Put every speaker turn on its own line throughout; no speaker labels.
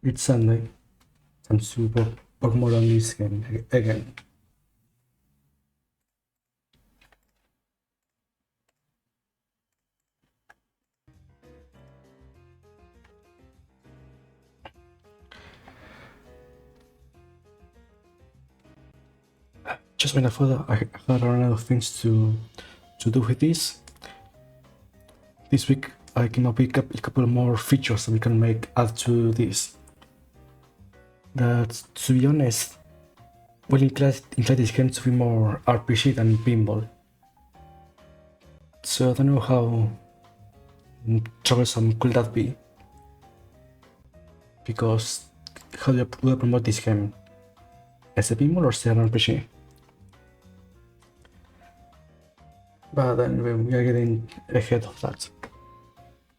It's Sunday. Time to work more on this game again. Just when I thought I had a lot of things to do with this week, I came up with a couple more features that we can add to this. That, to be honest, will include this game to be more RPG than pinball. So I don't know how troublesome could that be. Because how do I promote this game? As a pinball or as an RPG? But then we are getting ahead of that.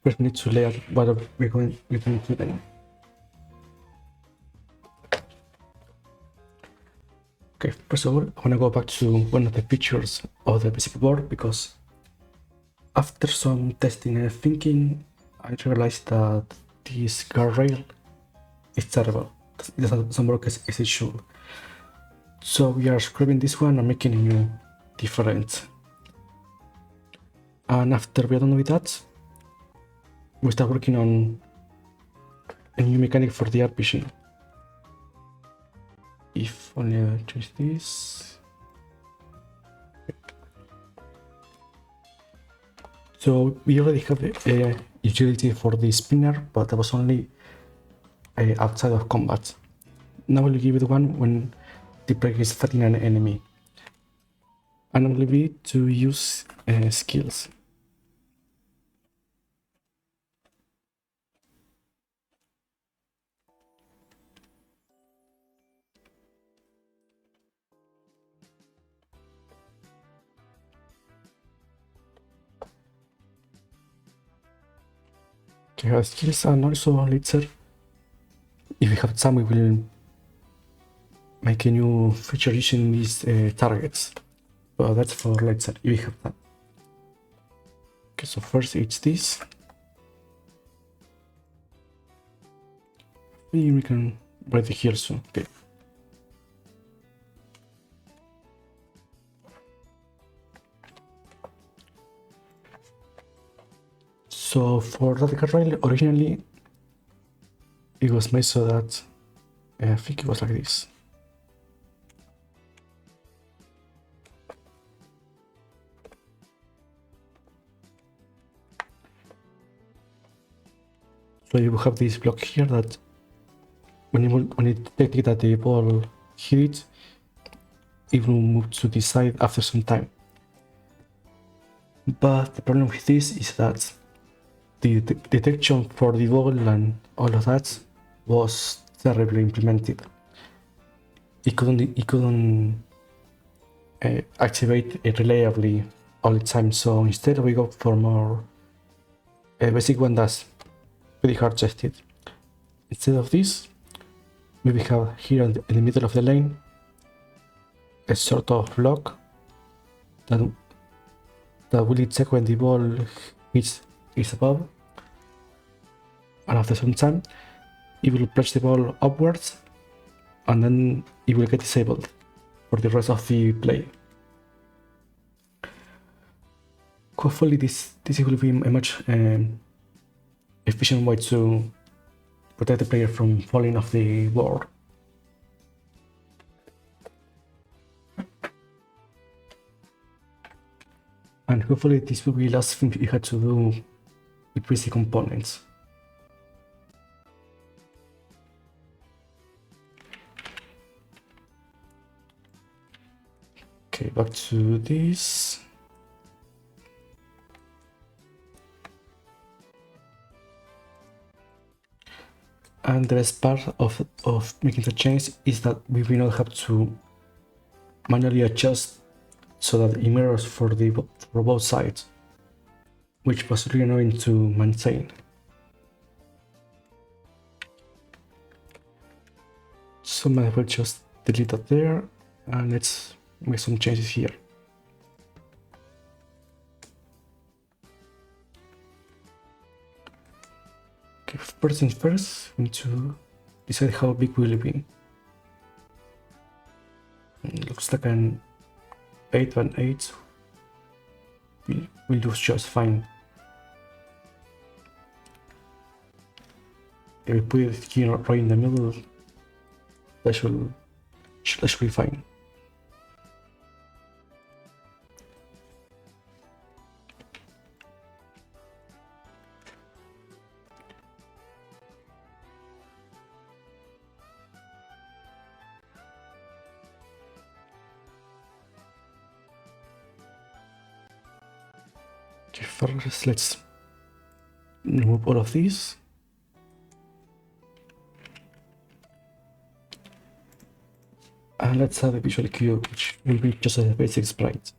First, we need to lay out what we're going to do. Okay, first of all, I want to go back to one of the features of the basic board because after some testing and thinking, I realized that this guardrail is terrible. It doesn't work as it should. So we are scrubbing this one and making a new different. And after we're done with that, we start working on a new mechanic for the RPG. If only I change this. So we already have a utility for the spinner, but that was only outside of combat. Now we'll give it one when the player is fighting an enemy. And I'm going to to use skills. Okay, our skills are also later. If we have time, we will make a new feature using these targets. But that's for later, if we have time. Okay, so first it's this. We can write it here soon. Okay. So for that guardrail, originally it was made so that I think it was like this. So you will have this block here that when you detect that the ball hit it, it will move to the side after some time. But the problem with this is that the detection for the ball and all of that was terribly implemented. It couldn't activate it reliably all the time. So instead we go for more basic one that's pretty hard tested. Instead of this, we have here in the middle of the lane a sort of lock that will detect when the ball is above, and after some time it will push the ball upwards and then it will get disabled for the rest of the play. Hopefully this will be a much efficient way to protect the player from falling off the board. And hopefully this will be the last thing you had to do with basic components. Okay, back to this. And the best part of making the change is that we will not have to manually adjust so that it mirrors for both sides, which was really annoying to maintain. So I will just delete that there, and let's make some changes here. Okay, first things first, we need to decide how big will it be. Looks like an 8 and 8 will do just fine. If we put it here right in the middle, that should be fine. Okay, first let's remove all of these. And let's have a visual cue, which will be just a basic sprite.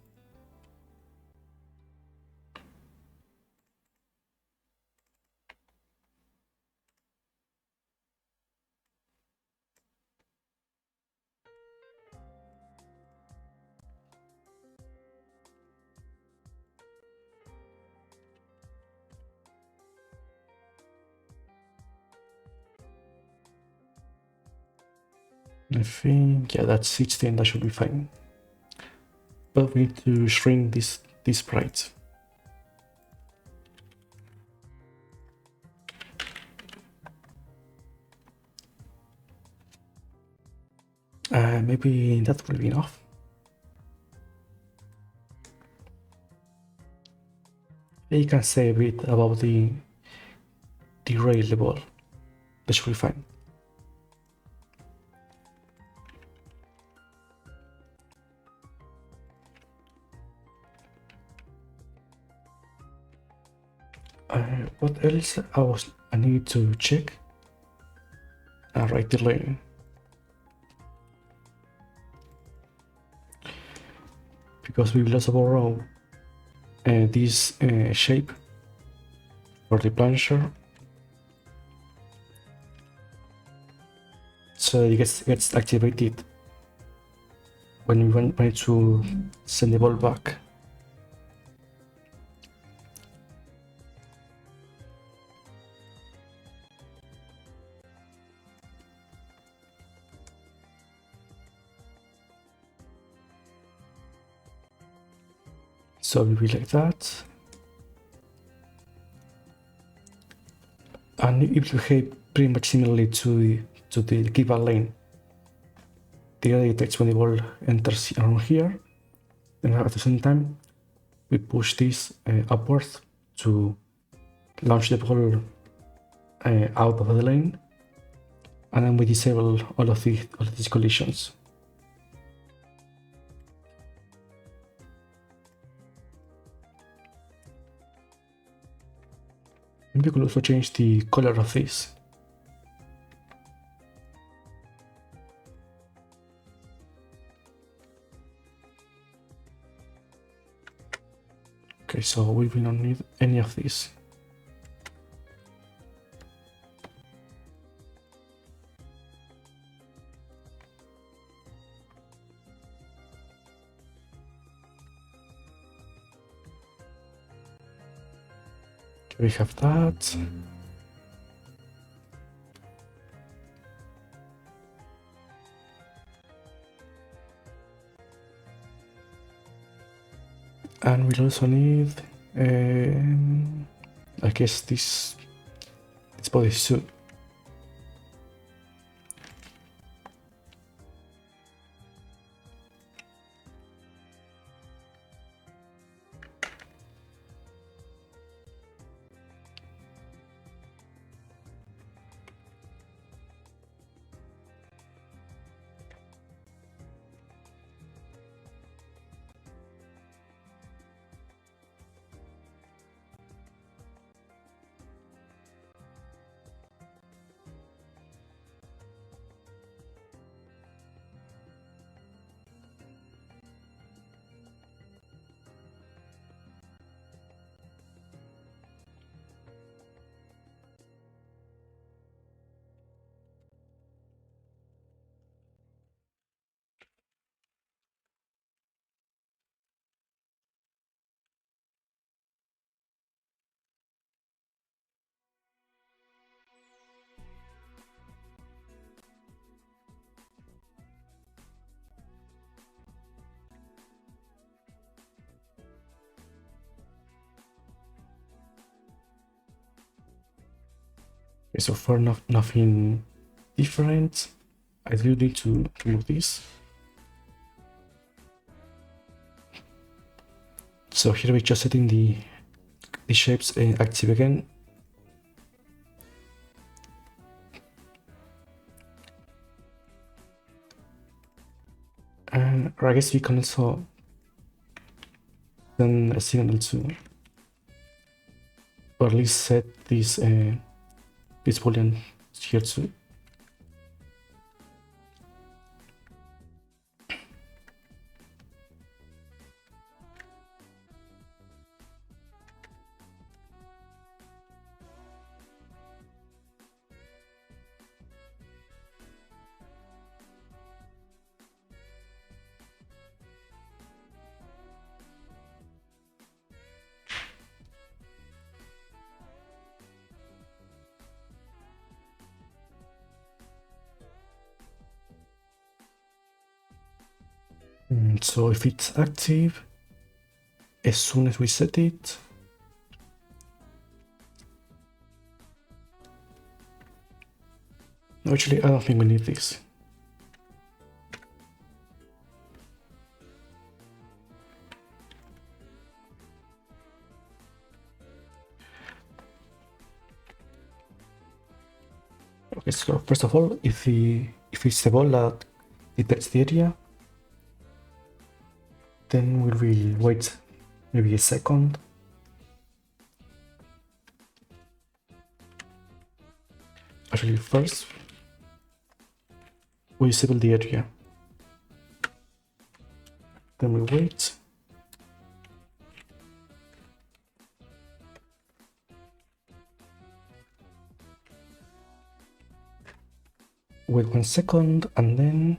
I think, yeah, that's 16, that should be fine. But we need to shrink this sprite. Maybe that will be enough. You can say a bit about the rail level. That should be fine. What else I need to check? Right, the lane. Because we will also borrow this shape for the plansher, so it gets activated when we want to send the ball back. So we will like that. And it will behave pretty much similarly to the given lane. The other detects when the ball enters around here, and at the same time we push this upwards to launch the ball out of the lane, and then we disable all of these collisions. And we could also change the color of this. Okay, so we will not need any of this. Okay, we have that. And we'll also need, I guess, this bodysuit. Okay, so far nothing different. I do need to remove this. So here we're just setting the shapes active again. And I guess we can also send a signal to, or at least set this boolean here too. So if it's active, as soon as we set it, no, actually I don't think we need this. Okay, so first of all, if it's the ball that detects the area, then we will wait maybe a second. Actually, first we disable the area, then we wait. Wait 1 second, and then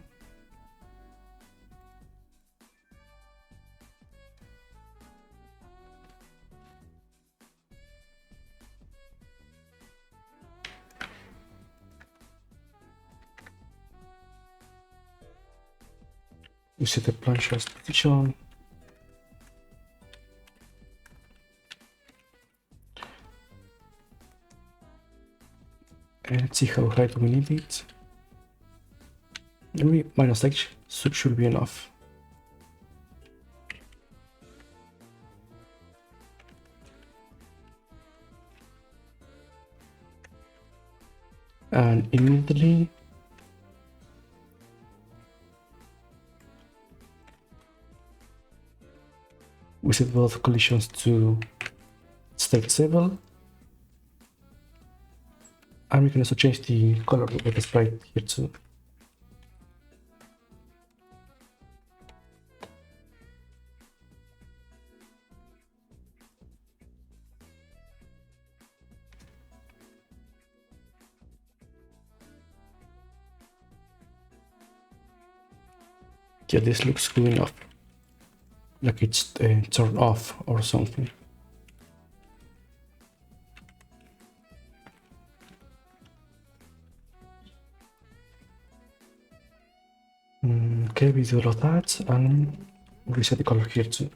we set the plancher's position. And let's see how high do we need it. Maybe -H should be enough. And immediately we set both collisions to state disable, and we can also change the color of the sprite here too. Yeah, this looks good enough, like it's turned off or something. Okay, we do all of that, and reset the color here too.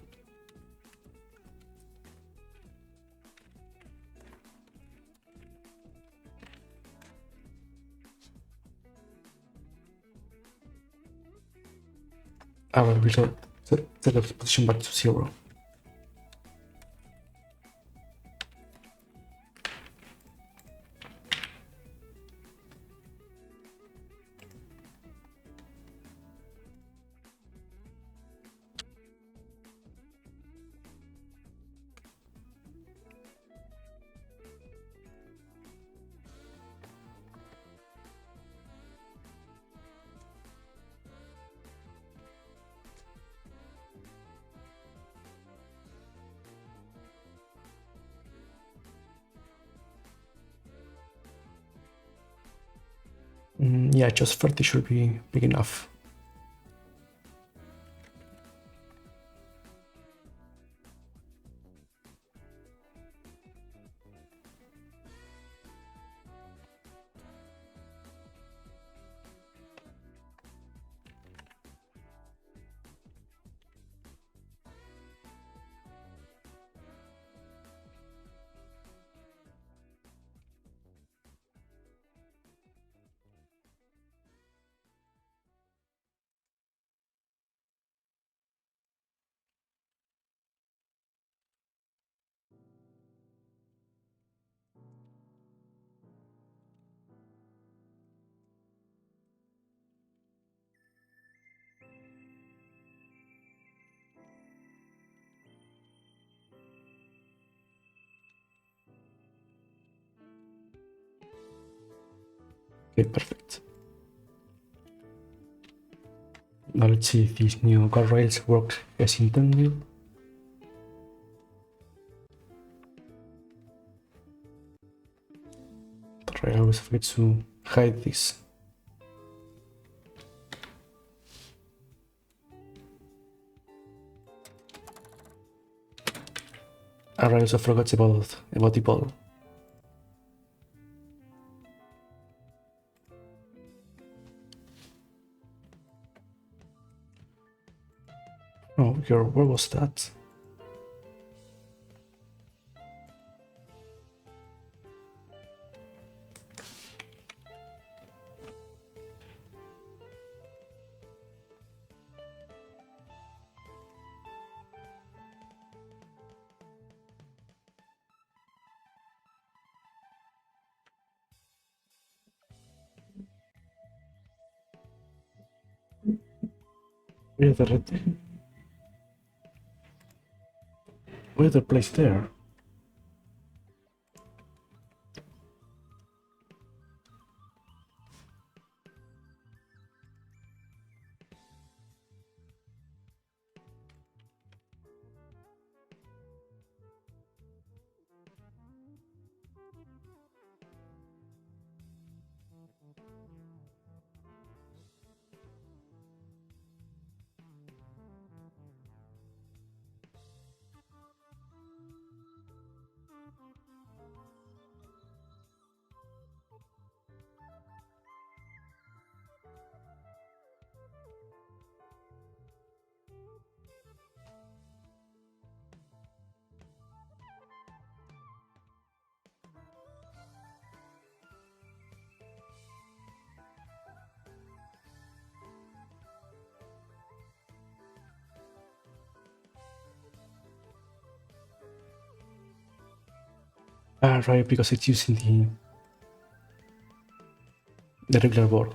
I will reset the position back to 0. Yeah, just 30 should be big enough. Okay, perfect. Now let's see if these new guardrails work as intended. But I always forget to hide this. And I also forgot about the ball. Oh, where was that? Where's the red? Where's the place there? Ah, right, because it's using the regular board.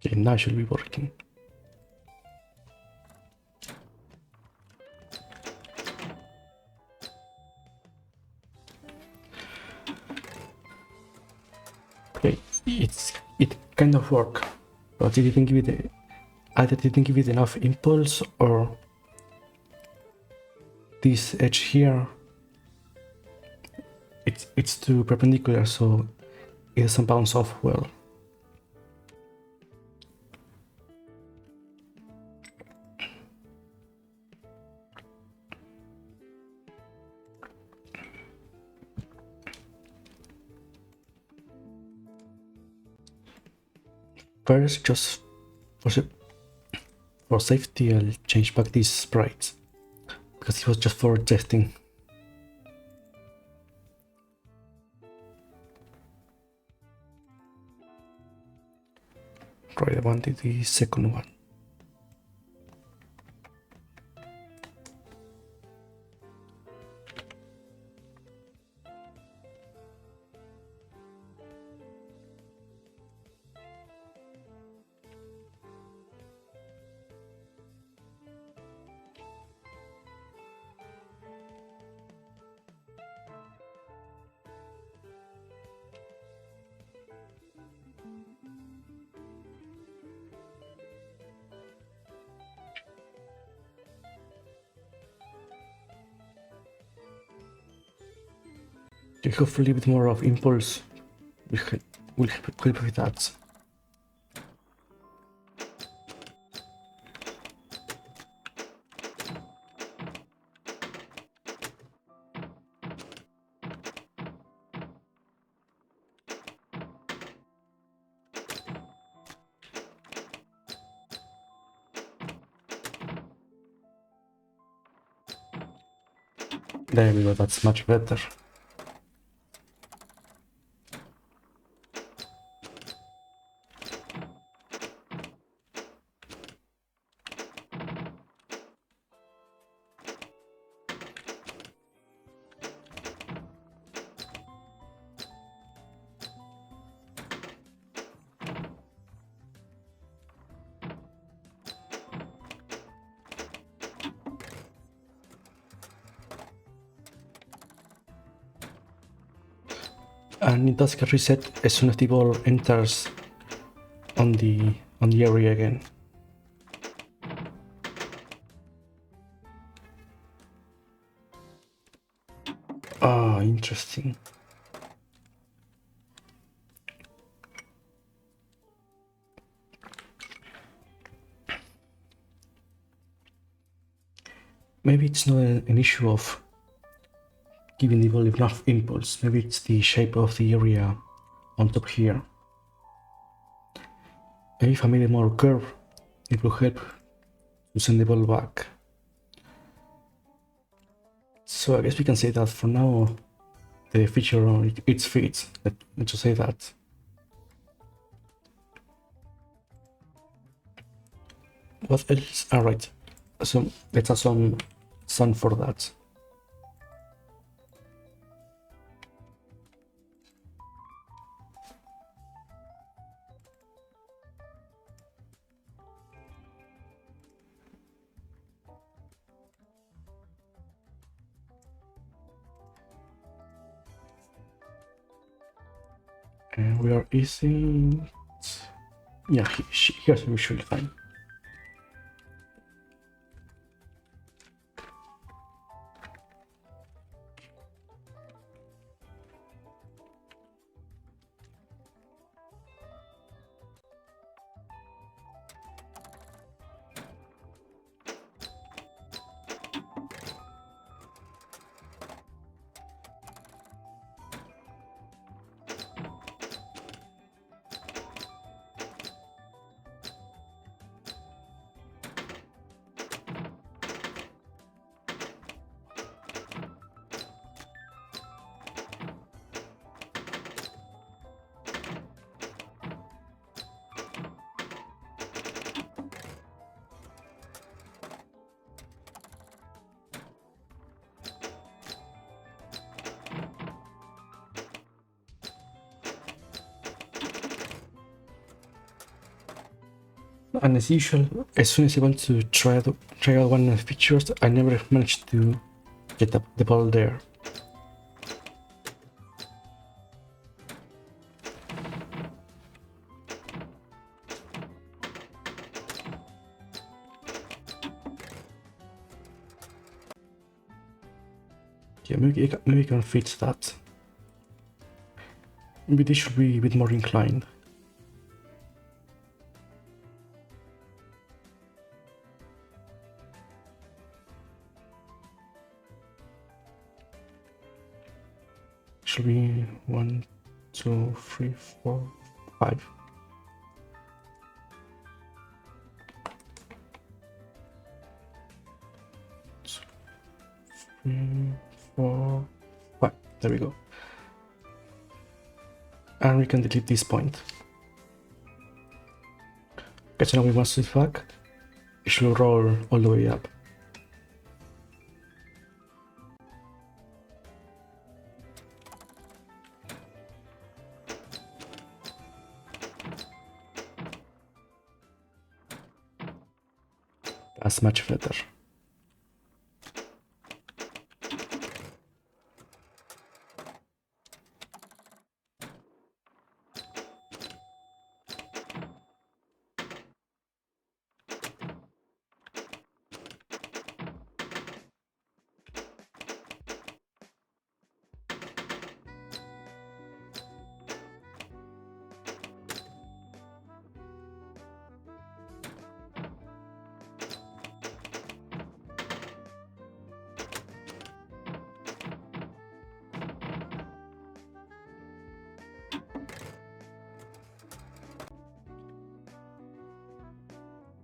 Okay, now it should be working. Okay, it kind of worked, but it didn't give it either didn't give it enough impulse, or this edge here it's too perpendicular, so it doesn't bounce off well. First, just for safety, I'll change back these sprites, because it was just for testing. Right, I wanted the second one. Okay, hopefully a bit more of impulse will help with that. There we go, that's much better. and it does get reset as soon as the ball enters on the area again. Ah, interesting. Maybe it's not an issue of giving the ball enough impulse. Maybe it's the shape of the area on top here. Maybe if I made it more curved, it will help to send the ball back. So I guess we can say that for now the feature on its fits. Let's just say that. What else? Alright, so let's add some sun for that. And we are easing. Yeah, here's usually fine. And as usual, as soon as I want to try out one of the features, I never managed to get the ball there. Yeah, maybe I can fix that. Maybe this should be a bit more inclined. Should be 1, 2, 3, 4, 5. So, 3, 4, 5. There we go. And we can delete this point. Okay, so now we want to back. It should roll all the way up. That's much better.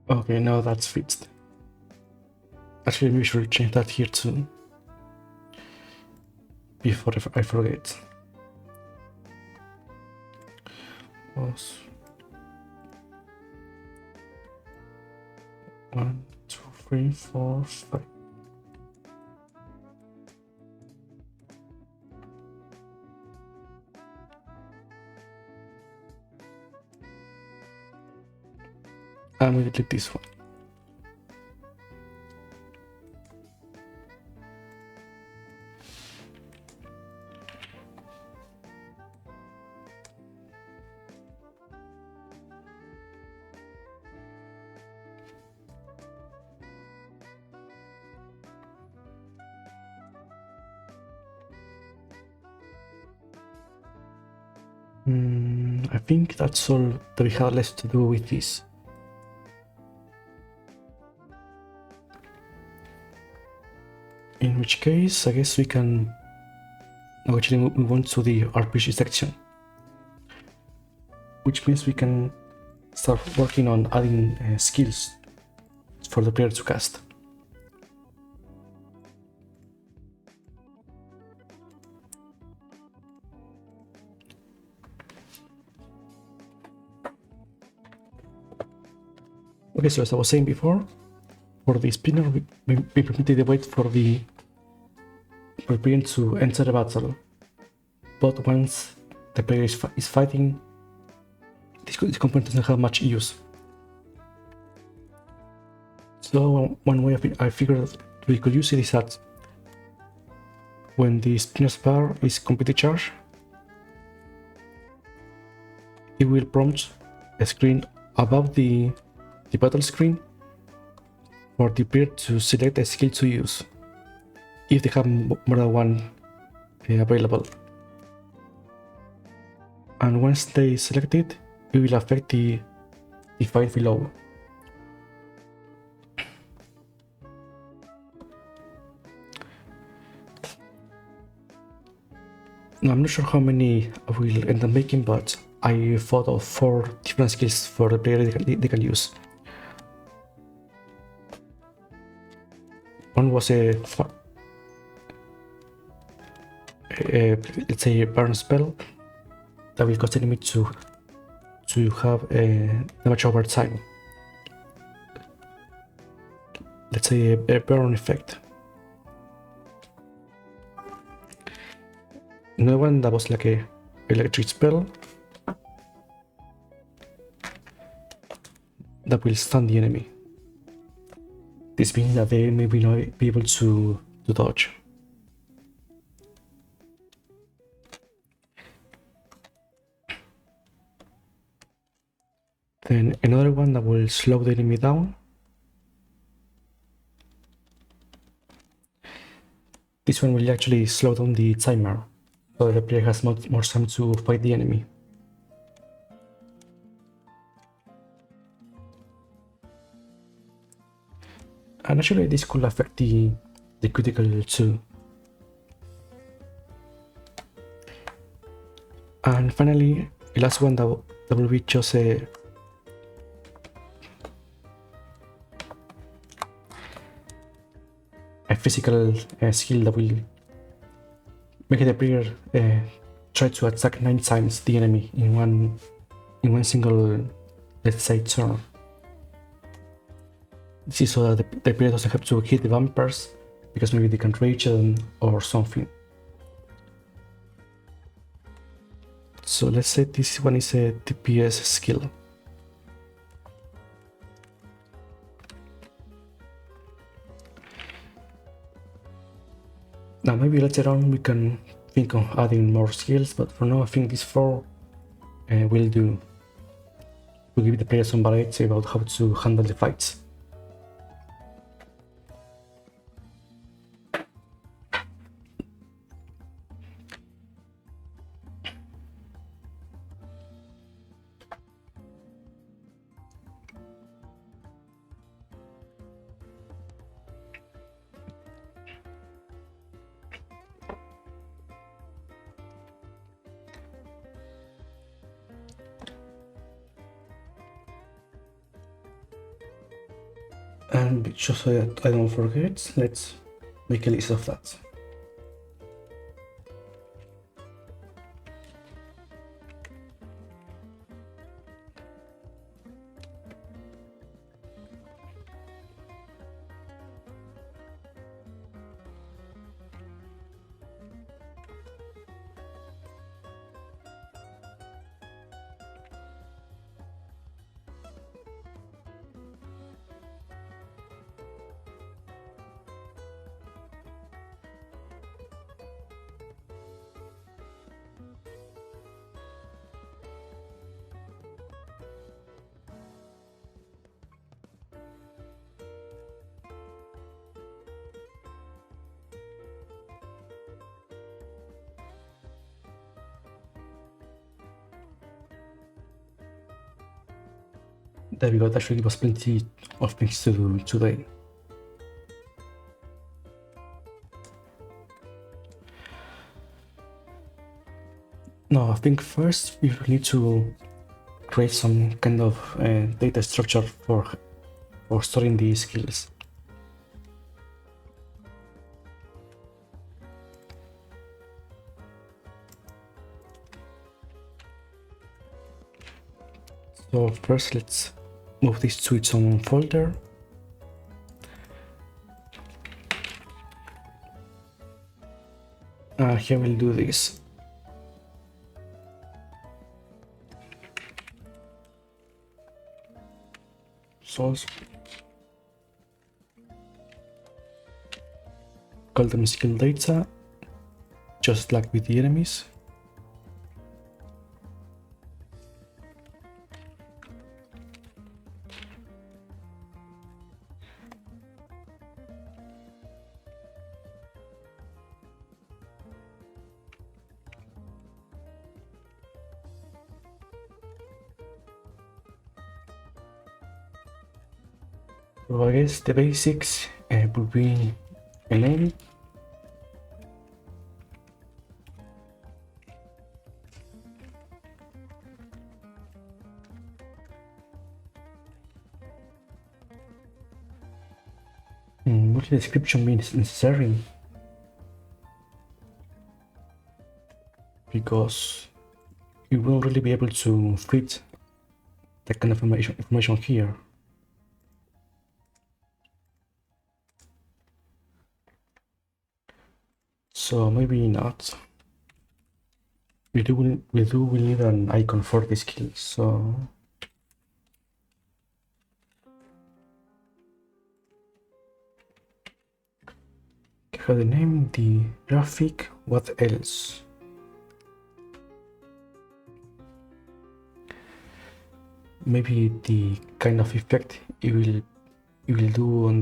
Okay, now that's fixed. Actually, we should change that here too, before I forget. Was 1, 2, 3, 4, 5. And we delete this one. I think that's all that we have left to do with this. In which case, I guess we can actually move on to the RPG section, which means we can start working on adding skills for the player to cast. Okay, so as I was saying before, for the spinner, we implemented the wait for the player to enter the battle. But once the player is fighting, this component doesn't have much use. So one way I figured we could use it is that when the spinner's bar is completely charged, it will prompt a screen above the battle screen for the player to select a skill to use, if they have more than one available. And once they select it, it will affect the fight below. Now, I'm not sure how many I will end up making, but I thought of 4 different skills for the player they can use. One was let's say a burn spell that will cause enemy to have a damage over time. Let's say a burn effect. Another one that was like a electric spell that will stun the enemy. This means that they may not be able to dodge. Then another one that will slow the enemy down. This one will actually slow down the timer, so the player has more time to fight the enemy. And actually this could affect the critical too. And finally, the last one that will be just a physical skill that will make the player try to attack 9 times the enemy in one single, let's say, turn. This is so that the player doesn't have to hit the bumpers because maybe they can reach them or something. So let's say this one is a DPS skill. Now maybe later on we can think of adding more skills, but for now I think these 4 will do to give the player some variety about how to handle the fights. And just so that I don't forget, let's make a list of that. There we go, that should give us plenty of things to do today. Now, I think first we need to create some kind of data structure for storing these skills. So first let's move this to its own folder. Here we'll do this. Source. Call them skill data, just like with the enemies. So I guess the basics would be a name, what the description means necessary, because you won't really be able to fit that kind of information here. So maybe not. We will need an icon for this skill, so have the name, the graphic, what else? Maybe the kind of effect it will do on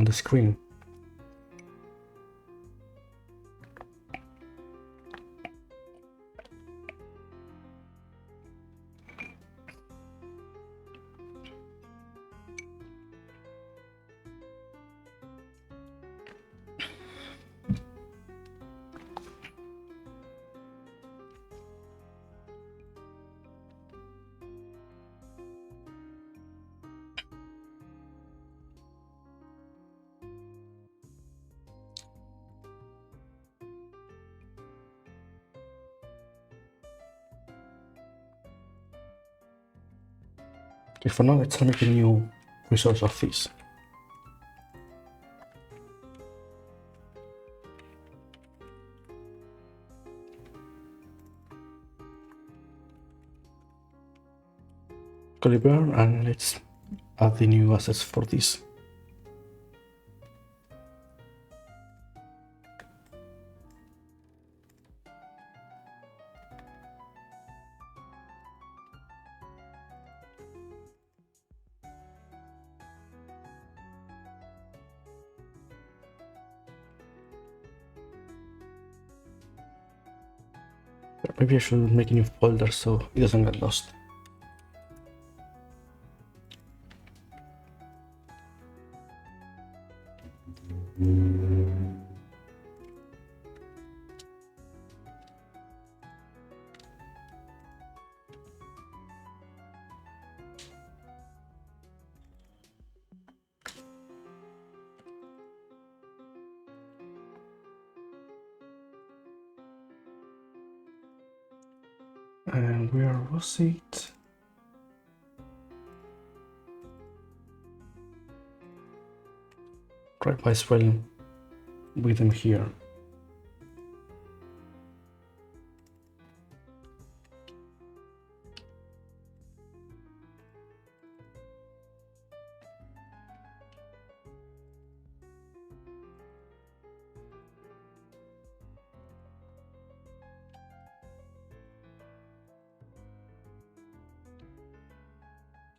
the screen. Okay, for now let's make a new resource of this. Caliber, and let's add the new assets for this. Maybe I should make a new folder so it doesn't get lost. And where was it? Right, might as well with them here.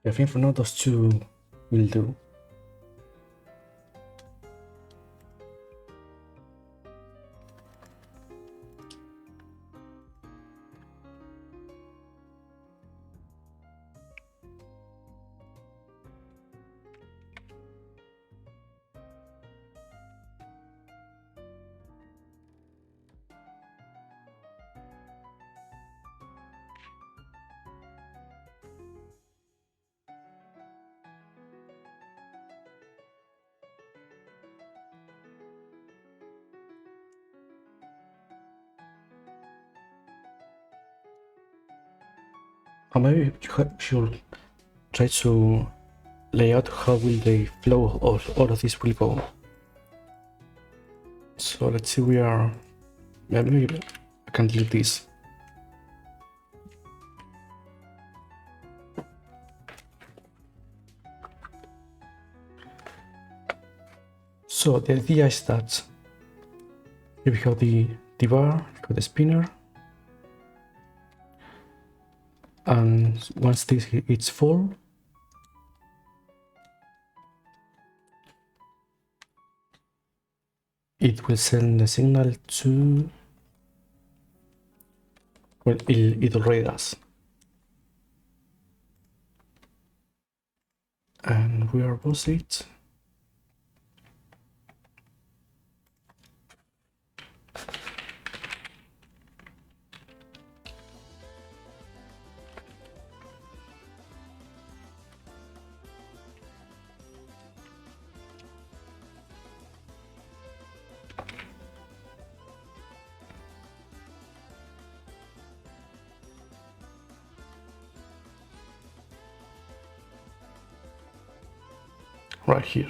I think for now those two will do. maybe you should try to lay out how will the flow of all of this will go. So let's see, maybe I can delete this. So the idea is that we have the bar, we have the spinner, and once this is full, it will send the signal to, well, it already does. And we are both it. Right here.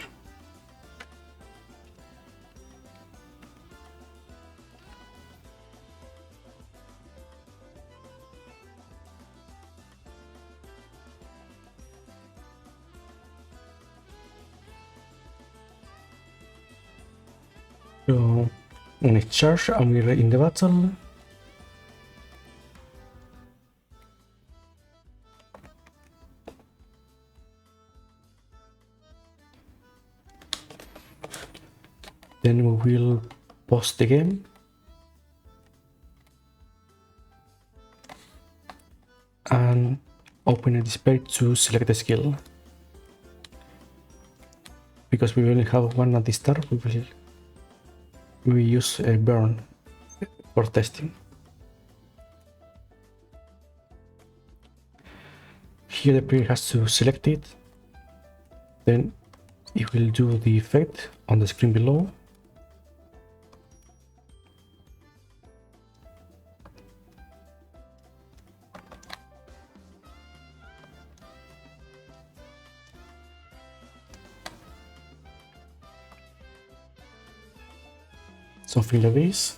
So when it's charged and we're in the battle, then we will pause the game and open a display to select the skill. Because we only have one at the start, we use a burn for testing. Here the player has to select it, then it will do the effect on the screen below. Something like this.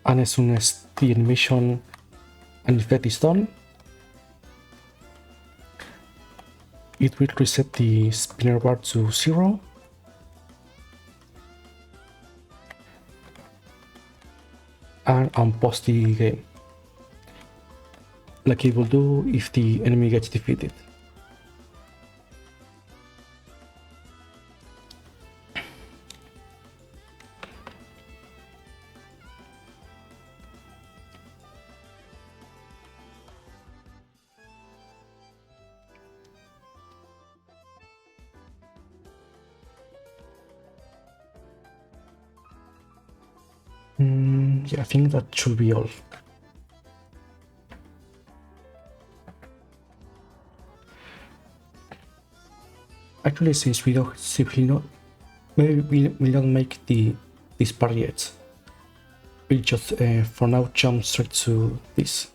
And as soon as the animation and effect is done, it will reset the spinner bar to 0 and unpause the game, like it will do if the enemy gets defeated. Yeah, I think that should be all. Actually, since we don't simply not, maybe we don't make this part yet. We'll just for now jump straight to this.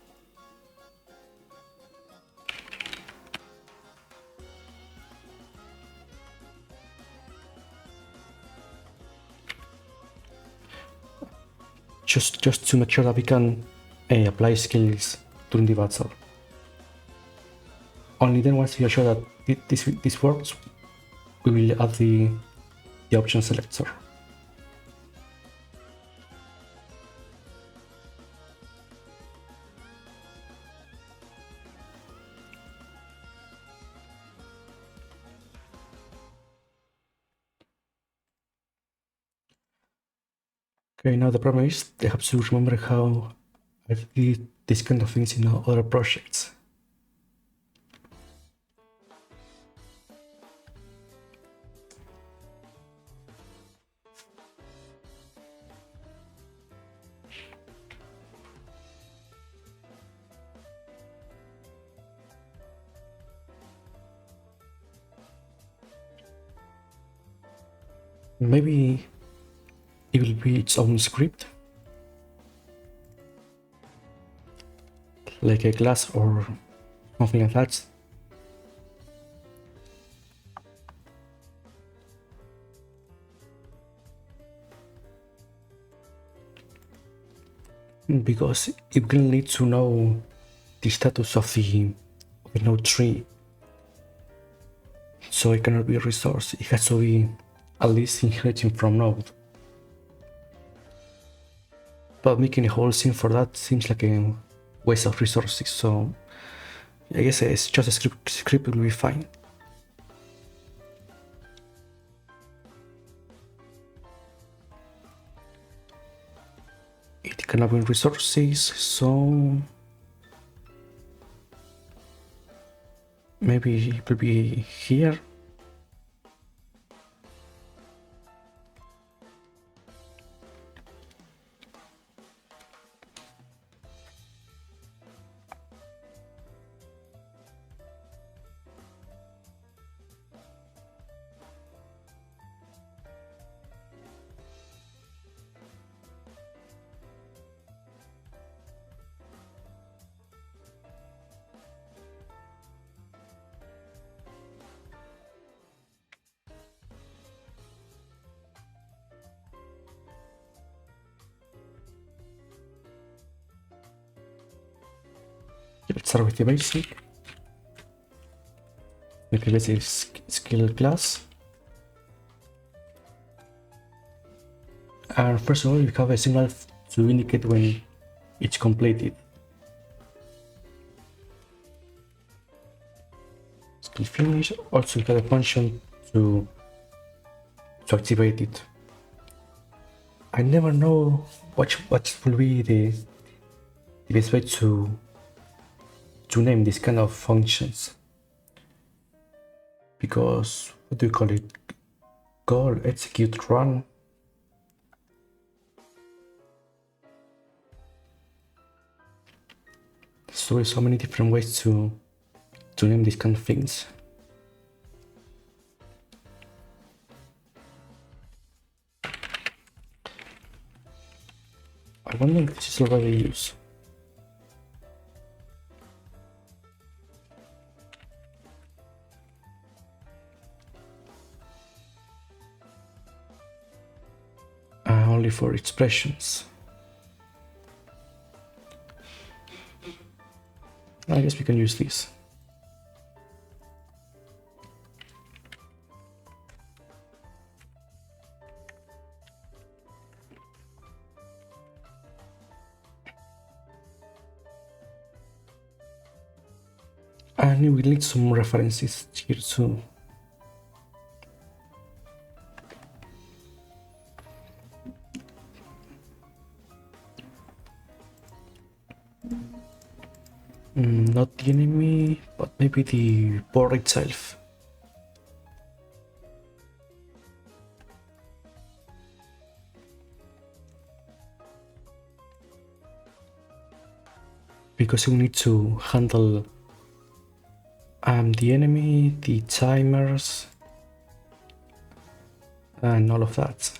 Just to make sure that we can apply skills during the battle. Only then, once we are sure that this works, we will add the option selector. Okay, now the problem is I have to remember how I did these kind of things in other projects. Maybe it will be its own script. like a glass or something like that. Because it will need to know the status of the node tree, so it cannot be a resource. It has to be at least inheriting from node. But making a whole scene for that seems like a waste of resources, so I guess it's just a script will be fine. It cannot be resources, so maybe it will be here. Let's start with the basic. Make a basic skill class. And first of all, you have a signal to indicate when it's completed. Skill finish. Also, you have a function to activate it. I never know what will be the best way to name this kind of functions, because what do you call it? Call, execute, run. So many different ways to name these kind of things. I wonder if this is already used. Only for expressions. I guess we can use this. And we need some references here too. Not the enemy, but maybe the board itself. Because we need to handle the enemy, the timers, and all of that.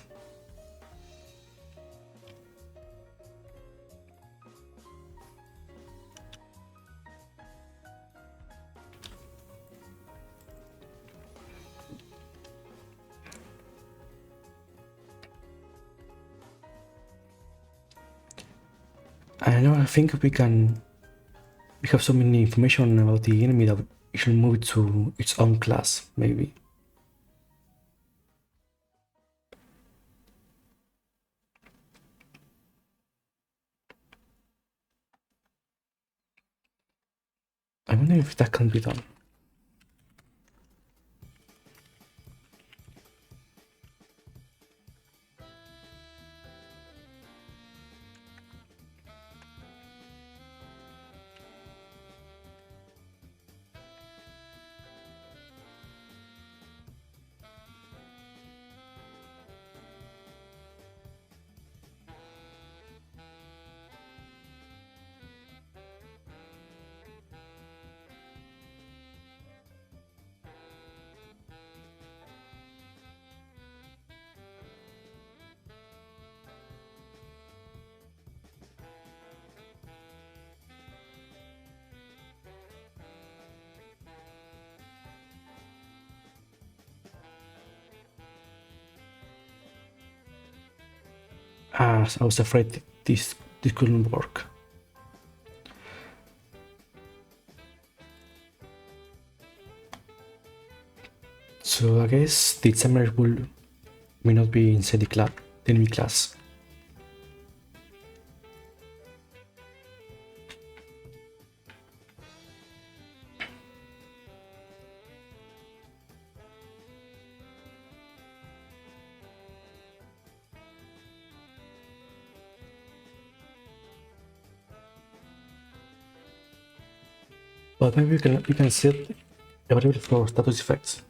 I think we have so many information about the enemy that we should move it to its own class, maybe. I wonder if that can be done. I was afraid this couldn't work. So I guess the examiner may not be inside the enemy class. But maybe we can set a variable for status effects.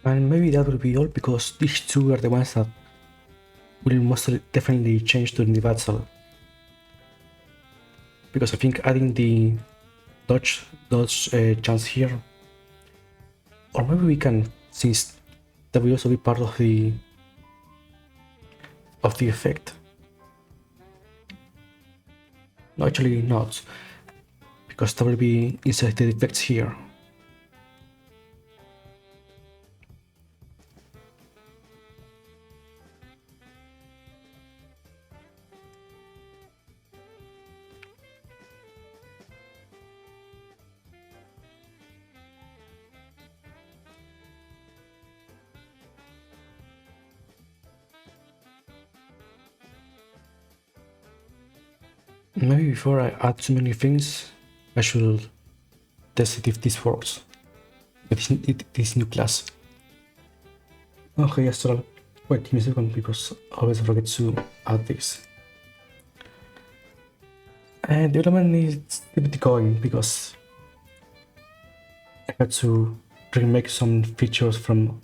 And maybe that will be all, because these two are the ones that will most definitely change during the battle. Because I think adding the dodge chance here, or maybe we can, since that will also be part of the effect. No, actually not, because that will be inside the effects here. Maybe before I add too many things, I should test it if this works with this new class. Okay, Astral. Wait, give me a second, because I always forget to add this. And development is a bit going, because I had to remake some features from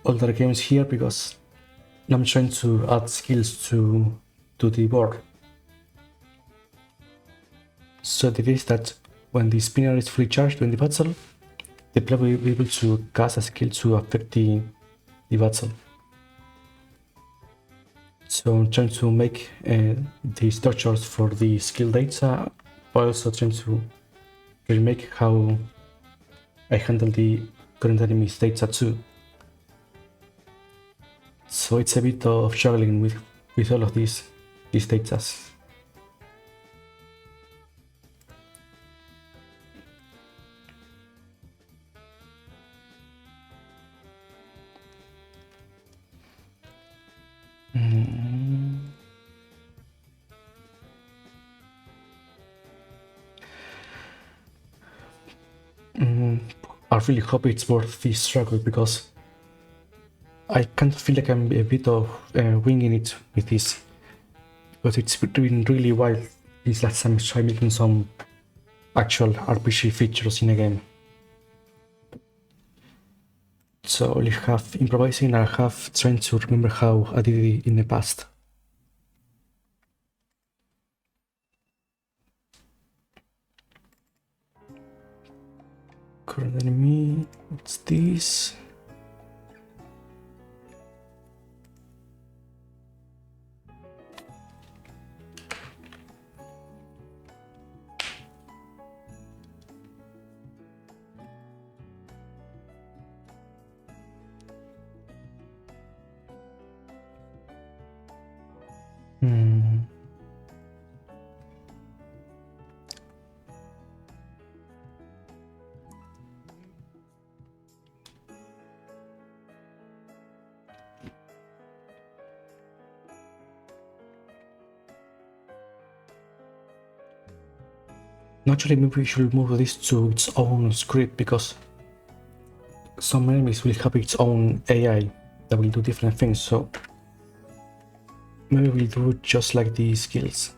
older games here, because I'm trying to add skills to the board. So the idea is that when the spinner is fully charged during the battle, the player will be able to cast a skill to affect the battle. So I'm trying to make the structures for the skill data, but also trying to remake how I handle the current enemy's data too. So it's a bit of juggling with all of these datas. I really hope it's worth the struggle, because I kind of feel like I'm a bit of winging it with this, because it's been really wild this last time I tried making some actual RPG features in a game. So I have improvising, I have trying to remember how I did it in the past. Current enemy, what's this? Naturally, maybe we should move this to its own script, because some enemies will have its own AI that will do different things, so maybe we'll do just like the skills.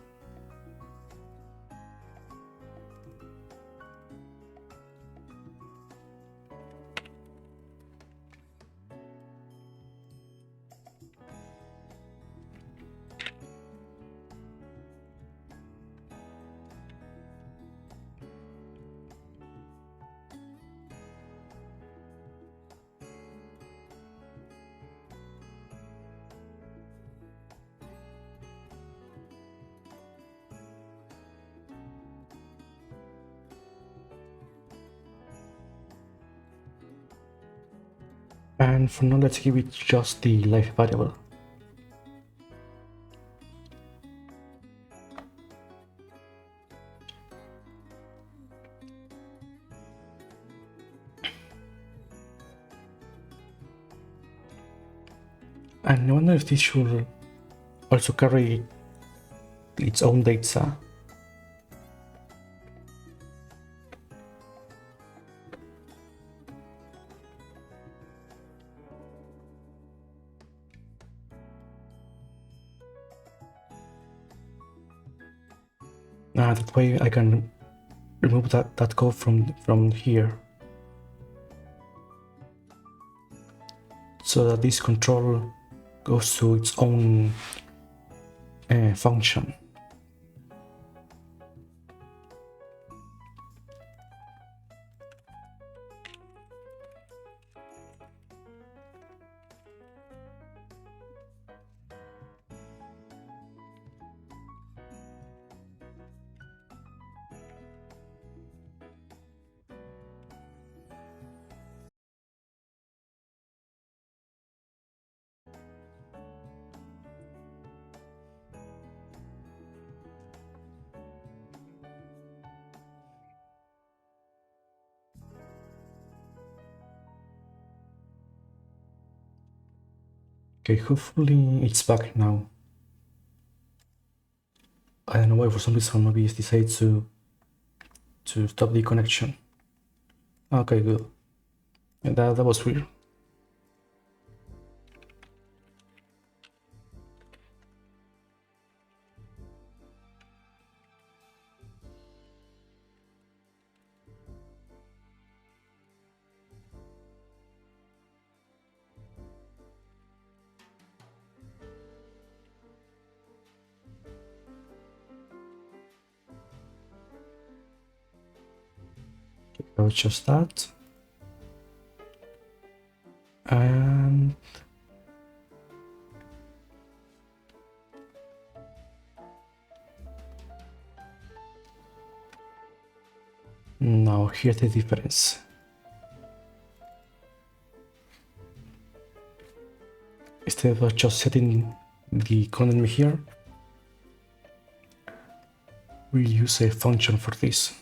And for now, let's give it just the life variable. And I wonder if this should also carry its own data. That way I can remove that code from here, so that this control goes to its own function. Okay, hopefully it's back now. I don't know why, for some reason maybe it's decided to stop the connection. Okay, good. Yeah, that was weird. So just that. And now here's the difference. Instead of just setting the content here, we use a function for this.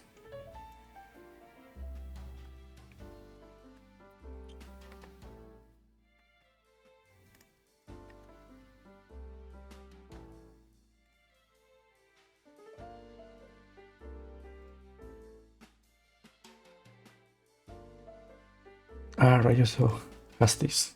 Right, so has this.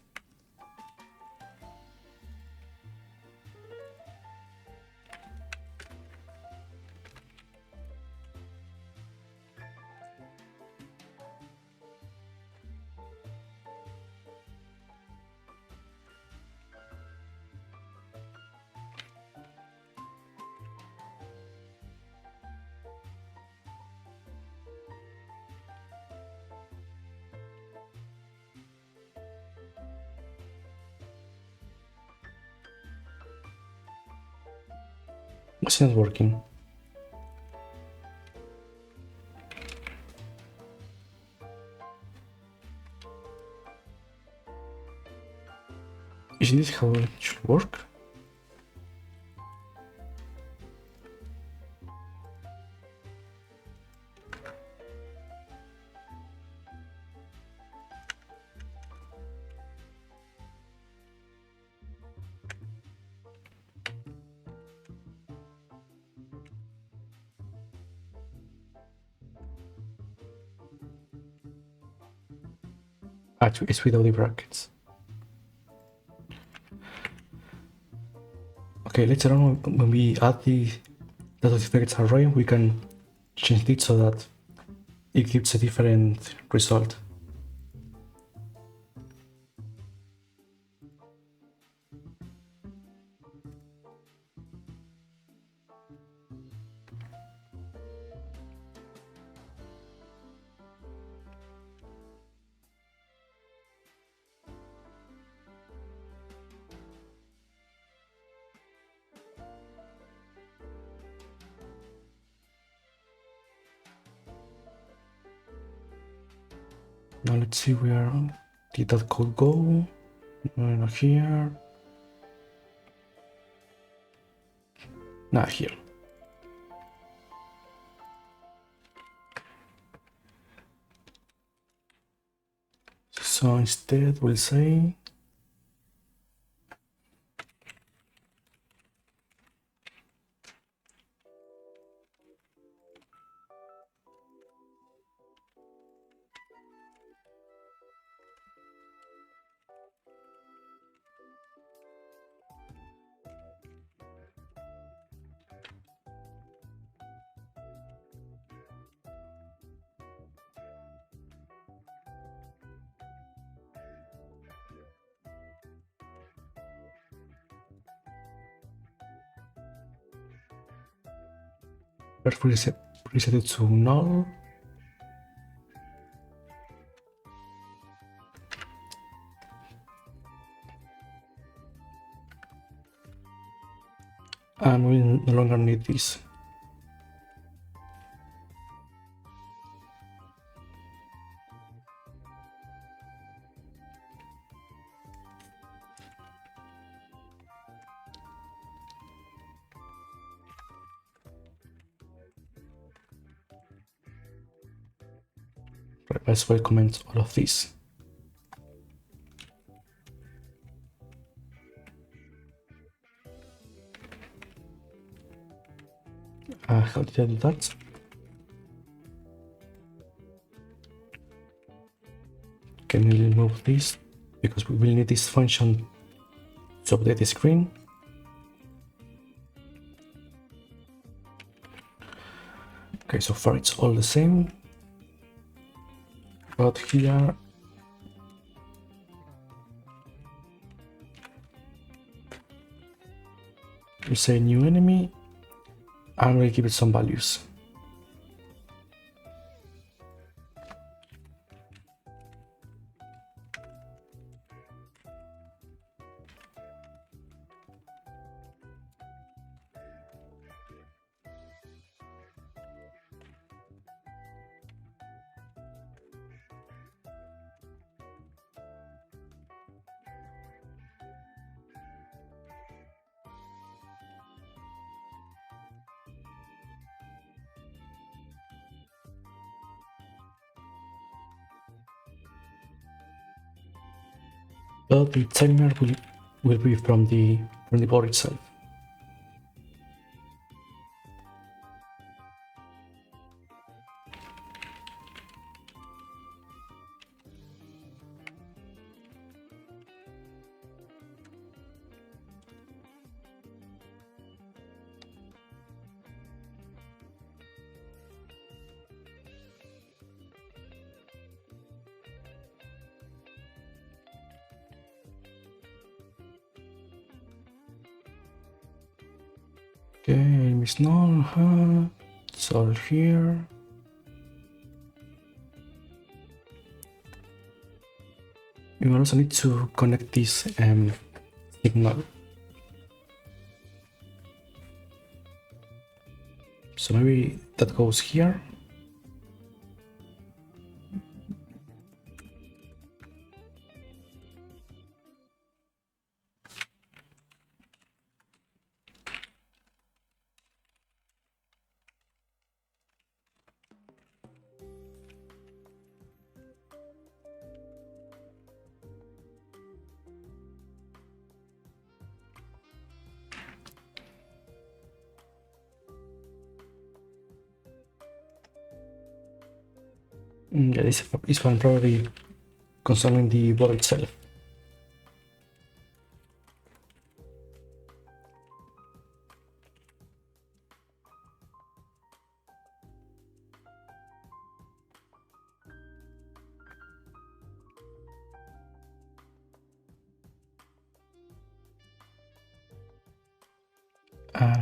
It's not working. Isn't this how it should work? Actually, it's without the brackets. Okay, later on when we add the data effects array, we can change it so that it gives a different result. Now let's see where Did that code go? No, not here. Not here. So instead we'll say let's reset it to null. And we no longer need this. Right, let's comment all of this. How did I do that? Can we remove this? Because we will need this function to update the screen. Okay, so far it's all the same. But here we say new enemy and we'll give it some values. But the timer will be from the board itself. Okay, aim is null, it's all here. We will also need to connect this signal. So maybe that goes here. Yeah, this one probably concerning the board itself.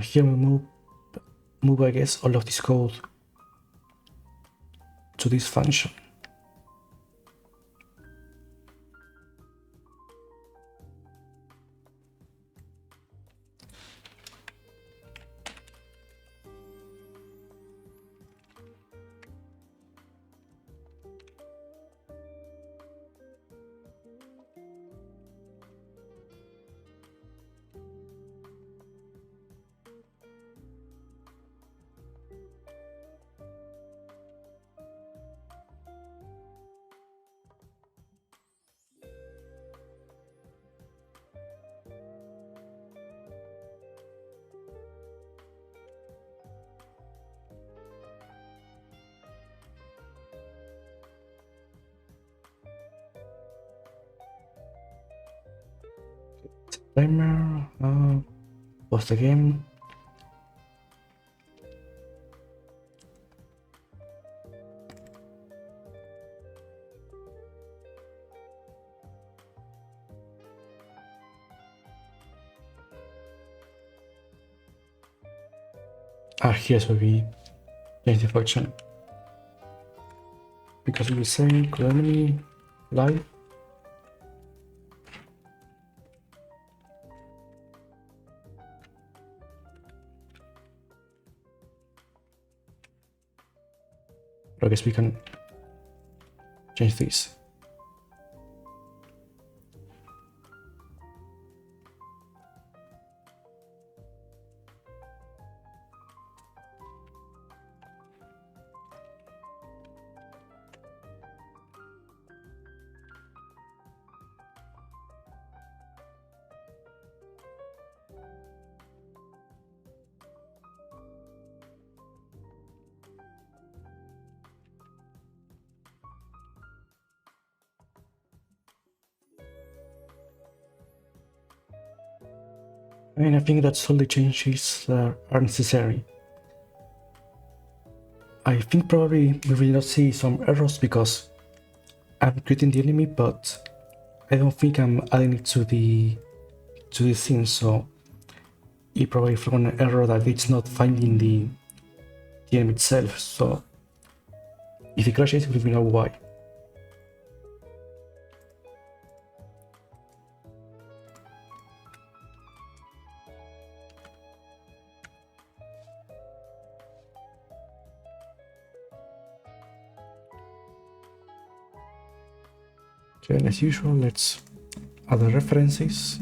Here we move, I guess, all of this code to this function. Timer, pause the game. Here's where we change the function. Because we will say colony live. I guess we can change this. And I think that's all the changes that are necessary. I think probably we will not see some errors because I'm creating the enemy, but I don't think I'm adding it to the scene, so it probably from an error that it's not finding the enemy itself. So if it crashes, we will know why. Okay, and as usual, let's add the references.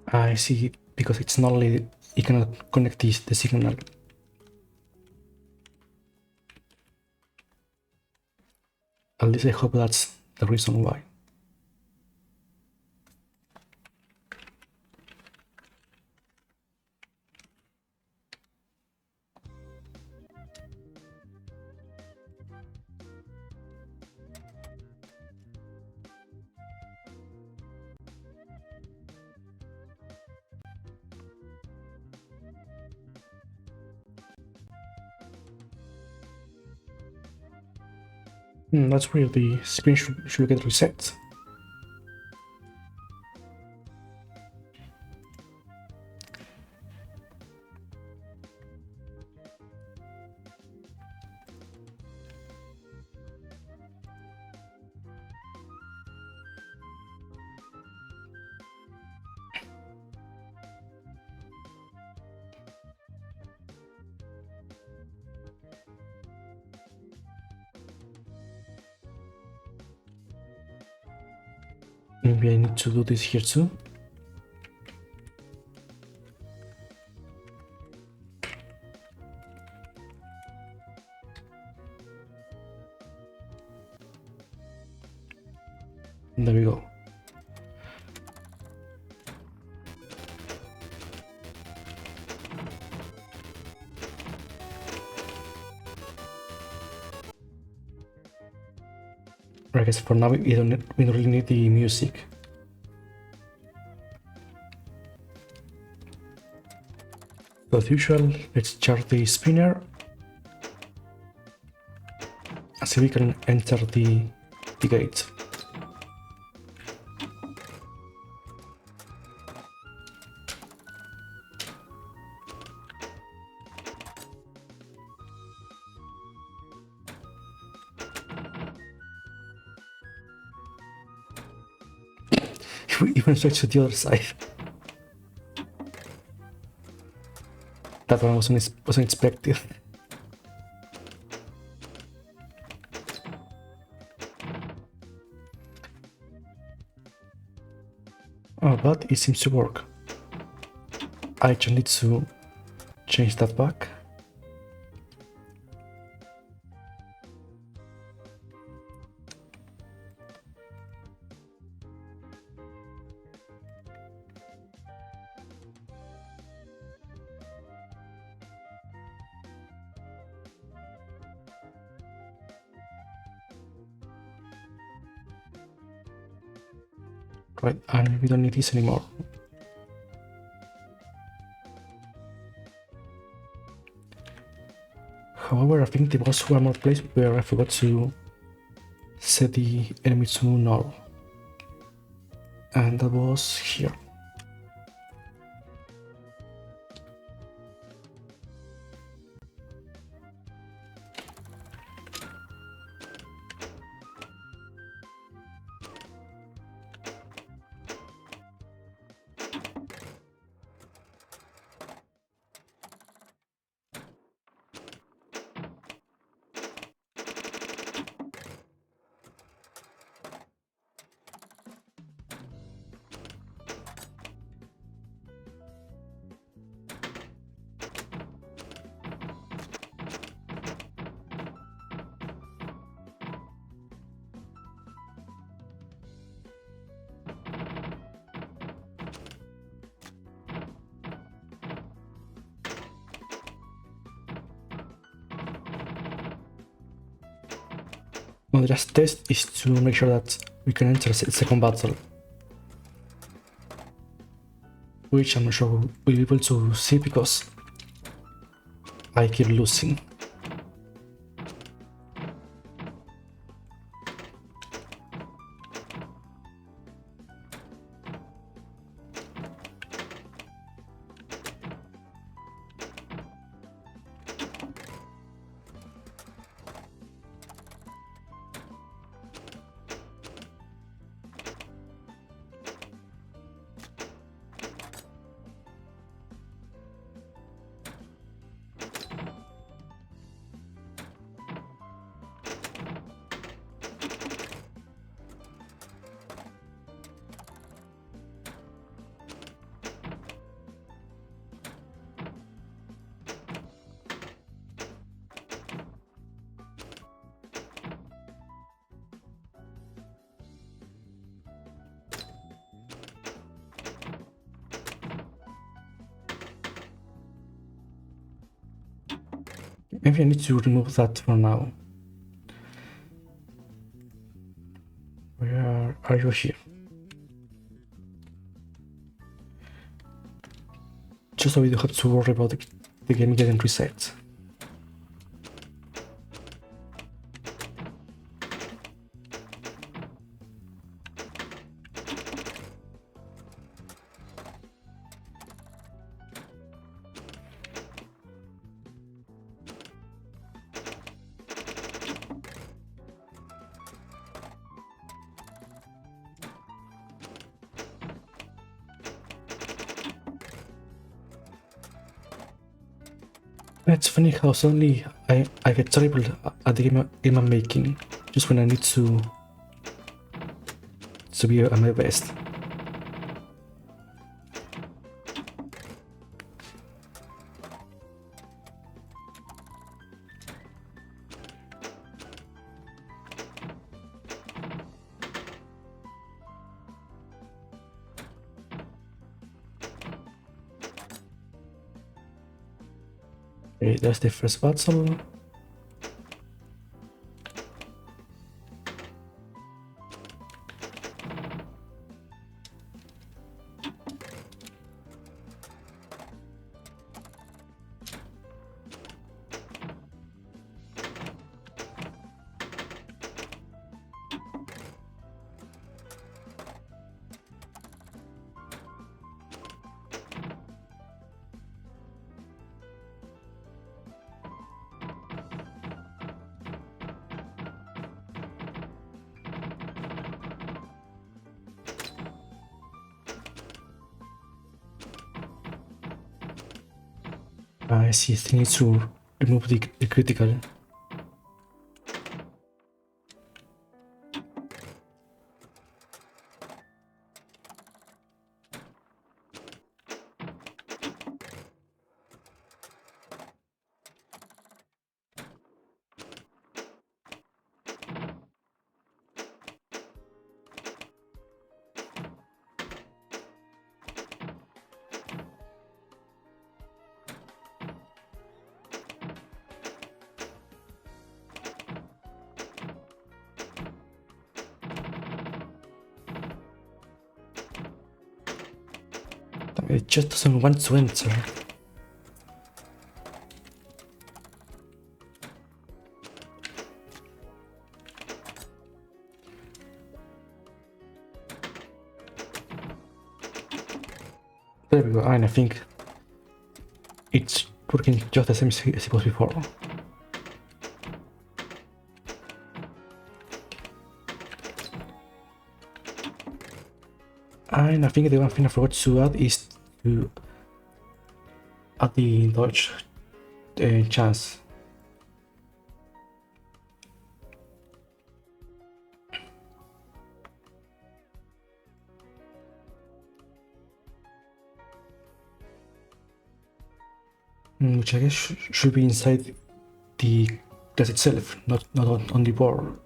I see, because it's not only it cannot connect the signal. At least I hope that's the reason why. That's weird, the screen should get reset. Maybe I need to do this here too. There we go. I guess for now we don't really need the music. So as usual, let's charge the spinner and see if we can enter the gate. We even switch to the other side. That one wasn't expected. Oh, but it seems to work. I just need to change that back. Right, and we don't need this anymore. However, I think there was one more place where I forgot to set the enemy to null. And that was here. Well, the last test is to make sure that we can enter a second battle, which I'm not sure we'll be able to see because I keep losing. Maybe I need to remove that for now. Where are you here? Just so we don't have to worry about the game getting reset. It's funny how suddenly I get terrible at the game I'm making, just when I need to be at my best. Okay, that's the first battle. I see, I still need to remove the critical. It just doesn't want to enter. There we go, and I think it's working just the same as it was before. And I think the one thing I forgot to add is to add the dodge chance. Which I guess should be inside the class itself, not on the board.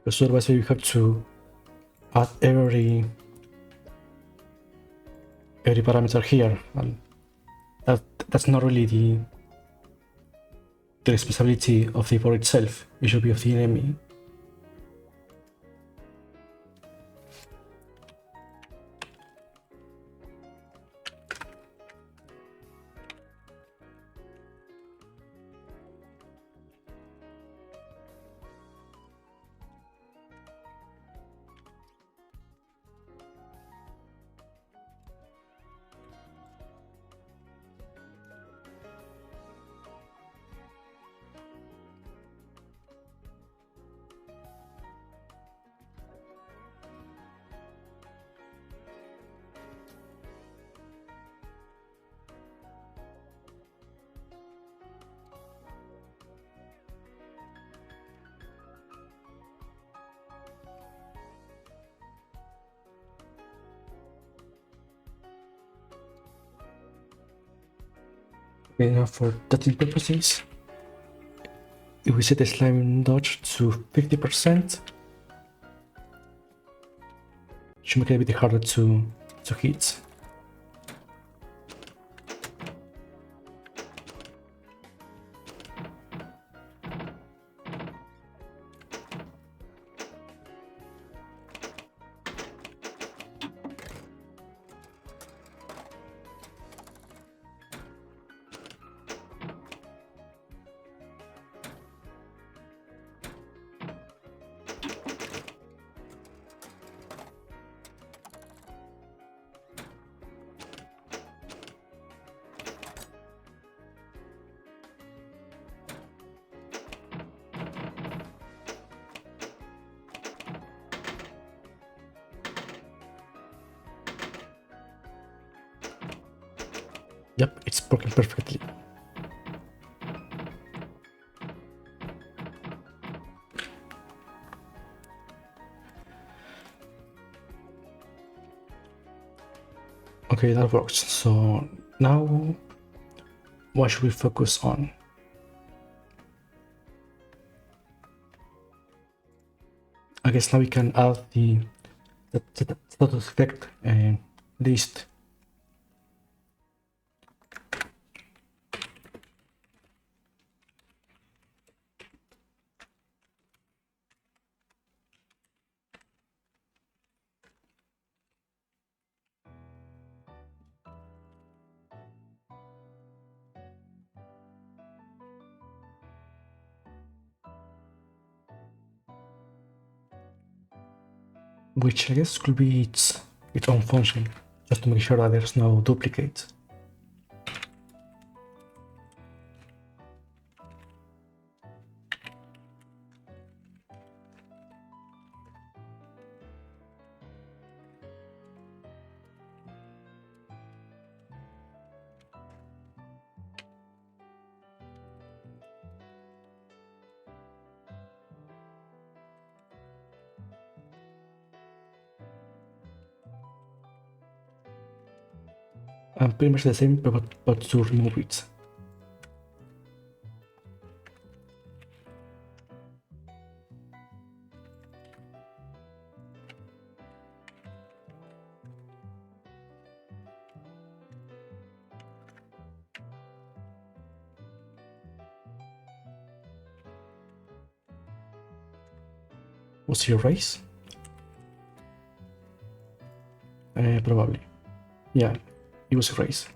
Because otherwise you have to add every parameter here, and that's not really the responsibility of the board itself. It should be of the enemy. Okay, now for testing purposes, if we set the slime dodge to 50%, it should make it a bit harder to hit. Yep, it's working perfectly. Okay, that works. So now, what should we focus on? I guess now we can add the status effect list. Which I guess could be its own function, just to make sure that there's no duplicate. And pretty much the same, but to remove it. Was it erase? Probably. Yeah, it was erased.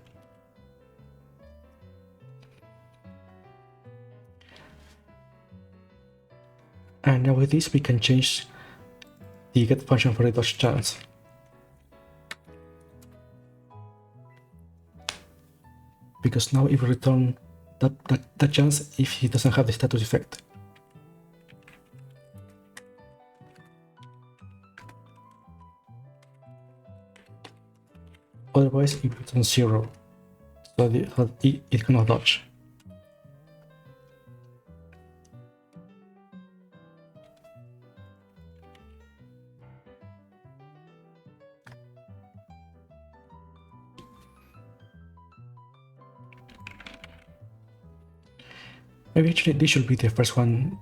And now with this we can change the get function for the dodge chance. Because now it will return that chance if he doesn't have the status effect. Otherwise it returns 0, so it cannot dodge. Maybe actually this should be the first one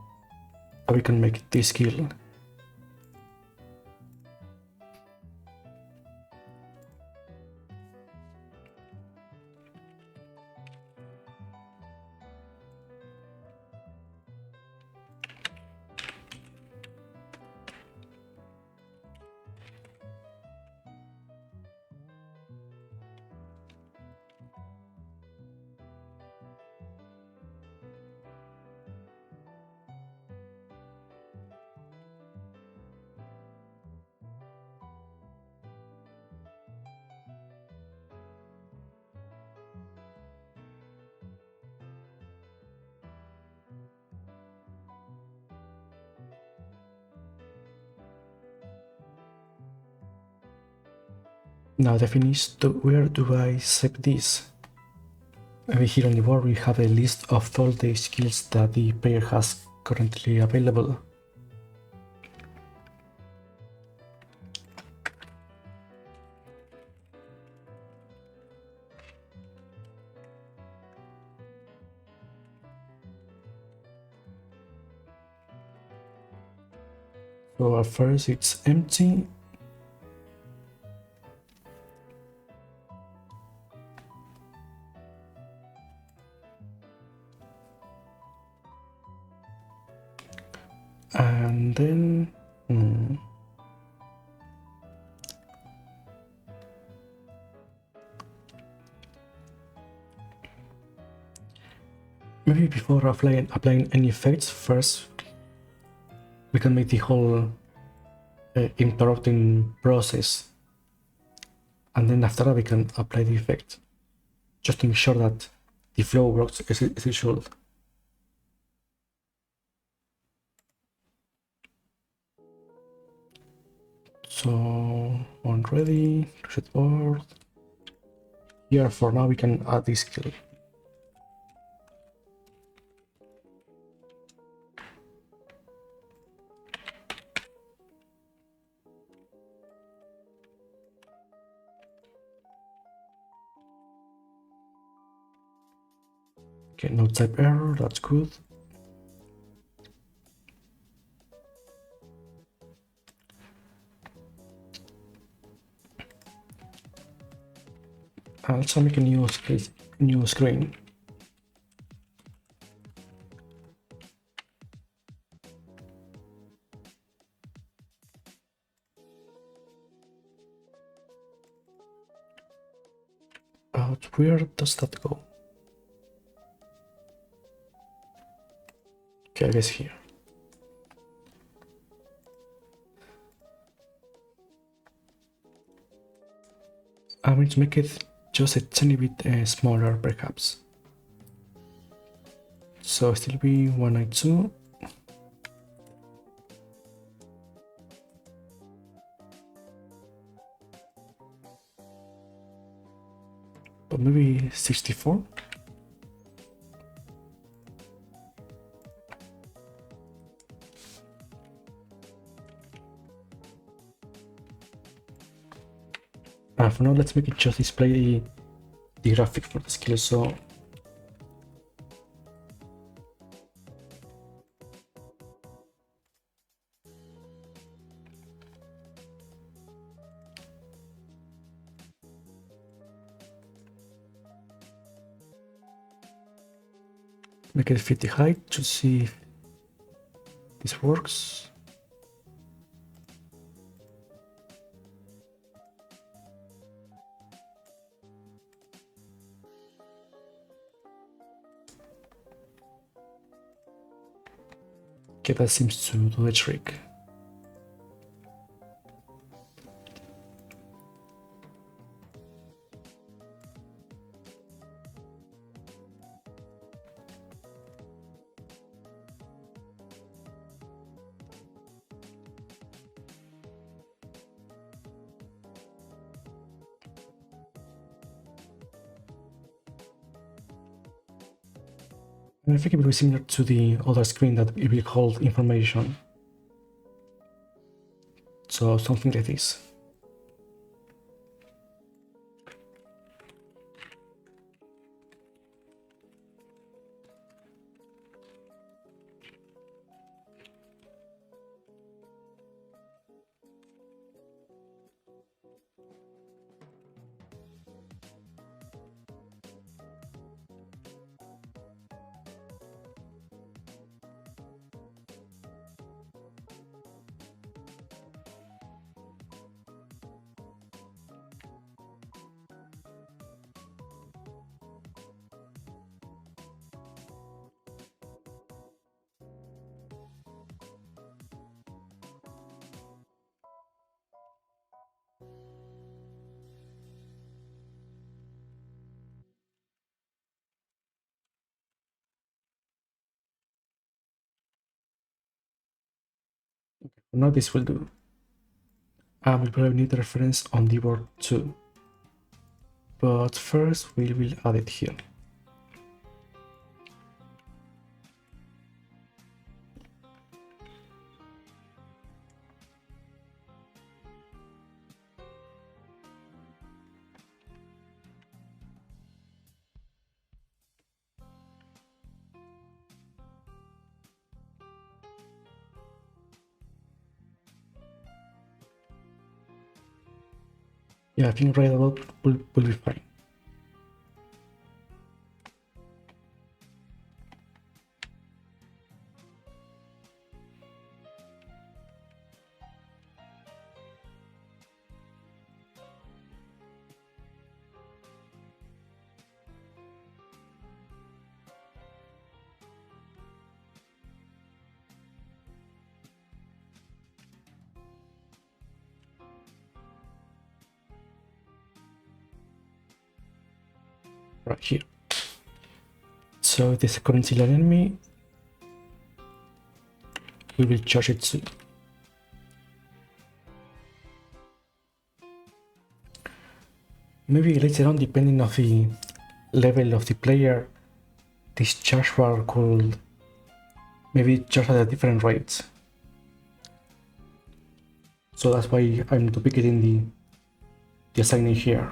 that we can make this skill. Now the thing is, where do I save this? Maybe here on the board we have a list of all the skills that the player has currently available. So at first it's empty. And then maybe before applying any effects, first we can make the whole interrupting process, and then after that we can apply the effect, just to make sure that the flow works as it should. So on ready, reset board. Here for now we can add this skill. Okay, no type error, that's good. Let's make a new screen. But where does that go? Okay, I guess here. I'm going to make it just a tiny bit smaller, perhaps. So still be 192. But maybe 64. For now, let's make it just display the graphic for the skill. So make it 50 height to see if this works. Okay, that seems to do the trick. And I think it will be similar to the other screen that it will hold information. So something like this. Now this will do. And we probably need a reference on the board too. But first we will add it here. Yeah, I think right about will be fine. Right here. So if there's a currency enemy, we will charge it soon. Maybe later on, depending on the level of the player, this charge bar could maybe charge at a different rate. So that's why I'm duplicating the assignee here.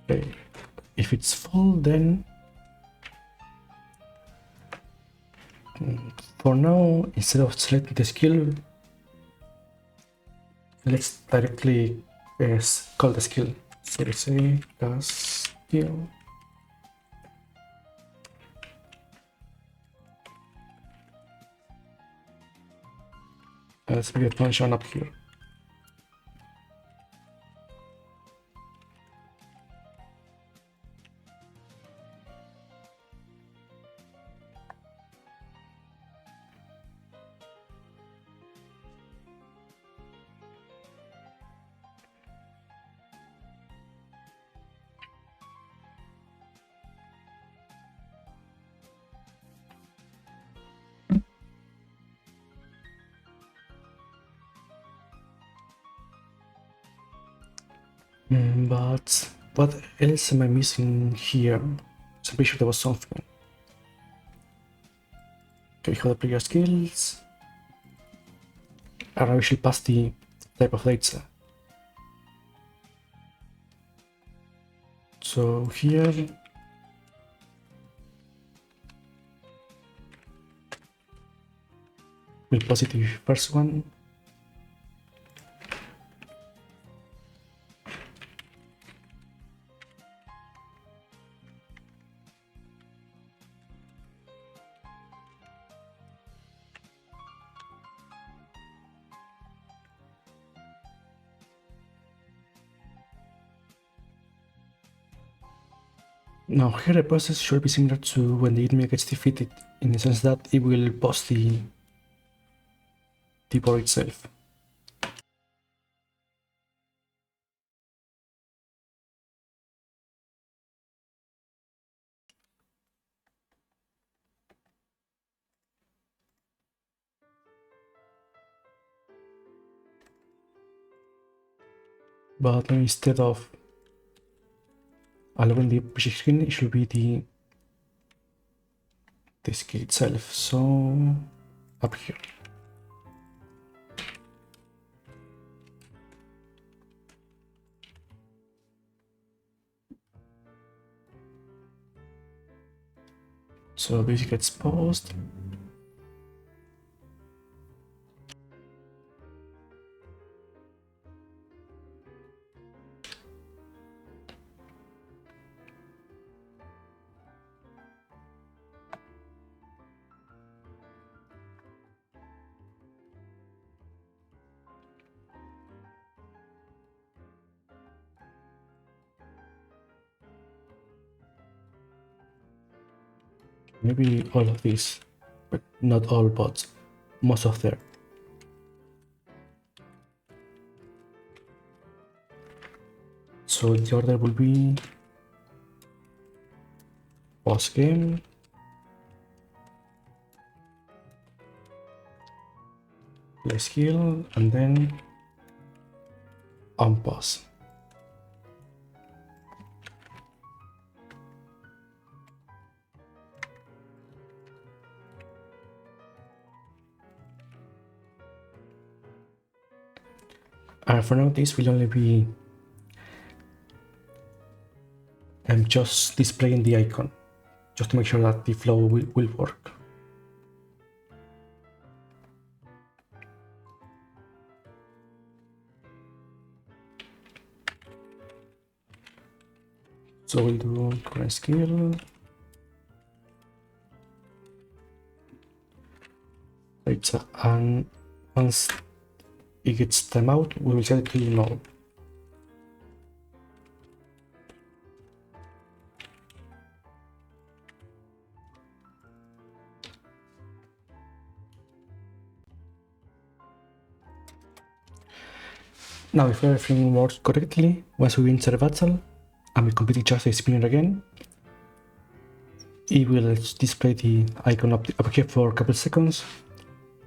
Okay. If it's full, then for now, instead of selecting the skill, let's directly call the skill. So let's say skill. Let's make a function up here. But what else am I missing here? So I'm pretty sure there was something. Okay, how the player skills. And I usually pass the type of data. So here we'll pass it the first one. Now here the process should be similar to when the enemy gets defeated, in the sense that it will pause the board itself. But instead of allowing the basic screen, it should be the skill itself. So up here. So basic gets paused. Maybe all of these, but not all bots, most of them. So the order will be pause game, play skill, and then unpause. And for now, this will only be just displaying the icon, just to make sure that the flow will work. So we'll do current skill. Right, and once it gets timeout, we will set it to null. Now, if everything works correctly, once we enter battle and we completely charge the spinner again, it will display the icon up here for a couple seconds,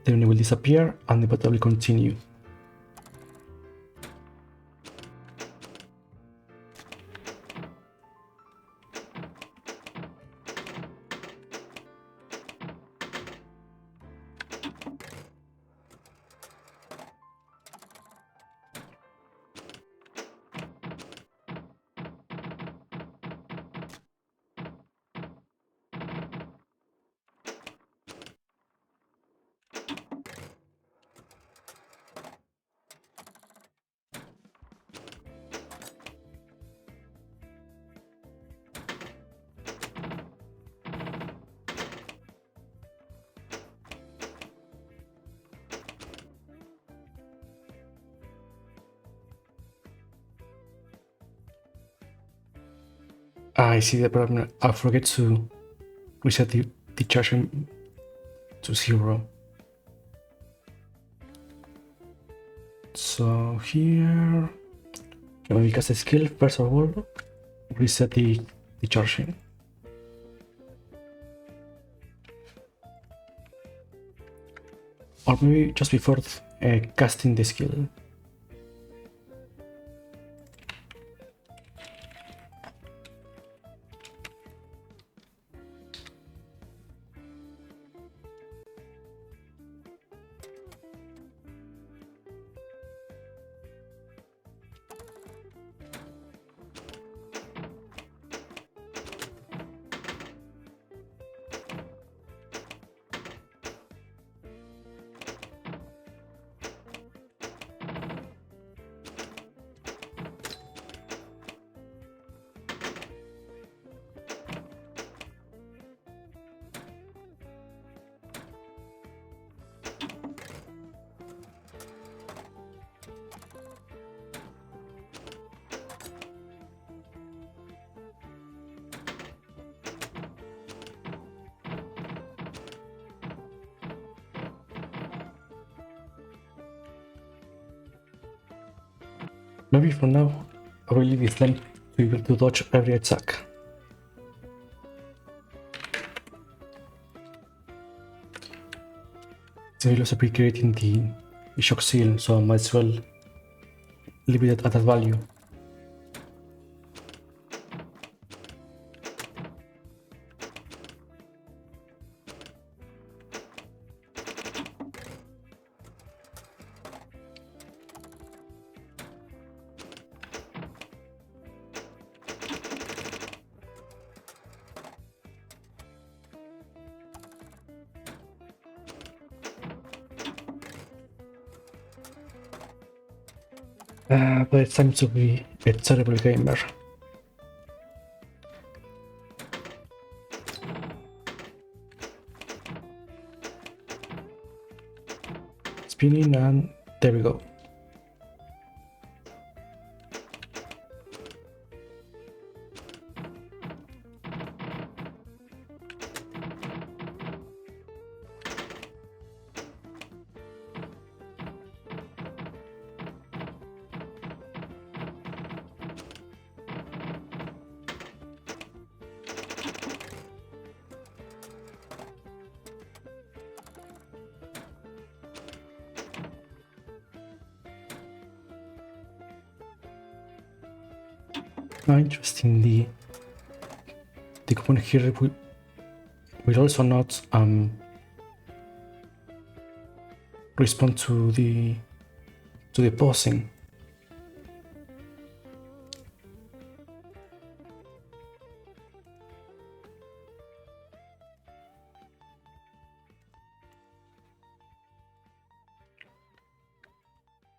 then it will disappear and the battle will continue. I see the problem. I forget to reset the charging to 0. So here, when we cast a skill, first of all, reset the charging. Or maybe just before casting the skill. Maybe for now, I will leave this lamp to be able to dodge every attack. So we'll also be creating the shock seal, so I might as well leave it at that value. But it's time to be a terrible gamer. Spinning, and there we go. Now, interesting, the component here will also not respond to the pausing.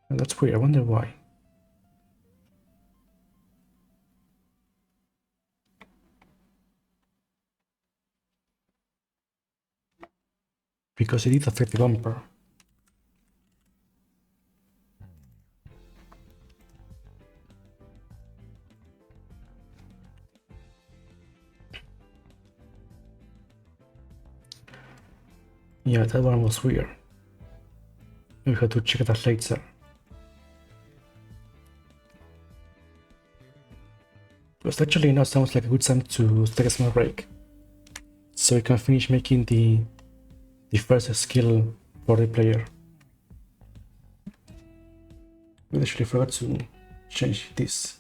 And that's weird. I wonder why. Because it did affect the bumper. Yeah, that one was weird. We have to check that later. But actually now sounds like a good time to take a small break, so we can finish making the first skill for the player. We actually forgot to change this.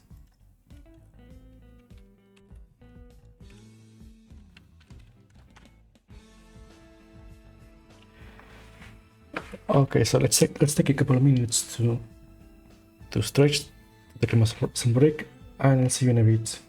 Okay, so let's take a couple of minutes to stretch, to take some break, and I'll see you in a bit.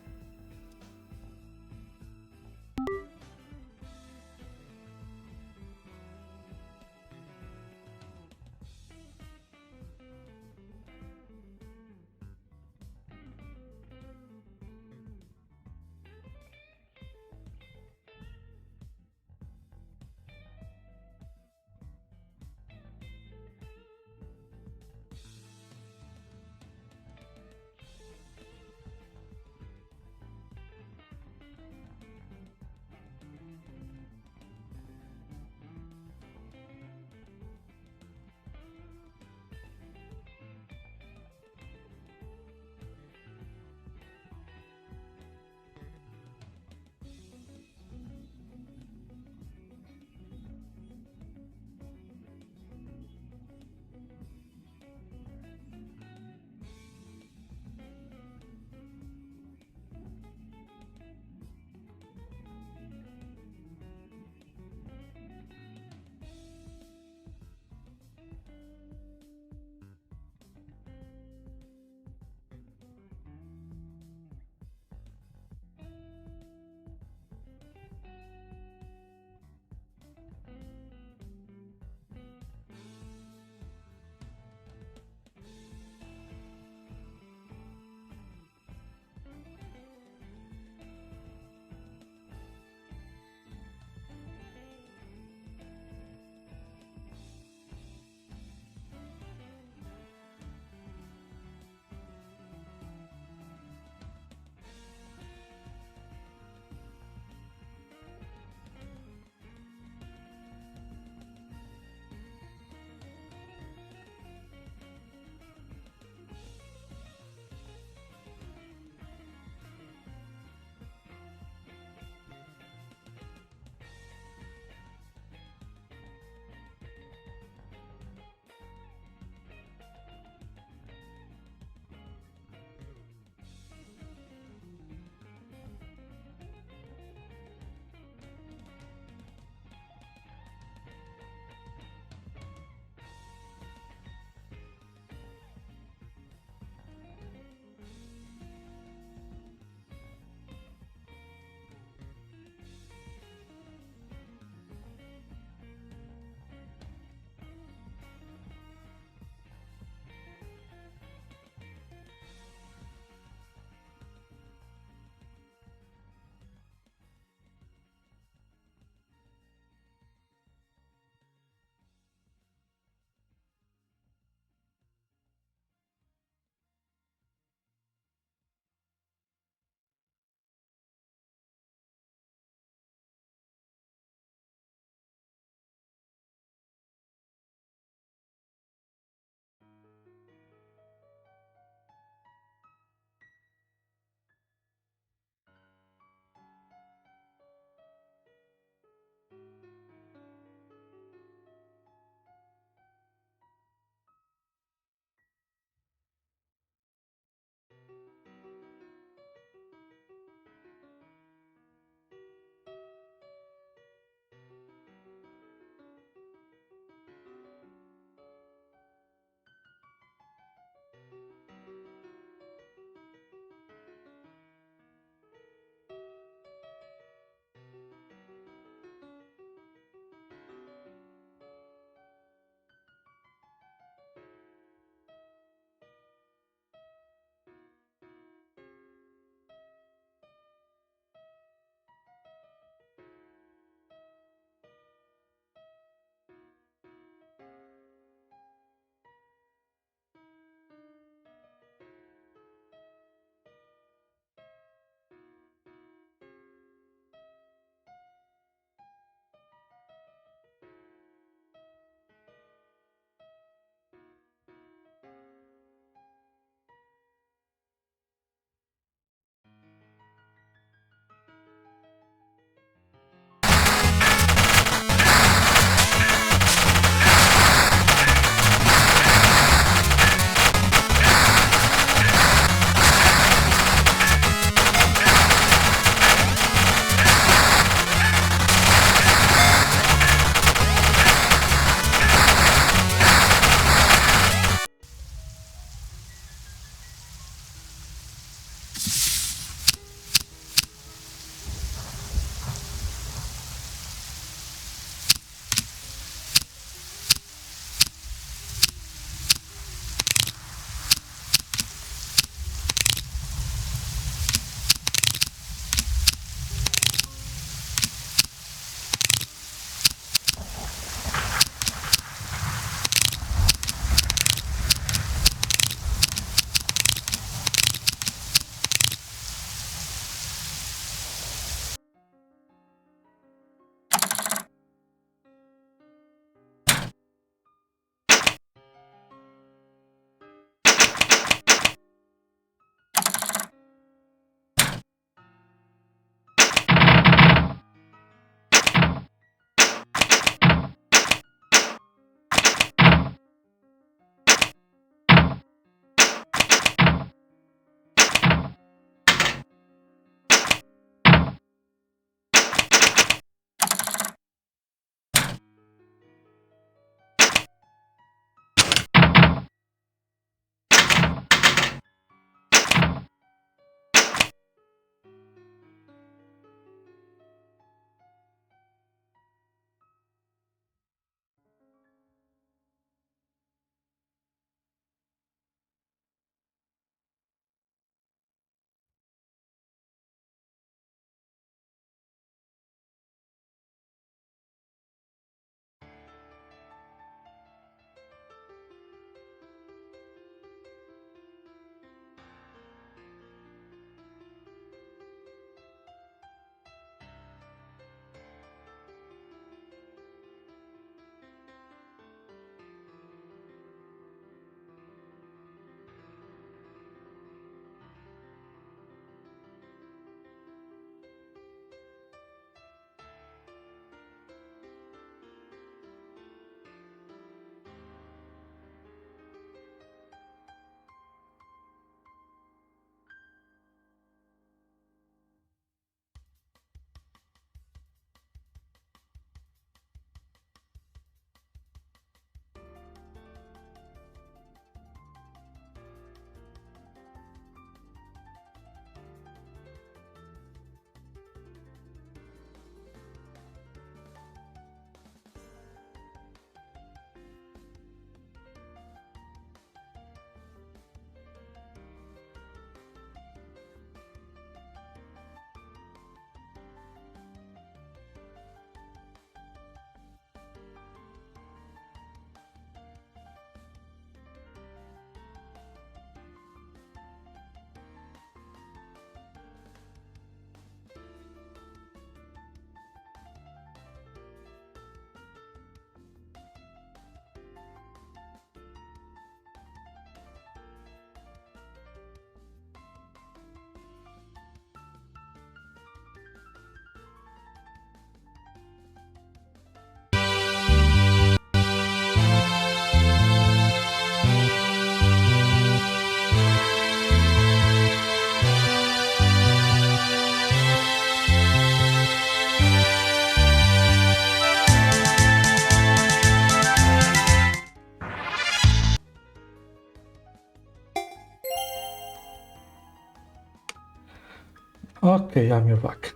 Okay, I'm here back.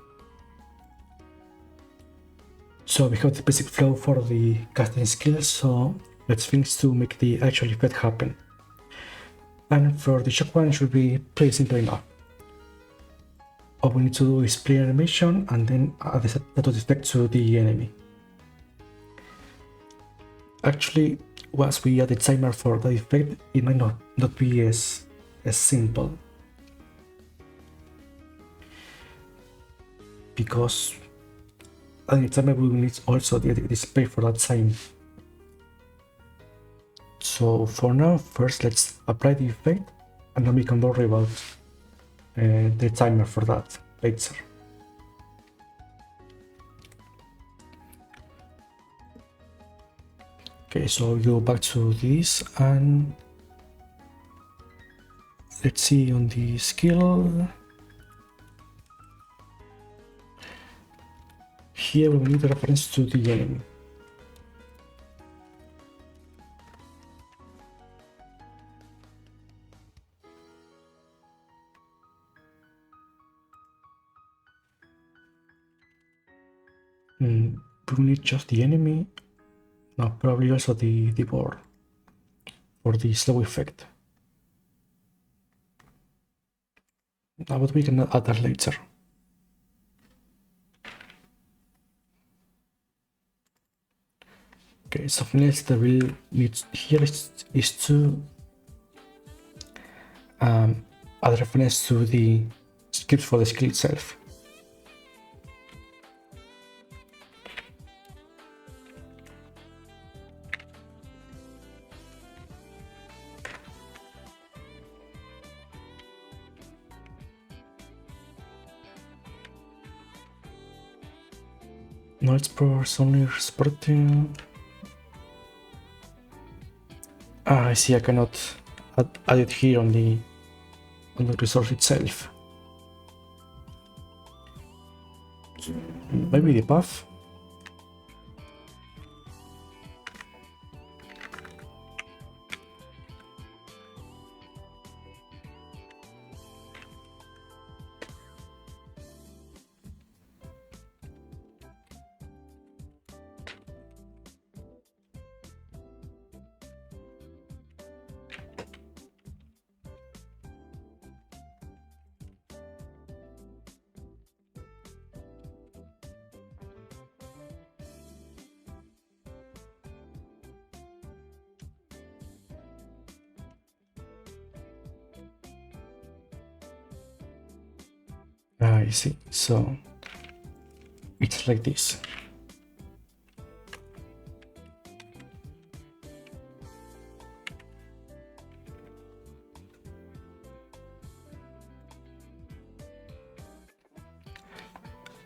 So we have the basic flow for the casting skills, so let's things to make the actual effect happen. And for the shock one, it should be pretty simple enough. All we need to do is play animation and then add the status effect to the enemy. Actually, once we add the timer for the effect, it might not be as simple. Because adding the timer we will need also the display for that time. So for now, first let's apply the effect and then we can worry about the timer for that later. Okay, so we go back to this and let's see on the skill. Here we need a reference to the enemy. We need just the enemy. No, probably also the board for the slow effect. But we can add that later. Okay, something else that we'll need here is to add reference to the script for the skill itself. Knowledge powers only supporting. I see I cannot add it here on the resource itself. Maybe the path. I see, so it's like this.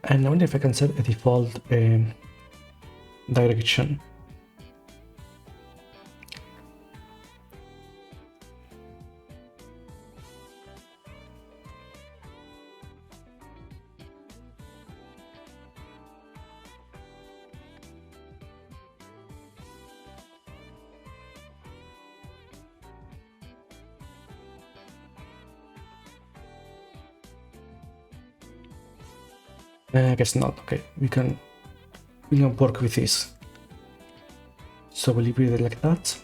And I wonder if I can set a default direction. I guess not. Okay, we can work with this. So we'll leave it like that.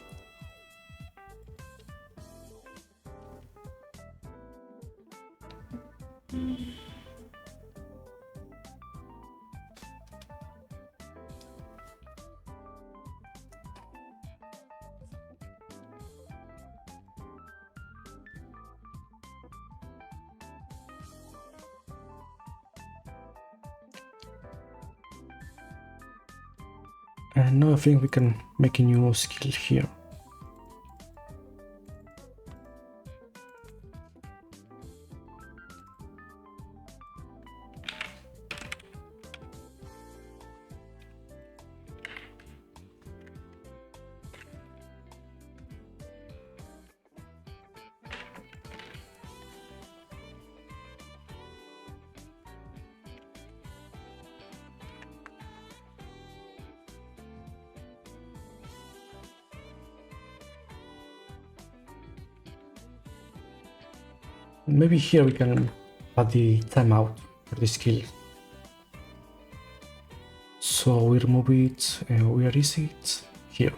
And now I think we can make a new skill here. Maybe here we can add the timeout for this skill. So we remove it, where is it? Here.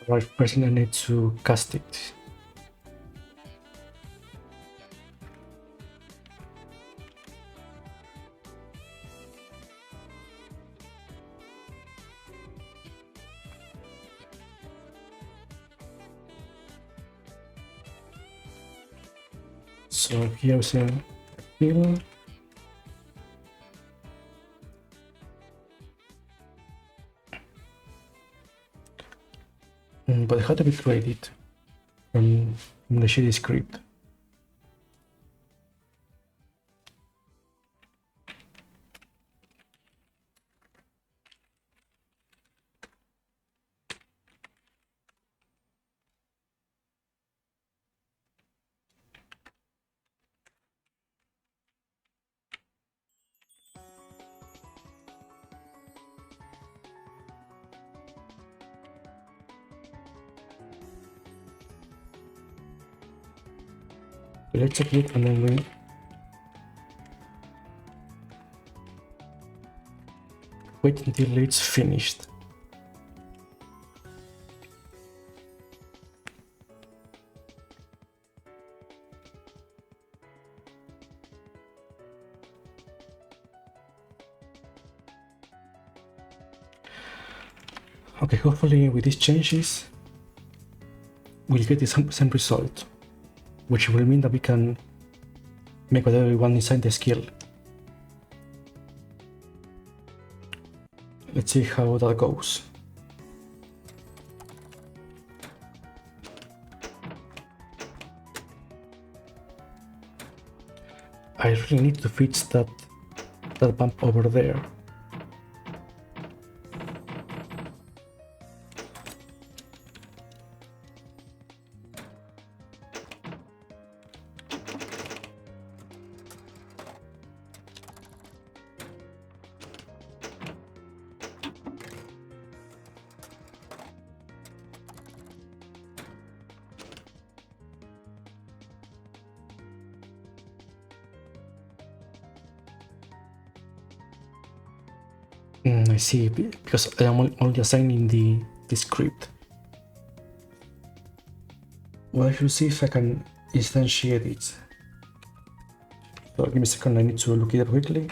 Right, first I need to cast it. So here's a fill. But how do we create it from the shitty script? Let's check it and then we wait until it's finished. Okay, hopefully with these changes we'll get the same result, which will mean that we can make whatever we want inside the skill. Let's see how that goes. I really need to fix that bump over there. I see, because I am only assigning the script. Well, I should see if I can instantiate it. So give me a second, I need to look it up quickly.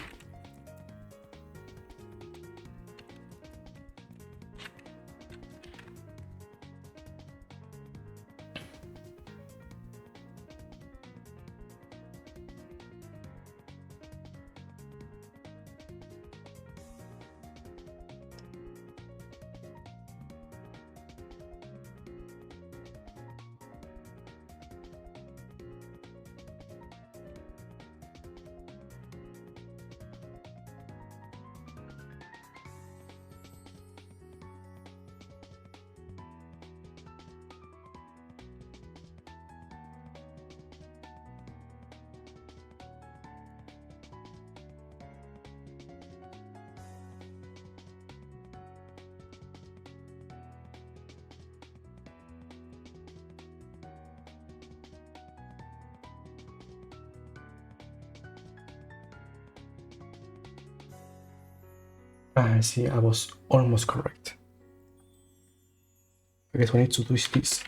I see, I was almost correct. I guess we need to do is this.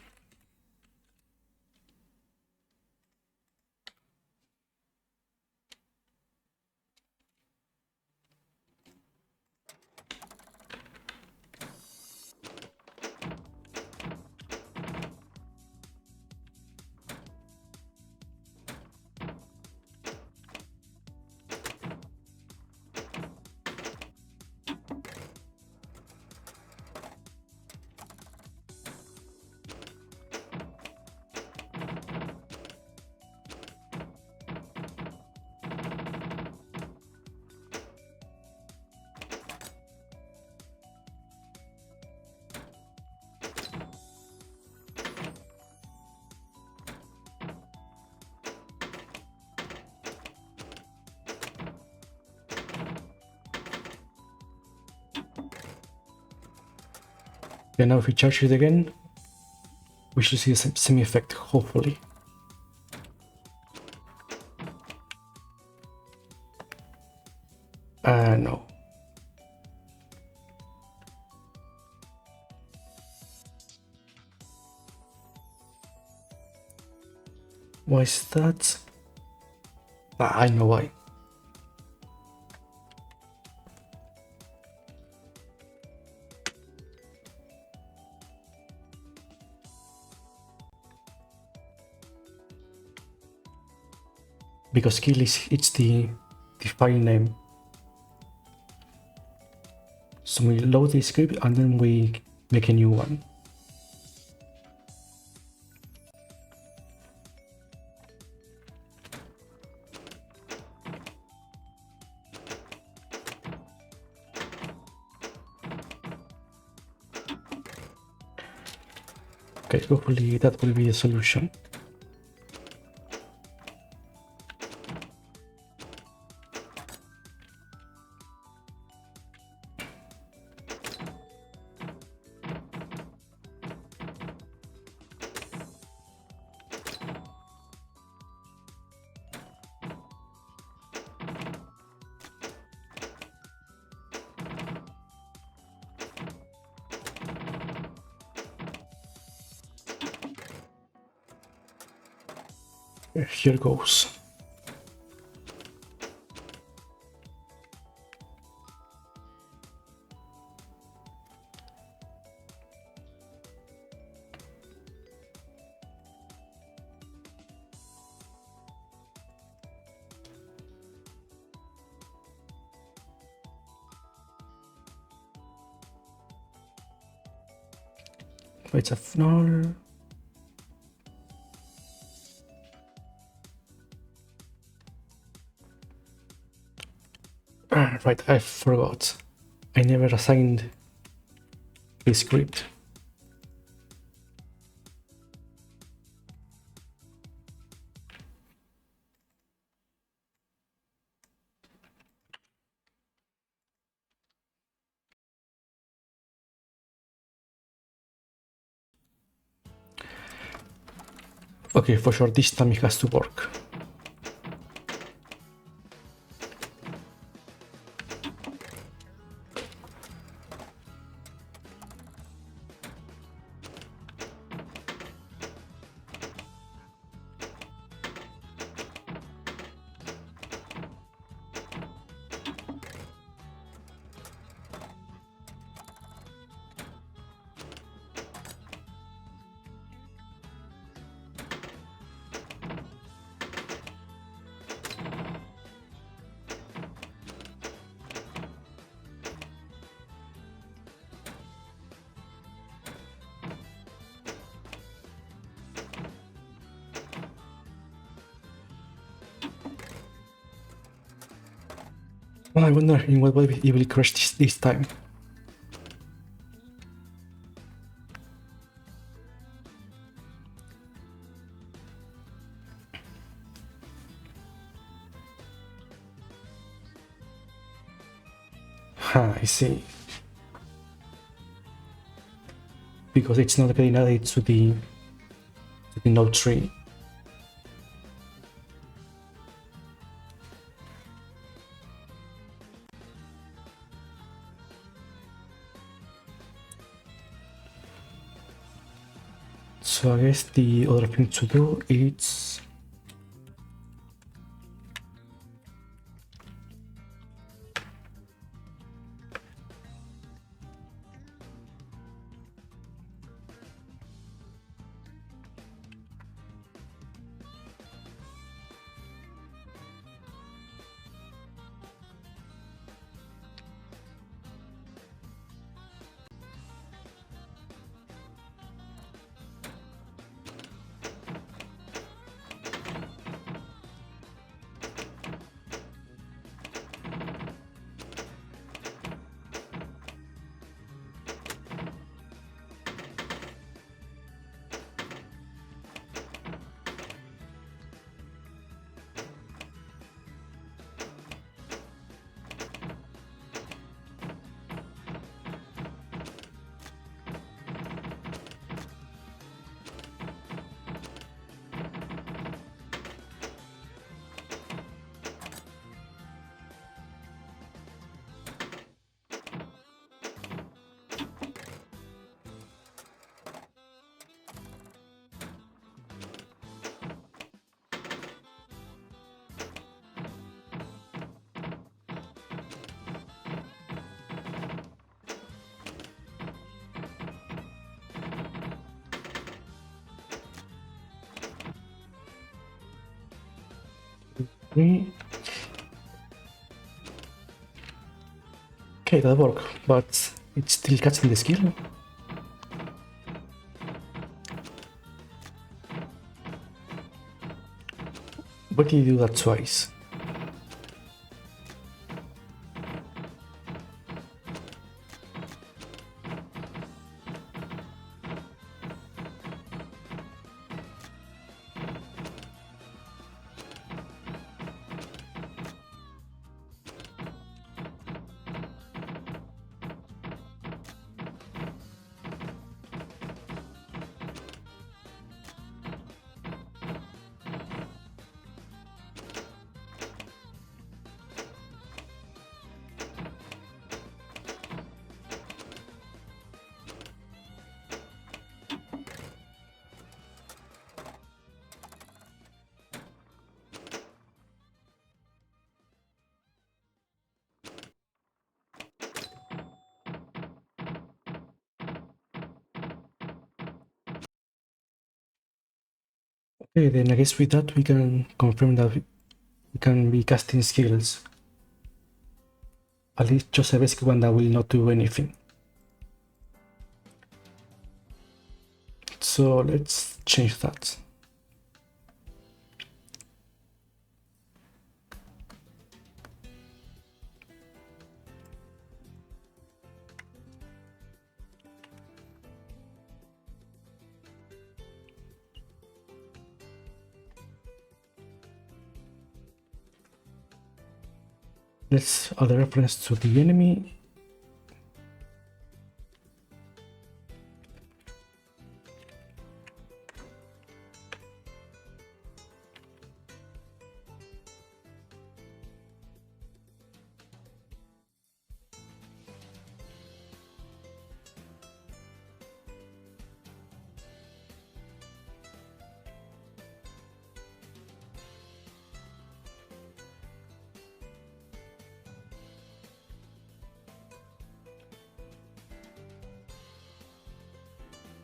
And now if we charge it again, we should see the same effect, hopefully. No. Why is that? I know why. Because kill is it's the file name. So we load the script and then we make a new one. Okay, hopefully that will be a solution. Here goes. It's a null. Right, I forgot. I never assigned the script. Okay, for sure this time it has to work. Well, I wonder in what way it will crash this time. I see. Because it's not getting added to the node tree. So I guess the other thing to do is 3. Okay, that worked, but it's still catching the skill. Why did you do that twice? Okay, then I guess with that we can confirm that we can be casting skills. At least just a basic one that will not do anything. So let's change that. Let's add a reference to the enemy.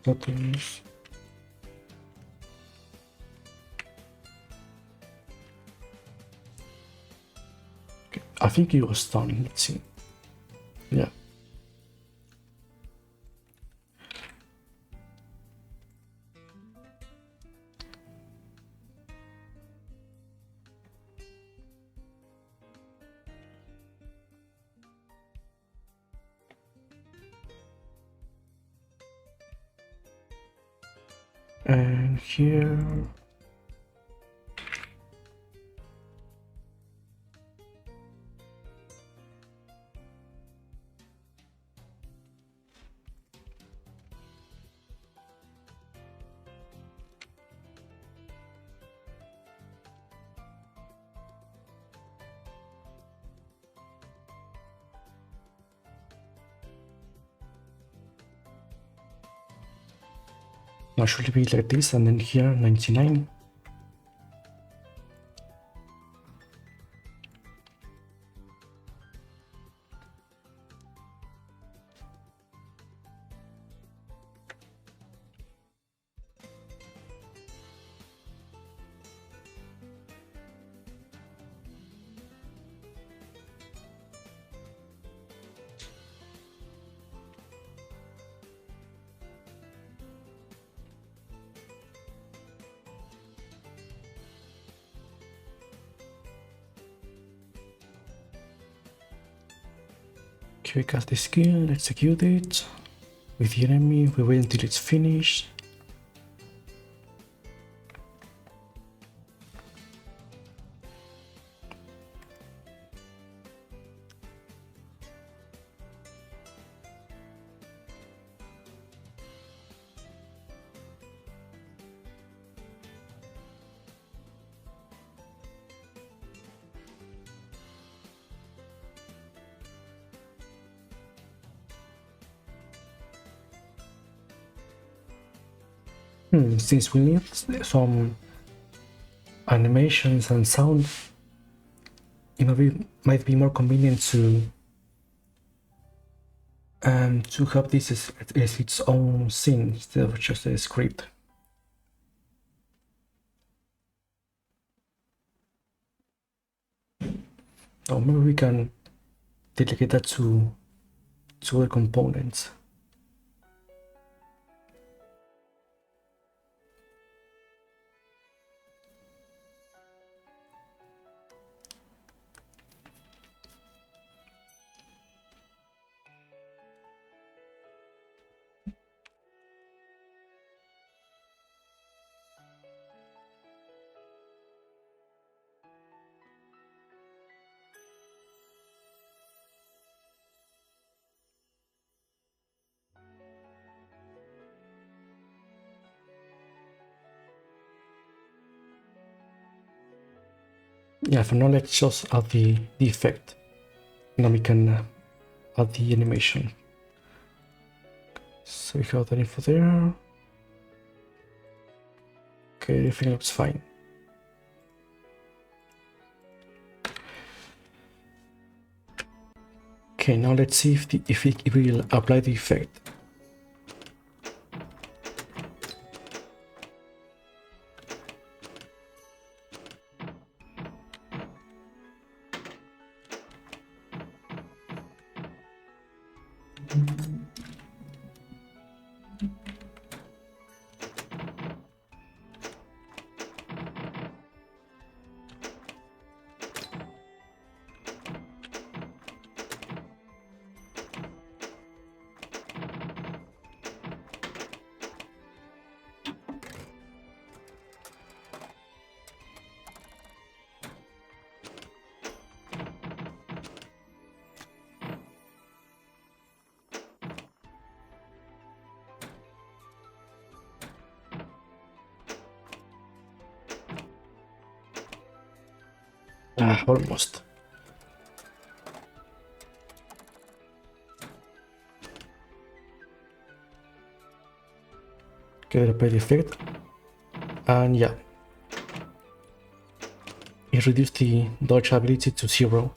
Buttons. Okay, I think it was done. Let's see. Yeah. And here. Now should be like this, and then here 99. Okay, we cast the skill, execute it. With the enemy, we wait until it's finished. Since we need some animations and sound, it might be more convenient to have this as its own scene instead of just a script. Or maybe we can delegate that to other components. Yeah, for now let's just add the effect. Now we can add the animation. So we have that info there. Okay, everything looks fine. Okay, now let's see if we will apply the effect. Almost. Okay, apply the effect. And yeah, it reduced the dodge ability to 0.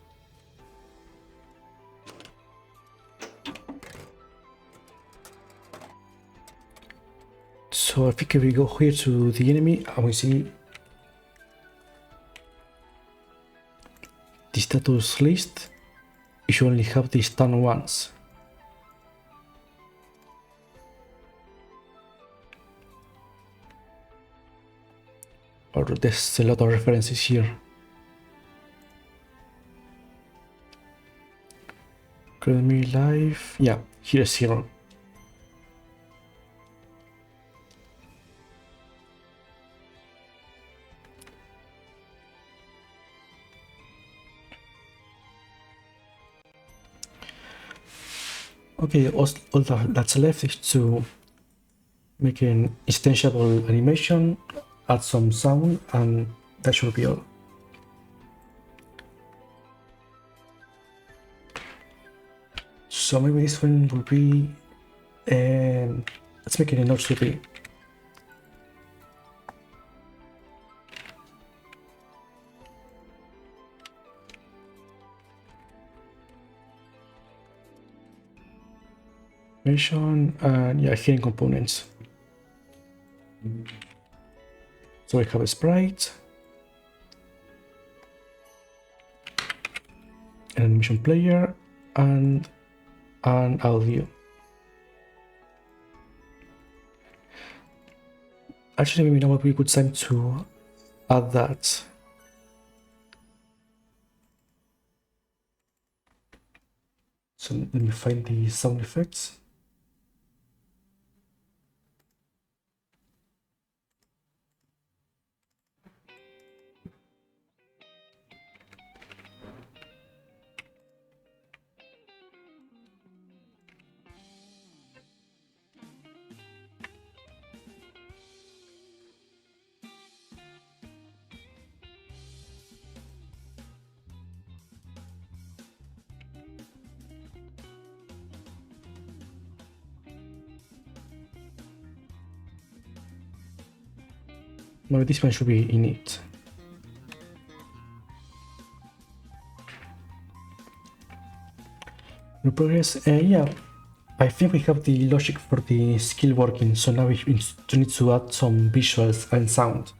So I think if we go here to the enemy and we see the status list, you should only have the stun once. Or there's a lot of references here. Enemy life, yeah, here's 0. Okay, all that's left is to make an instantiable animation, add some sound, and that should be all. So maybe this one will be, let's make it a notch to be. Animation and yeah, hidden components. So we have a sprite, an animation player, and an audio. Actually, maybe now would be a good time to add that. So let me find the sound effects. No, this one should be in it. In progress, yeah, I think we have the logic for the skill working, so now we need to add some visuals and sound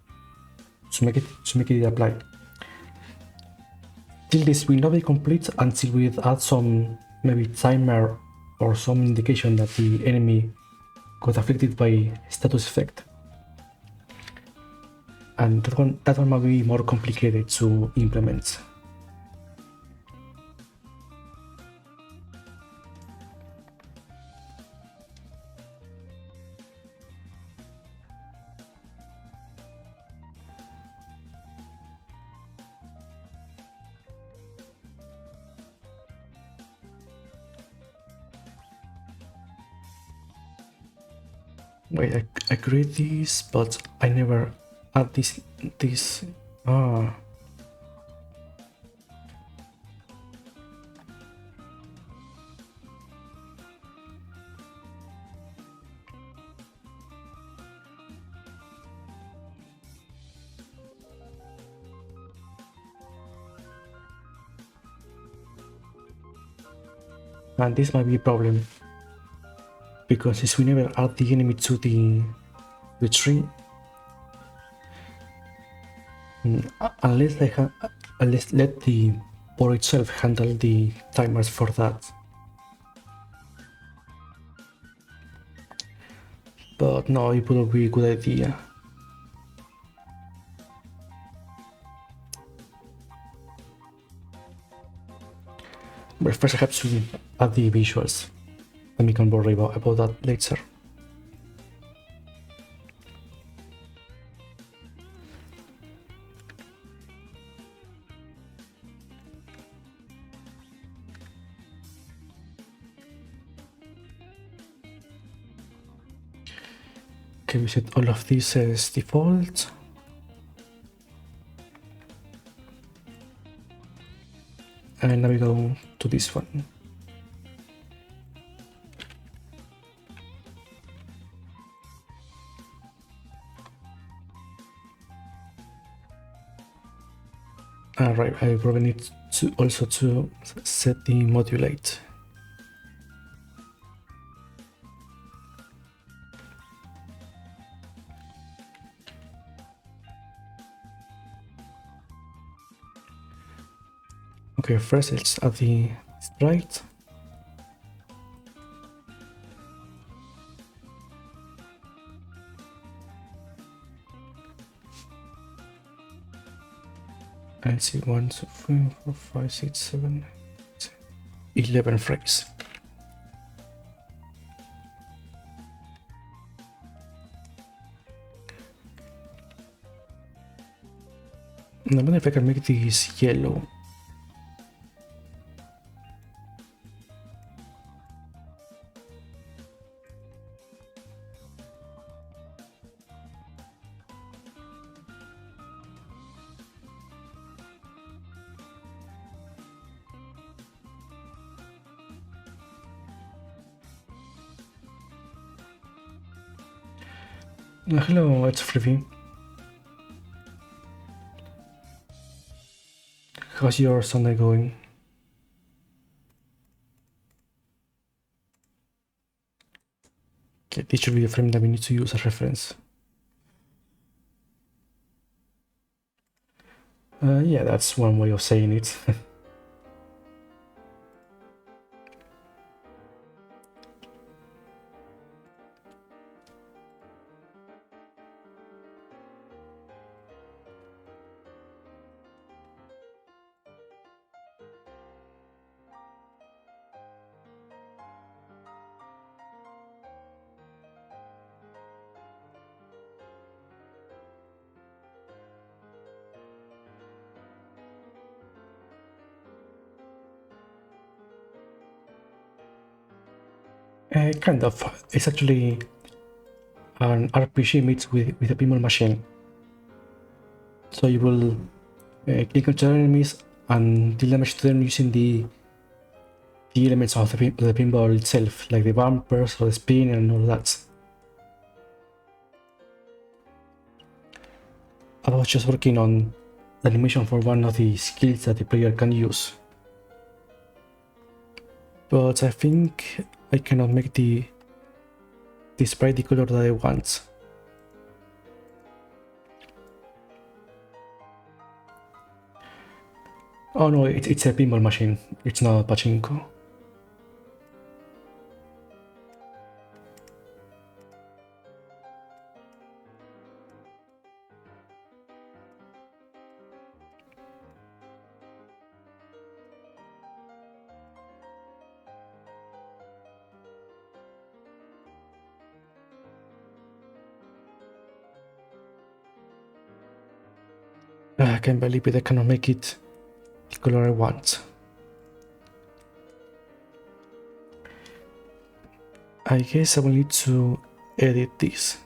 to make it apply. still this will not be complete until we add some maybe timer or some indication that the enemy got afflicted by status effect. And that one might be more complicated to implement. Wait, I create this, but I never add this. Ah. And this might be a problem, because since we never add the enemy to the tree, unless let the board itself handle the timers for that. But no, it wouldn't be a good idea. But first I have to add the visuals, and we can worry about that later. Okay, we set all of this as default. And now we go to this one. Alright, I probably need to also set the modulate. Okay, first let's add the sprite. And see 1, 2, 3, 4, 5, 6, 7, 11 frames. And I wonder if I can make this yellow. Hello, it's Flippy. How's your Sunday going? Okay, this should be the frame that we need to use as reference. Yeah, that's one way of saying it. Kind of. It's actually an RPG mixed with a pinball machine. So you will click on enemies and deal damage to them using the elements of the pinball itself, like the bumpers or the spin and all that. I was just working on the animation for one of the skills that the player can use. But I think I cannot make the sprite the color that I want. Oh no, it's a pinball machine. It's not pachinko. I can't believe it, I cannot make it the color I want. I guess I will need to edit this.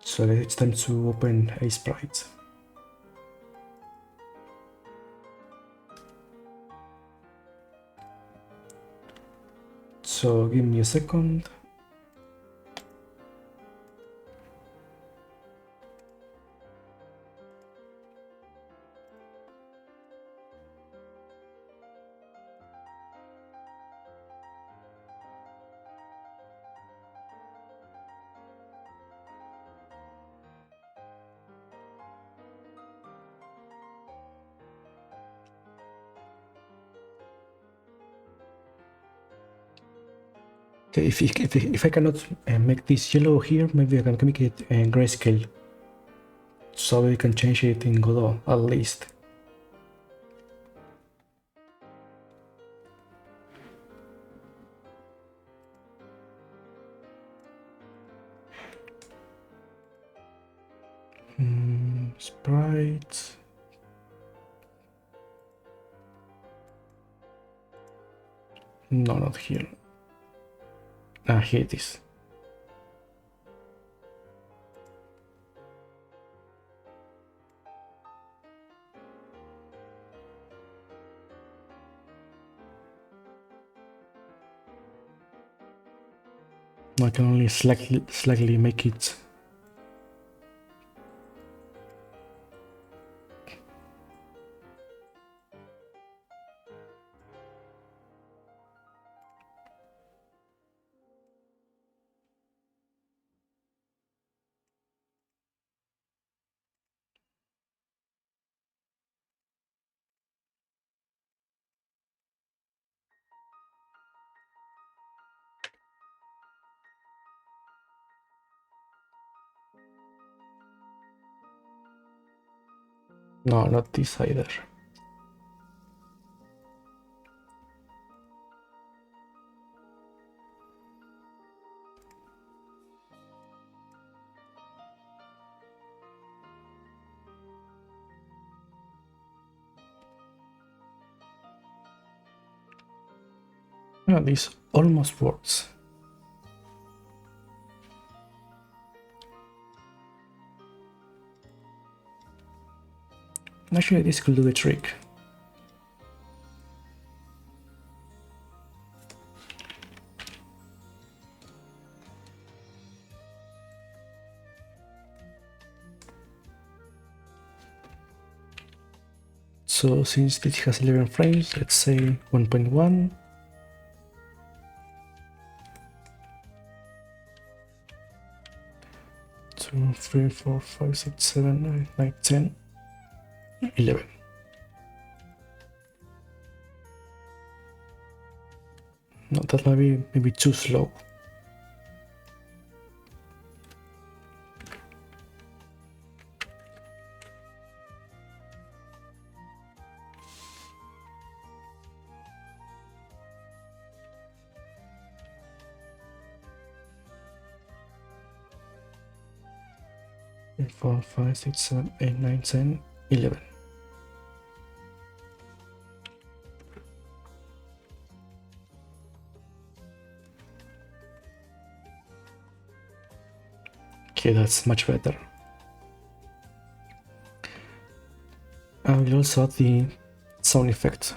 So it's time to open a sprite. So give me a second. Okay, if I cannot make this yellow here, maybe I can make it grayscale. So we can change it in Godot at least. Sprite. No, not here. Ah, here it is. I can only slightly make it. No, not this either. Yeah, this almost works. Actually, this could do the trick. So since this has 11 frames, let's say 1.1. 2, 3, 4, 5, 6, 7, 8, 9, 10, 11. No, that might be maybe too slow. Three, 4, 5, 6, 7, 8, 9, 10, 11. Okay, that's much better. I will also add the sound effect.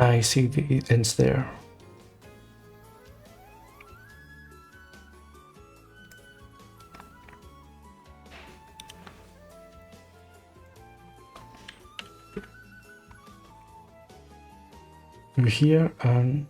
I see it ends there. Here and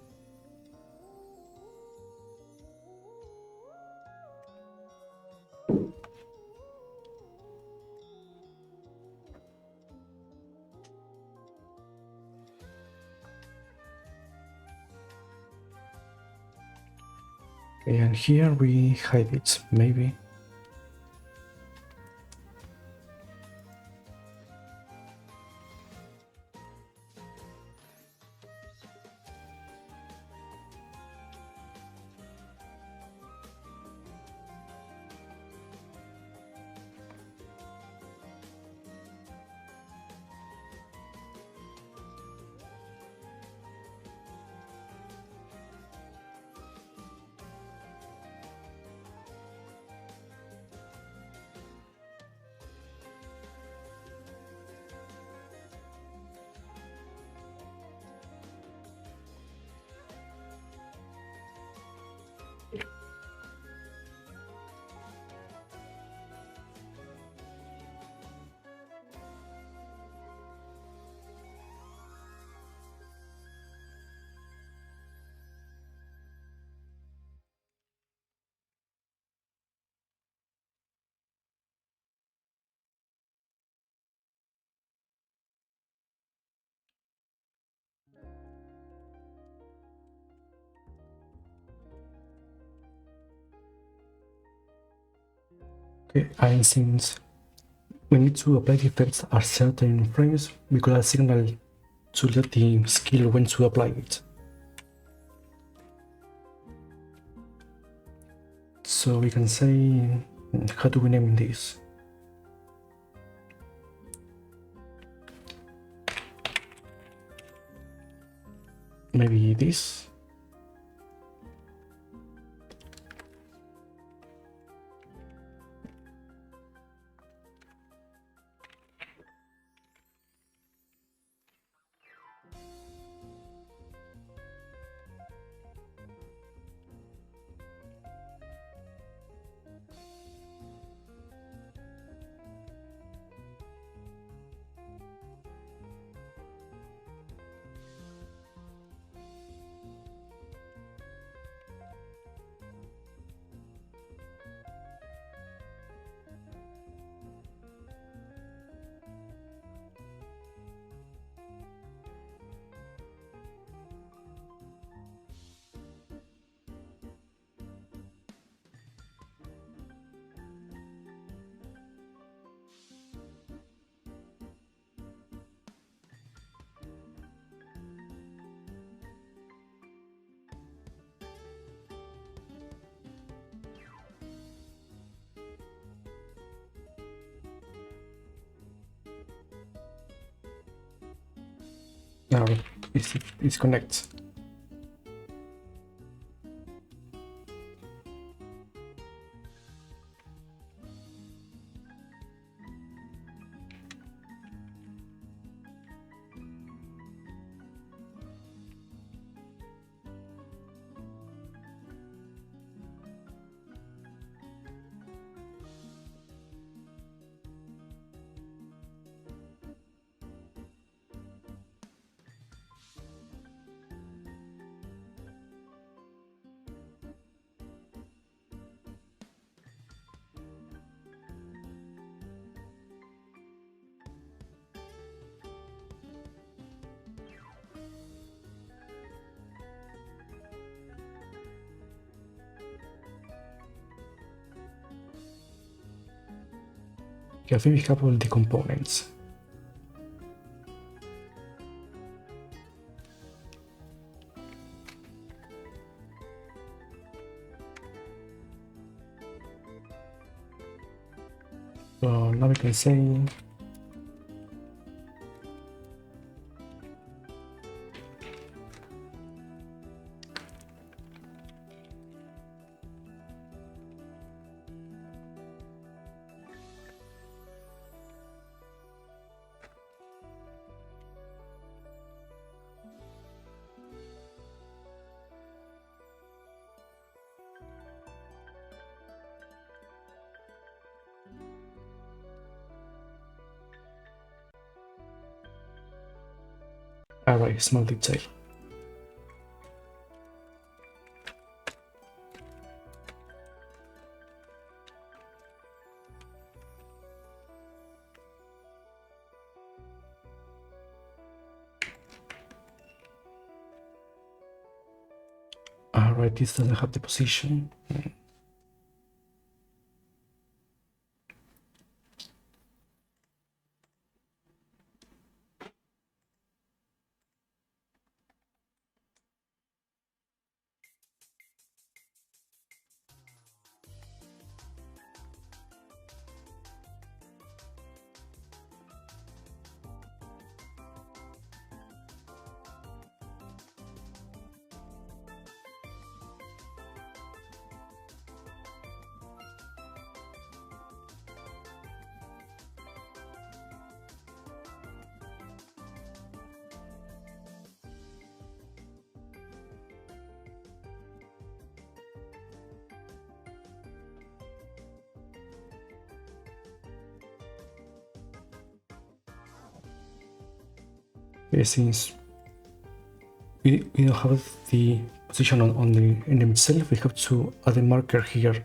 okay, and here we hide it, maybe. Okay, and since we need to apply the effects at certain frames, we could add signal to let the skill when to apply it. So we can say, how do we name this? Maybe this? Now it connects. Okay, I think we have all the components. So now we can say Alright, small detail. Alright, this doesn't have the position. Since we don't have the position on the enemy itself, we have to add a marker here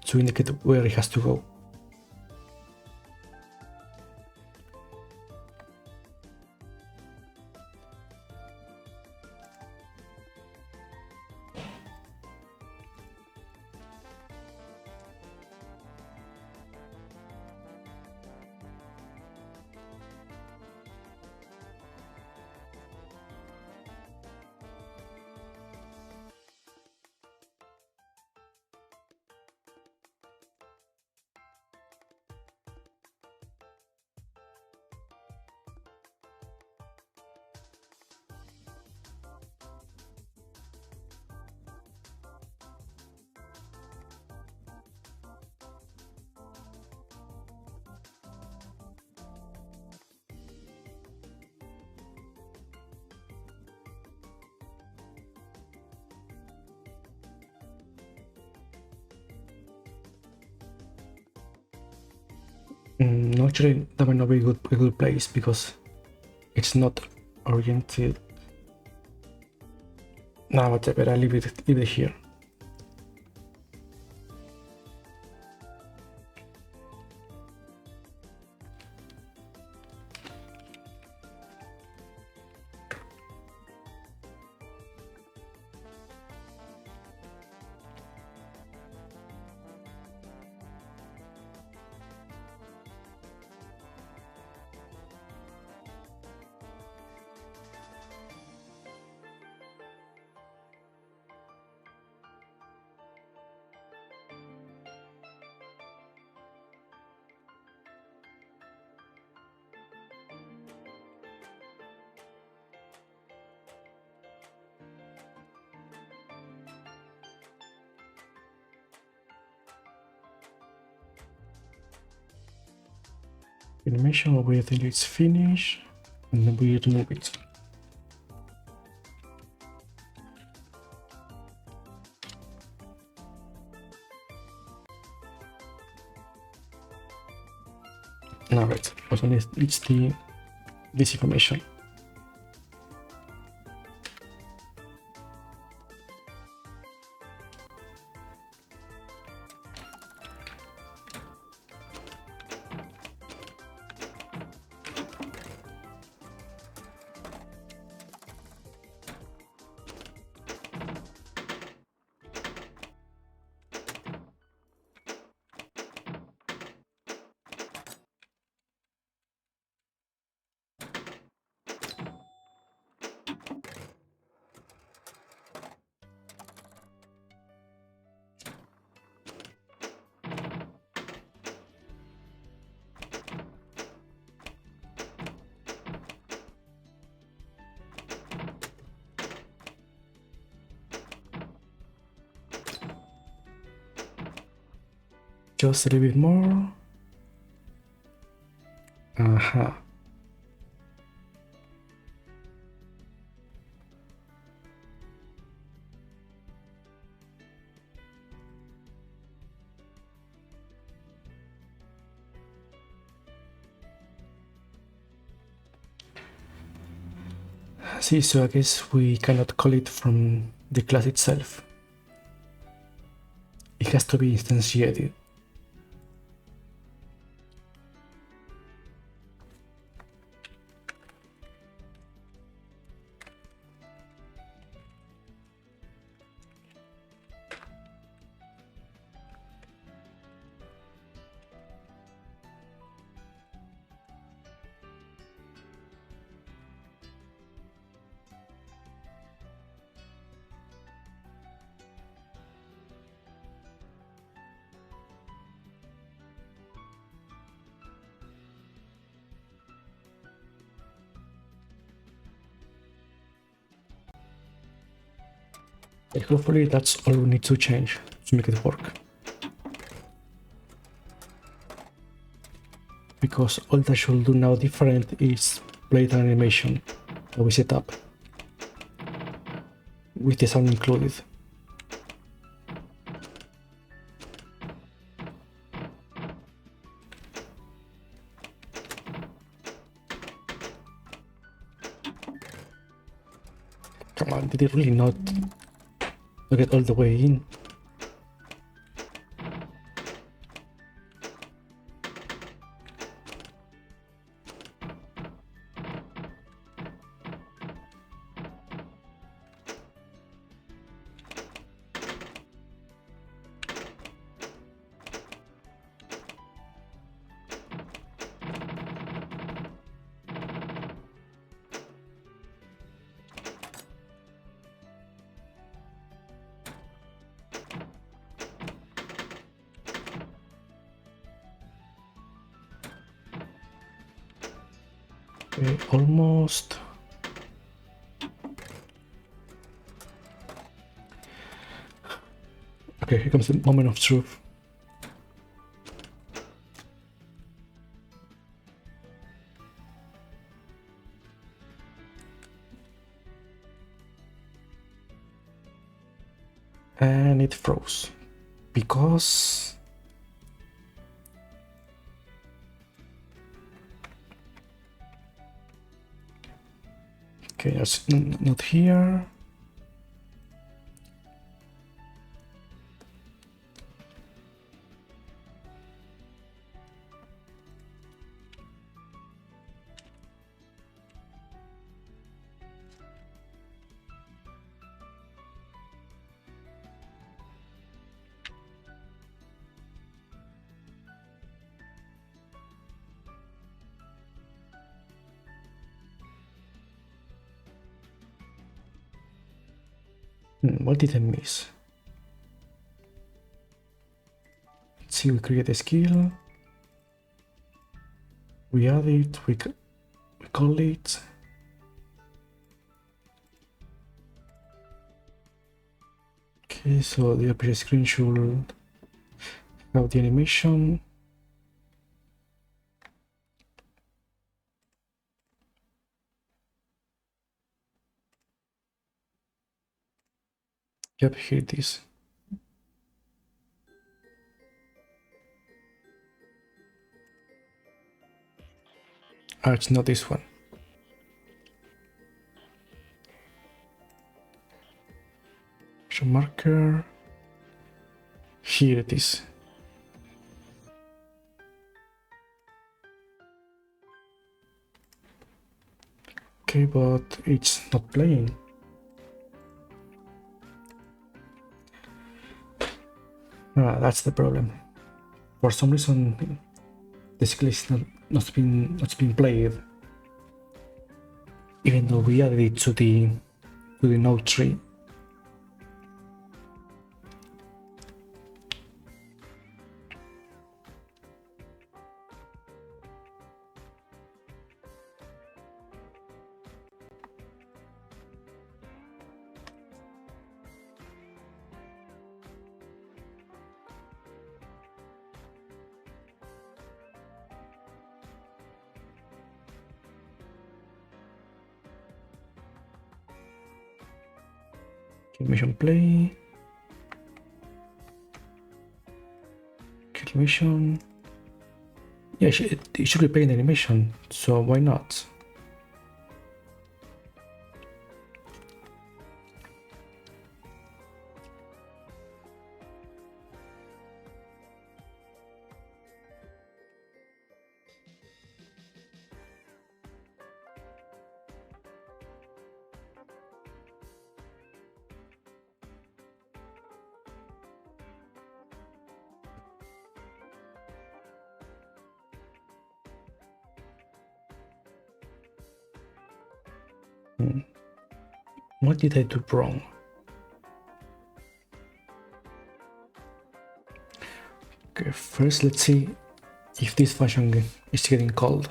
to indicate where it has to go. No, actually, that might not be a good place because it's not oriented. No, whatever, I'll leave it here. Animation, we think it's finished, and then we remove it. Alright, also it's this information. Just a little bit more. Aha. See, so I guess we cannot call it from the class itself. It has to be instantiated. And hopefully that's all we need to change to make it work. Because all that should do now different is play the animation that we set up with the sound included. Come on, did it really not get all the way in? Okay, almost. Okay, here comes the moment of truth. And it froze because okay, that's not here. What did I miss? Let's see, we create a skill. We add it, we call it. Okay, so the appear screen should have the animation. Yep, here it is. Ah, it's not this one. Show marker. Here it is. Okay, but it's not playing. Ah, that's the problem. For some reason, the skill is not being played, even though we added it to the node tree. Animation play. Animation. Yeah, it should be playing animation, so why not? What did I do wrong? Okay, first let's see if this function is getting called.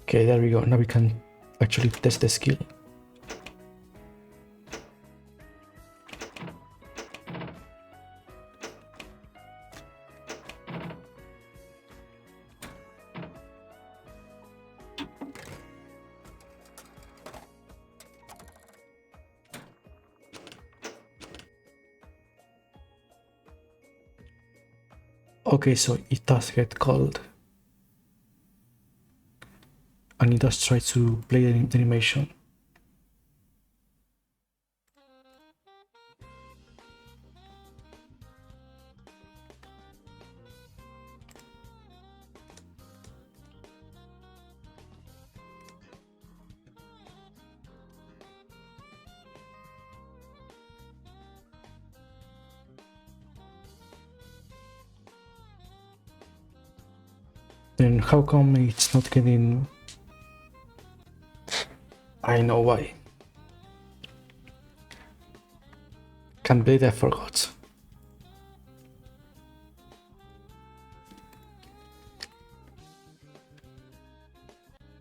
Okay, there we go. Now we can actually test the skill. Okay, so it does get called. And it does try to play the animation. Then how come it's not getting... I know why. Can't believe I forgot.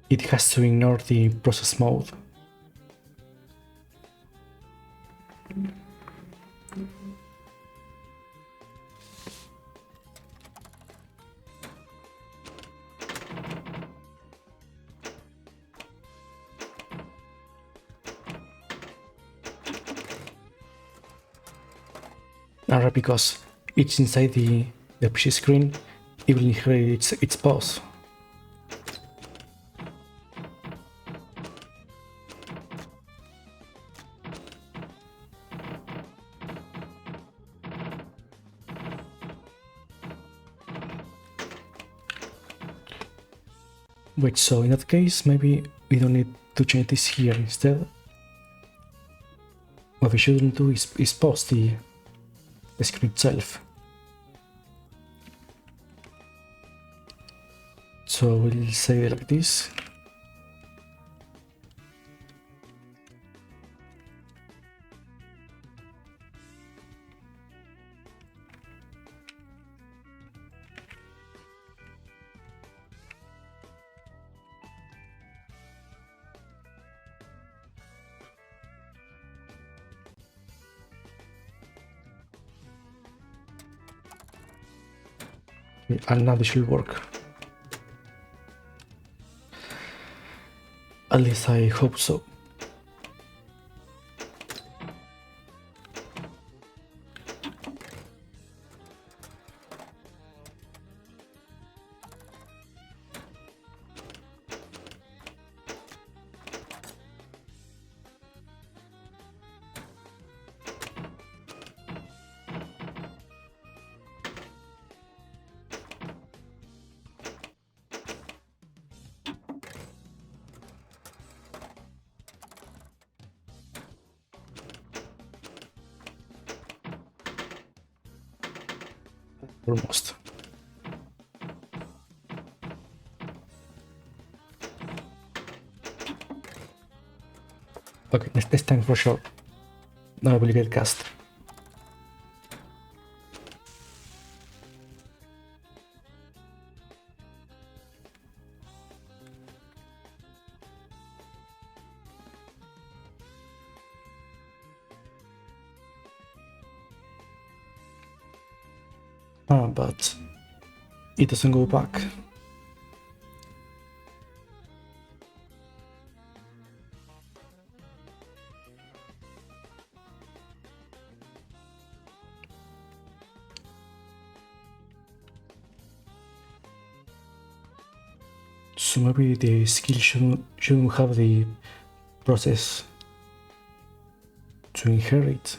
It has to ignore the process mode. Alright, because it's inside the PC screen, it will inherit its pause. Wait, so in that case, maybe we don't need to change this here instead. What we shouldn't do is pause the screen itself. So we'll save it like this. And now this should work. At least I hope so. Almost. Okay, this time for sure. Now I will get cast. but it doesn't go back. So maybe the skill shouldn't have the process to inherit.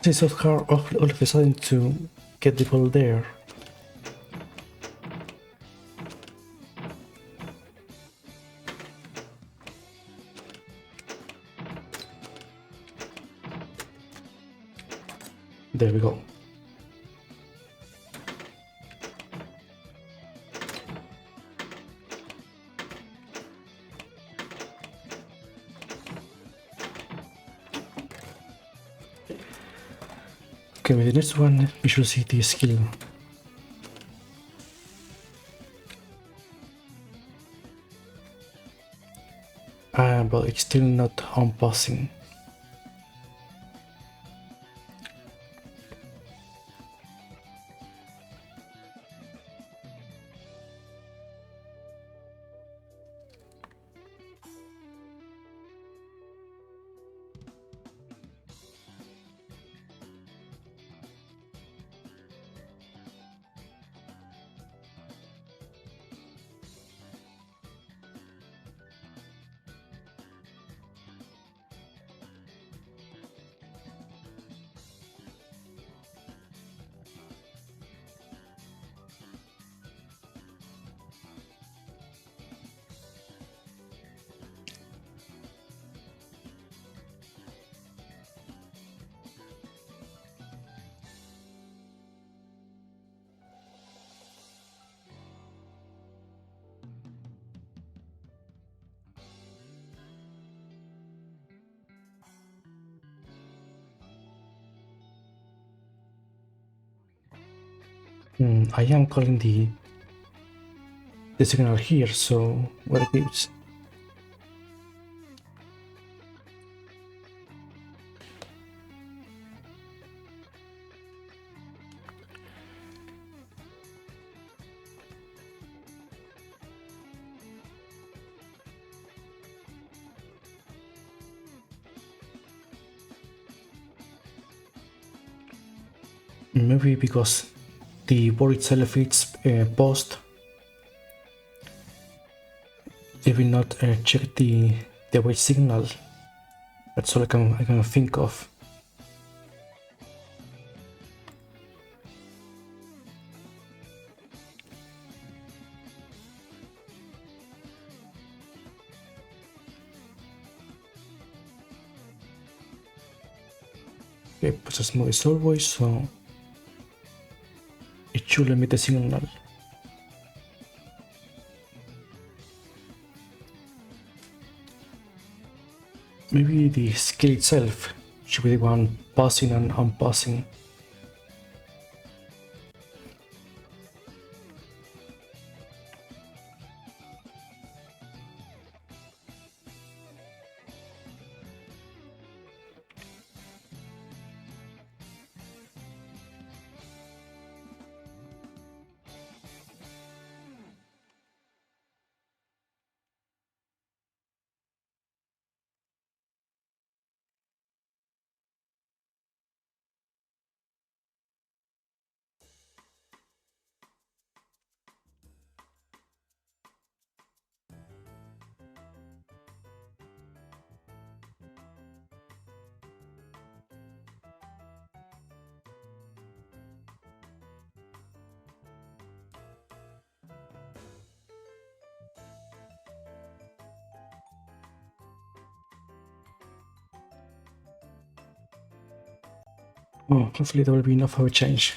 It's so hard all of a sudden to get the ball there. There we go. Okay, with the next one, we should see the skill. But it's still not on passing. I am calling the signal here, so what it gives. Maybe because the board itself is paused, it will not check the await signal. That's all I can think of. Okay, pues as move is always, so it should emit the signal. maybe the skill itself should be the one passing and unpassing. Oh, hopefully there will be enough of a change.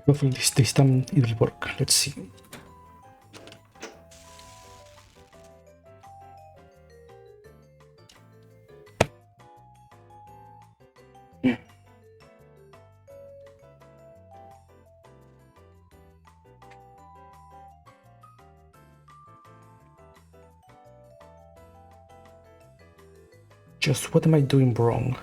Hopefully this time it will work. Let's see. Just what am I doing wrong?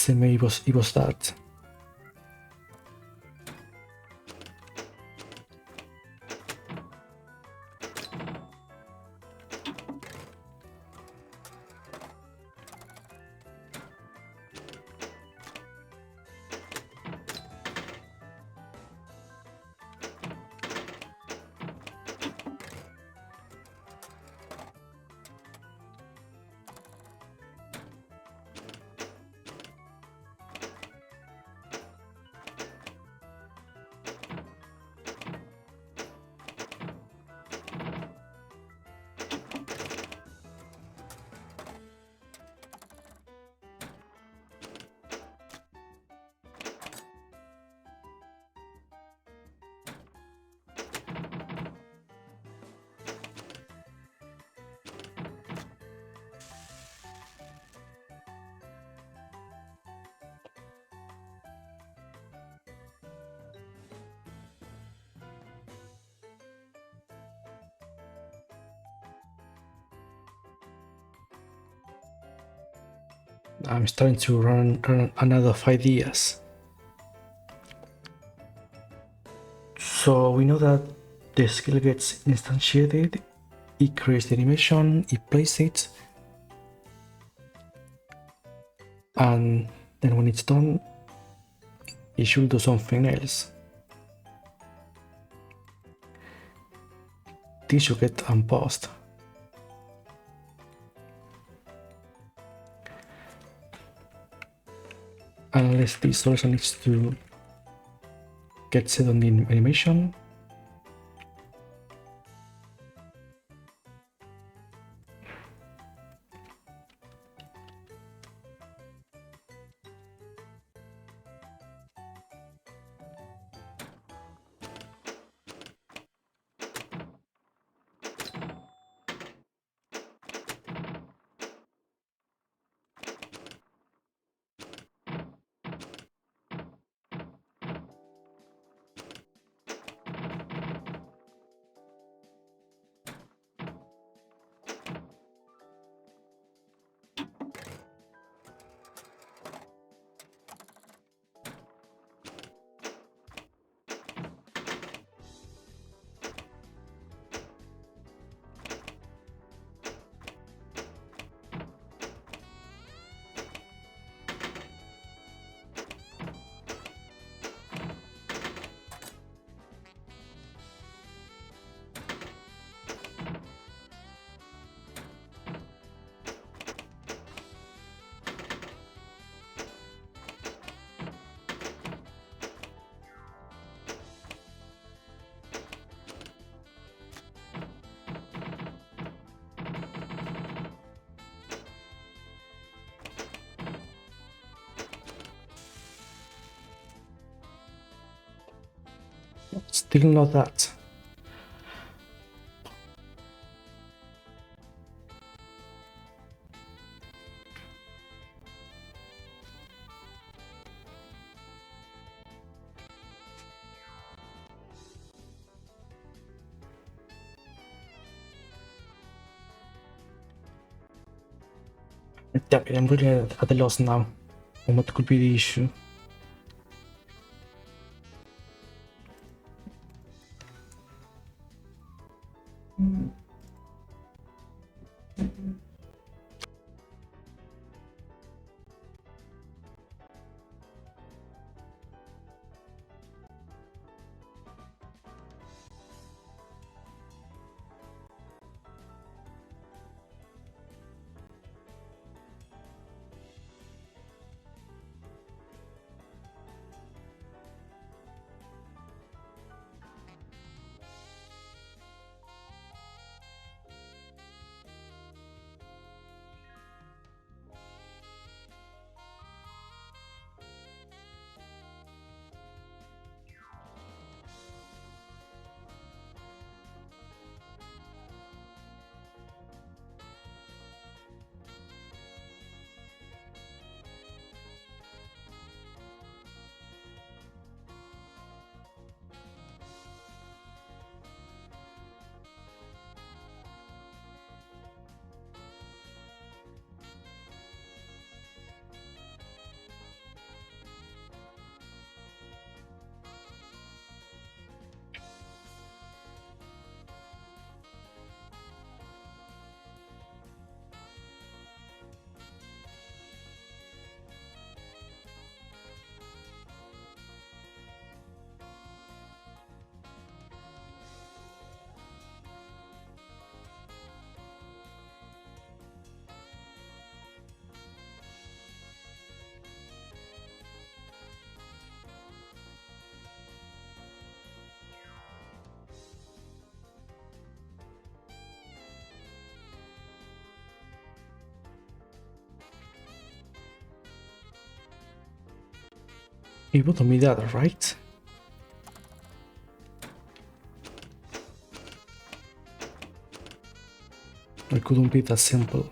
Maybe it was that. I'm starting to run out of ideas. So we know that the skill gets instantiated, it creates the animation, it plays it, and then when it's done, it should do something else. This should get unpaused. Unless this also needs to get set on the animation. Still not that. Yeah, I'm really at a loss now on what could be the issue. Able to meet that, right? It couldn't be that simple.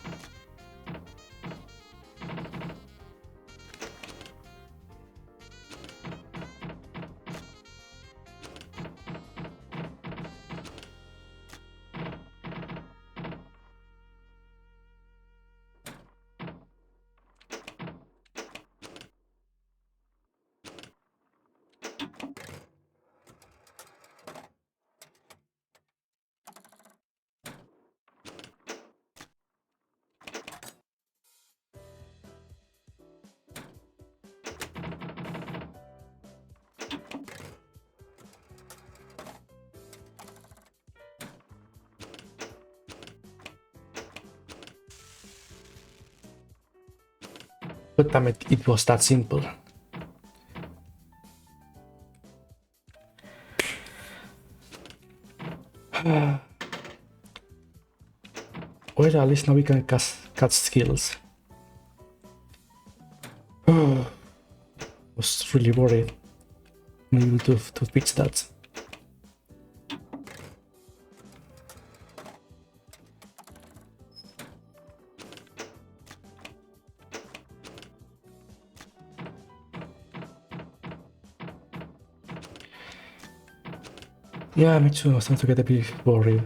But damn it was that simple. Well, at least now we can cut skills. Was really worried. Unable to fix that. Yeah, me too. I was starting to get a bit worried.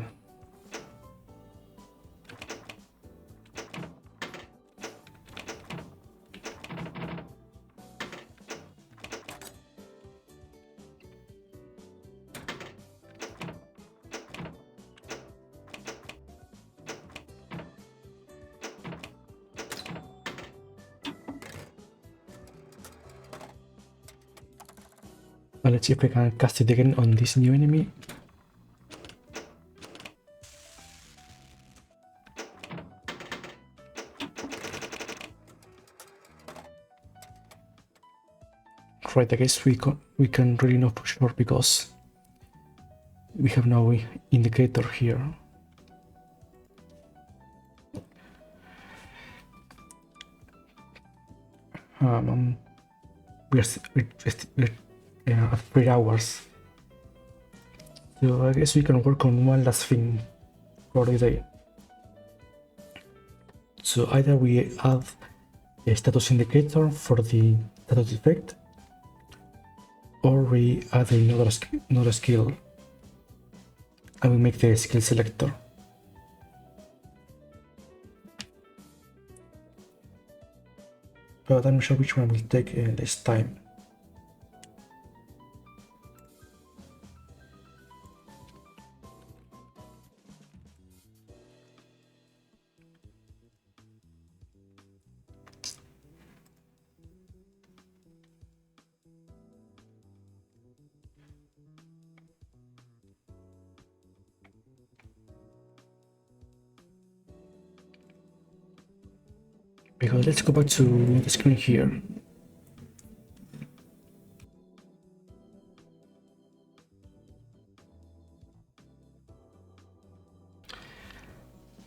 Well, let's see if we can cast it again on this new enemy. Right, I guess we can really know for sure because we have no indicator here. We're at 3 hours. So I guess we can work on one last thing for the day. So either we add a status indicator for the status effect, or we add another skill and we make the skill selector. But I'm not sure which one will take less time. Because let's go back to the screen here.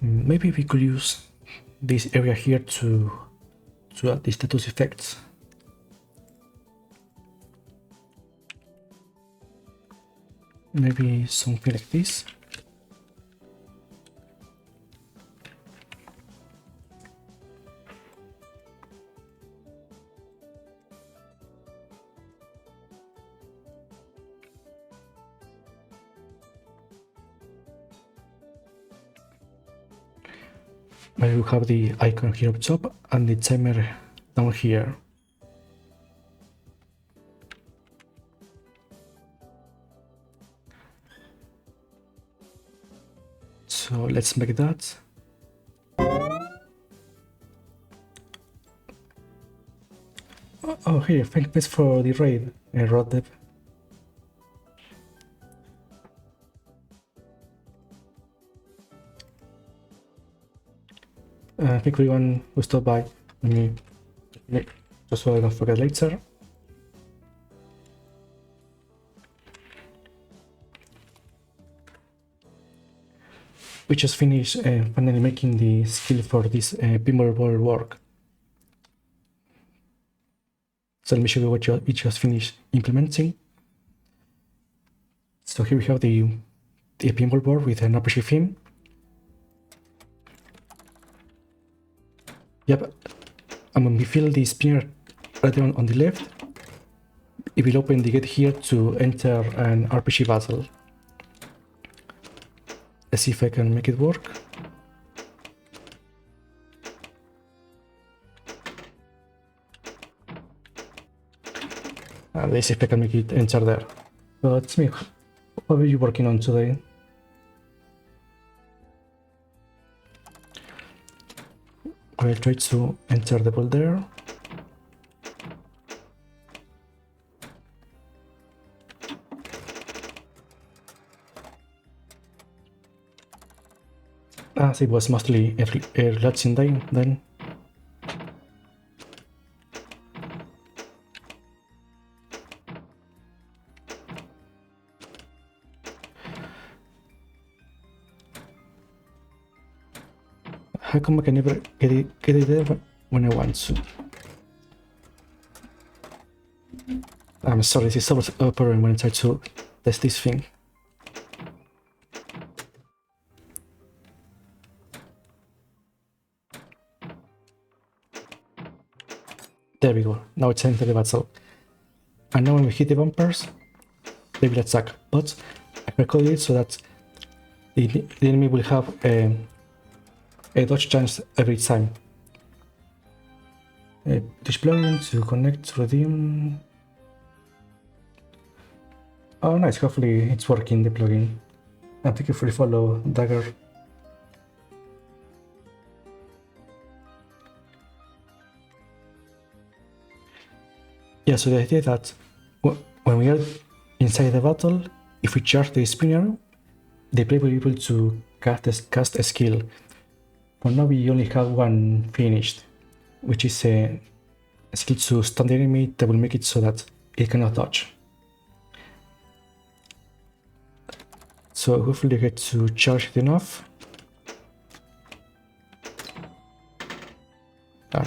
Maybe we could use this area here to add the status effects. Maybe something like this. Maybe we have the icon here up top and the timer down here. So let's make that. Oh, here, thanks for the raid, godotengine. Thank everyone who stopped by. Just so I don't forget later. We just finished finally making the skill for this pinball ball work. So let me show you what we just finished implementing. So here we have the pinball board with an RPG theme. Yep, and when we fill the spinner right on the left, it will open the gate here to enter an RPG battle. Let's see if I can make it work. Let's see if I can make it enter there. But it's me. What are you working on today? I'll try to enter the ball there. So it was mostly a relaxing day then. How come I can never get it there when I want to? I'm sorry, this is always a problem when I try to test this thing. There we go, now it's enter the battle. And now when we hit the bumpers, they will attack, but I recorded it so that the enemy will have a dodge chance every time. This plugin to connect to redeem. Oh nice, hopefully it's working, the plugin. And thank you for the follow, Dagger. Yeah, so the idea that when we are inside the battle, if we charge the spinner, the player will be able to cast a skill. For now we only have one finished, which is a skill to stun the enemy that will make it so that it cannot dodge. So hopefully I get to charge it enough.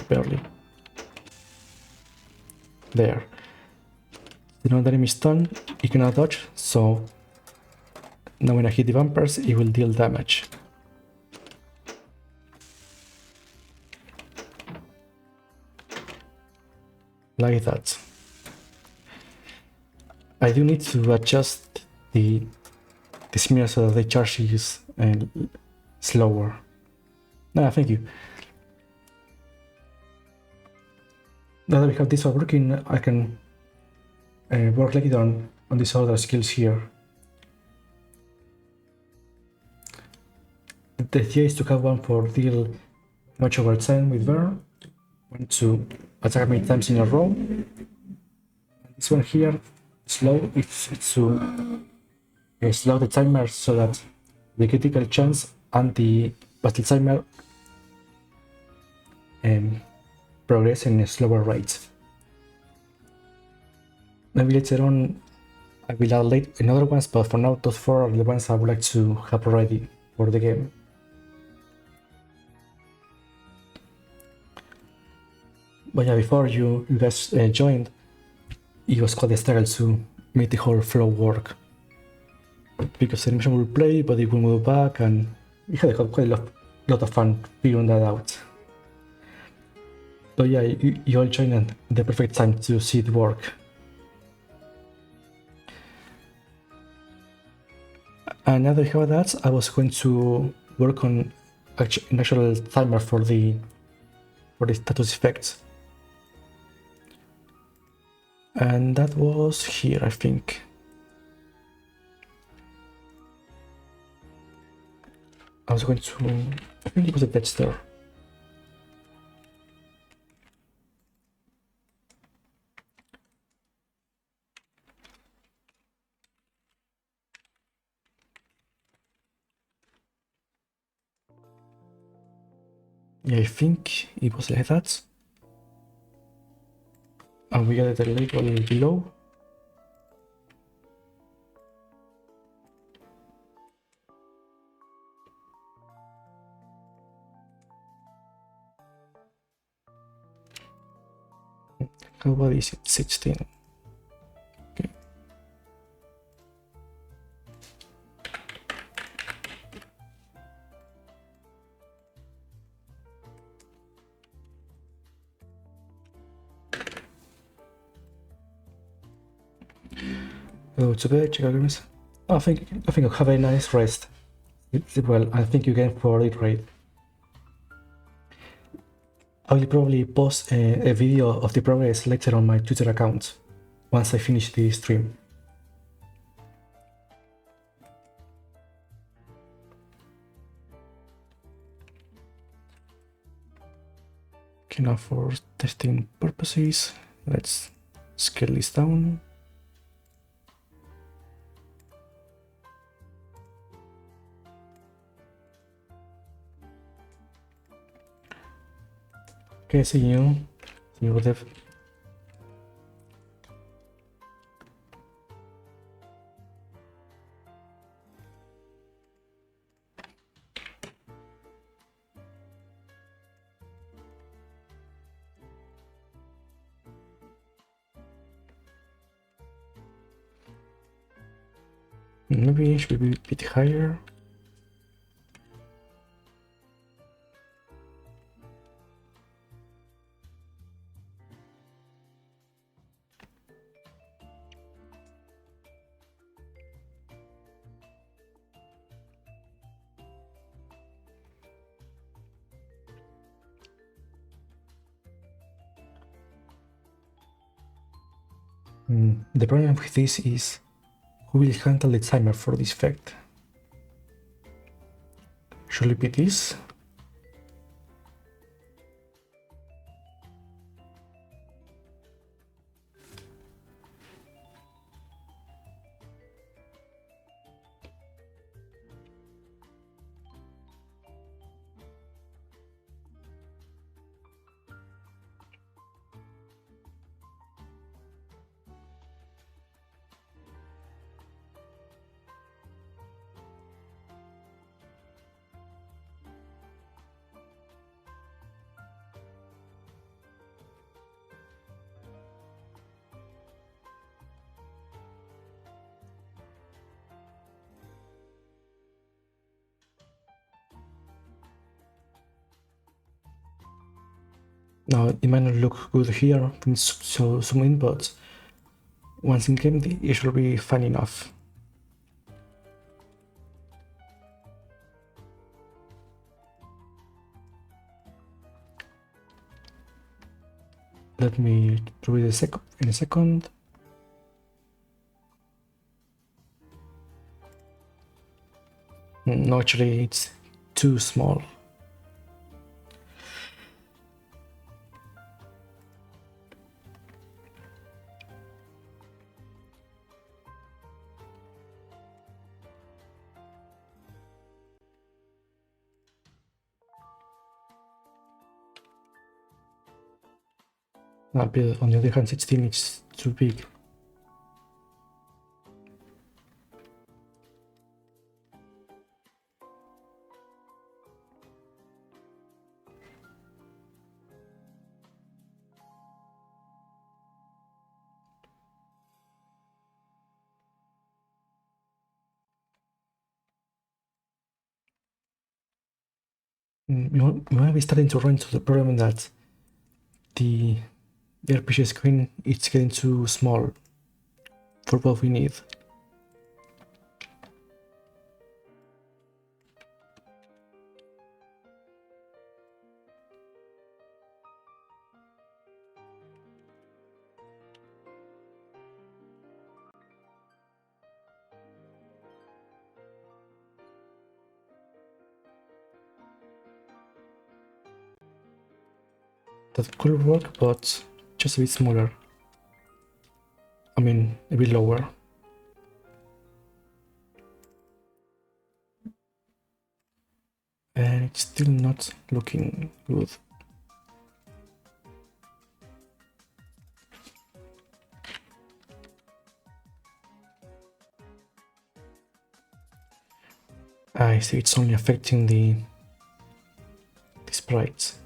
Barely. There. The enemy is stunned, he cannot dodge, so Now when I hit the bumpers, it will deal damage. Like that. I do need to adjust the smear so that the charge is slower. No, thank you. Now that we have this all working, I can work like it on these other skills here. The idea is to have one for deal much over time with burn, one to attack many times in a row. This one here, slow, it's to slow the timer so that the critical chance and the battle timer progress in a slower rate. Maybe later on I will add another ones, but for now those four are the ones I would like to have ready for the game. But yeah, before you guys joined, it was quite a struggle to make the whole flow work. Because the animation will play, but it will move back, and we had quite a lot of fun figuring that out. But yeah, you all joined at the perfect time to see it work. And now that we have that, I was going to work on an actual timer for the status effects. And that was here, I think. I was going to, I think it was a dead star. Yeah, I think it was like that. And we got the label below. How about is it 16? Okay. Go to bed, check out games. I think I'll have a nice rest. Well, I think you can for it, right? I will probably post a video of the progress later on my Twitter account once I finish the stream. Okay, now for testing purposes, let's scale this down. Okay, see you Dev. Maybe it should be a bit higher. The problem with this is who will handle the timer for this effect. Should it be this? Now it might not look good here, so zoom in, but once in game it should be fine enough. Let me prove it in a second. No, actually it's too small. But on the other hand, 16 is too big. You might be starting to run into the problem that the RPG screen is getting too small for what we need. That could work, but just a bit smaller. I mean, a bit lower. And it's still not looking good. I see it's only affecting the sprites.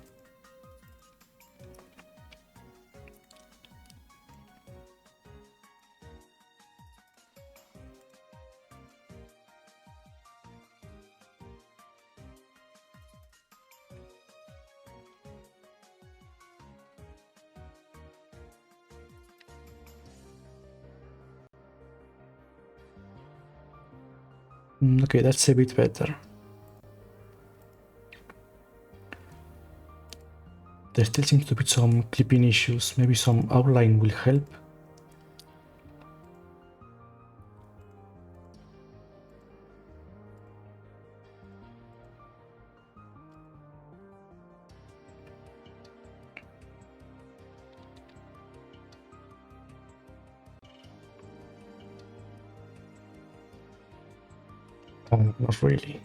Okay, that's a bit better. There still seems to be some clipping issues. Maybe some outline will help. Not really.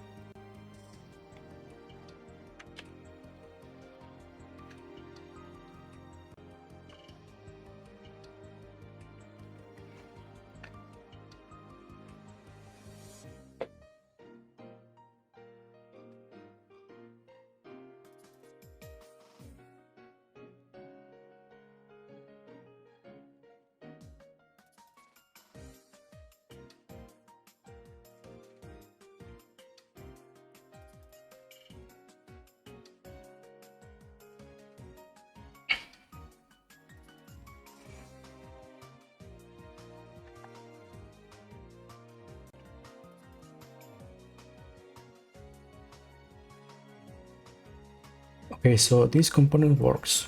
Okay, so this component works.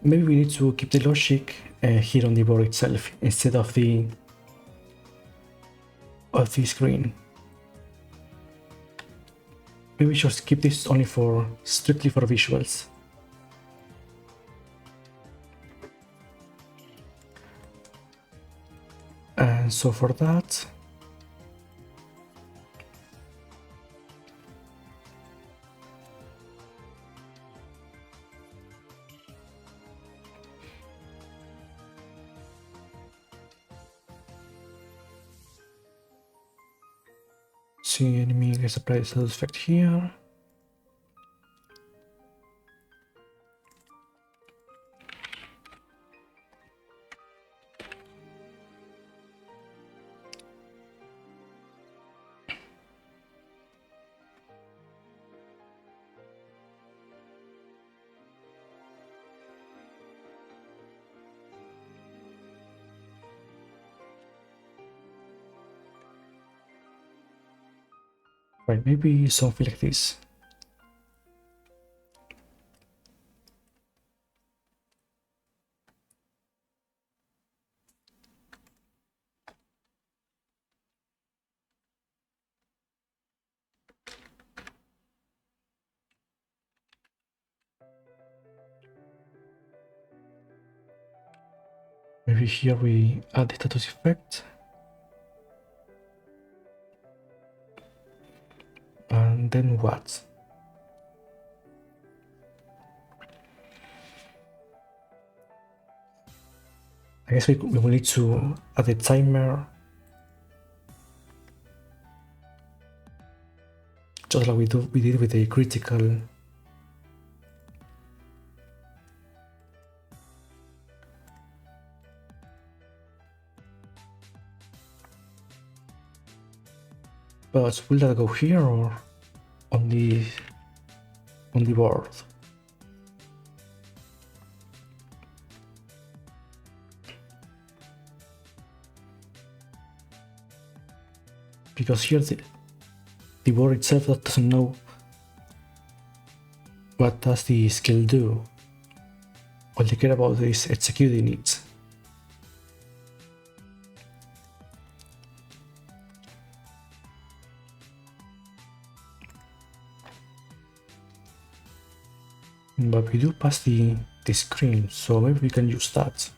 Maybe we need to keep the logic here on the board itself instead of the screen. Maybe we should keep this only strictly for visuals. And so for that, see enemy, let's apply the status effect here. Right, maybe something like this. Maybe here we add the status effect. And then what? I guess we will need to add a timer, just like we did with the critical. But will that go here or on the board? Because here the board itself doesn't know what does the skill do. All they care about is executing it. But we do pass the screen, so maybe we can use that.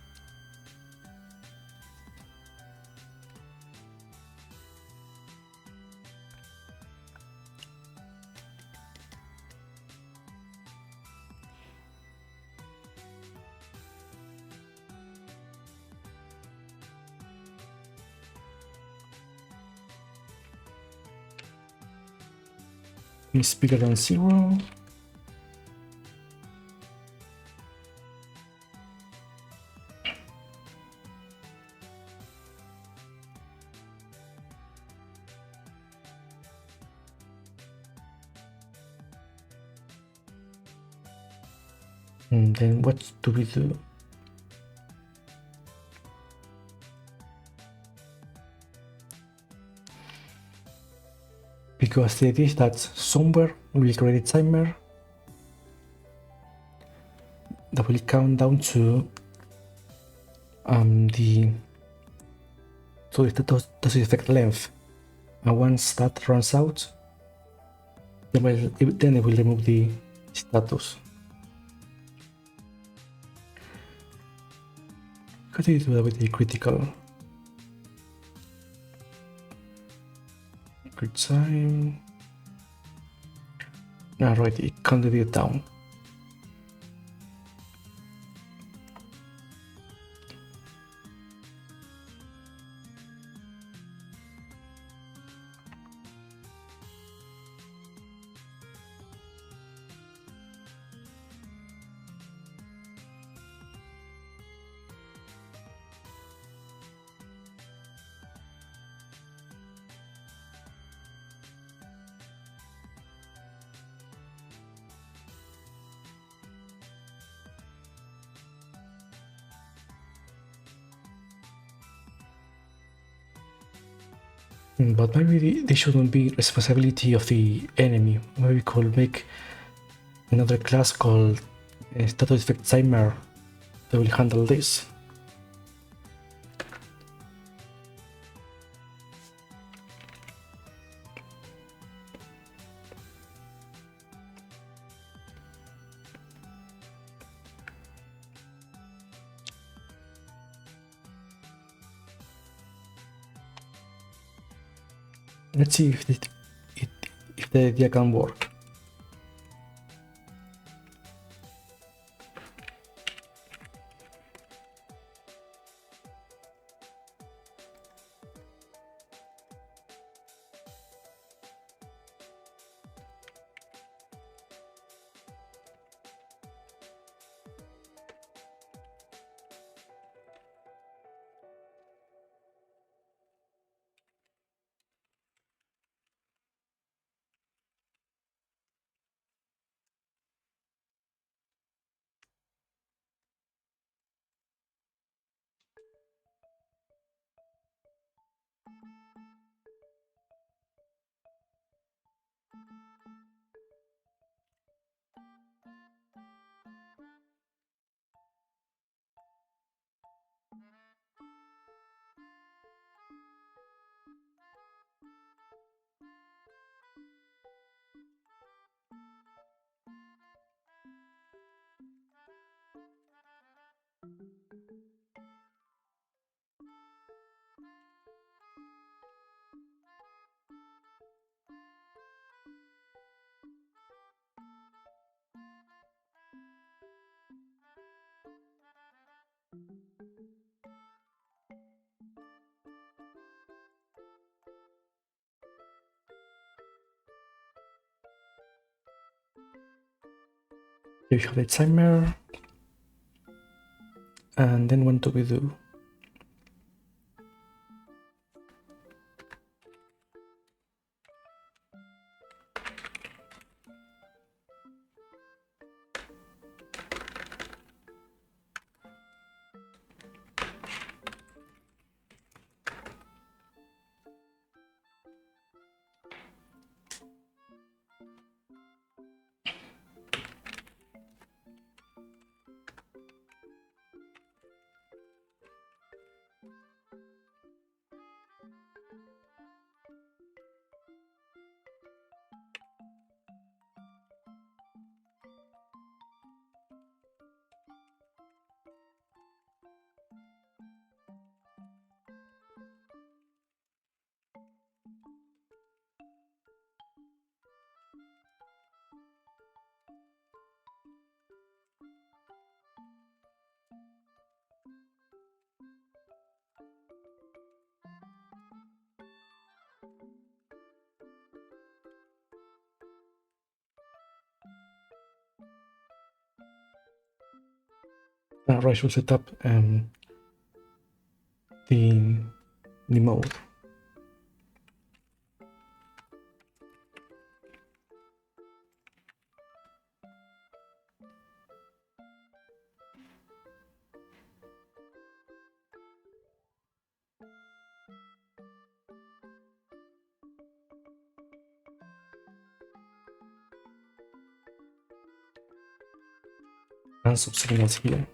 Is bigger than 0. And then what do we do? Because the idea is that somewhere we will create a timer that will count down to the status effect length, and once that runs out, then it will remove the status. How do you do that with the critical? Good time. Right, it counted it down. But maybe they shouldn't be responsibility of the enemy. Maybe we could make another class called status effect timer that will handle this. Let's see if the idea can work. You have the timer, and then what do we do? Right, we'll set up the mode. And some signals here.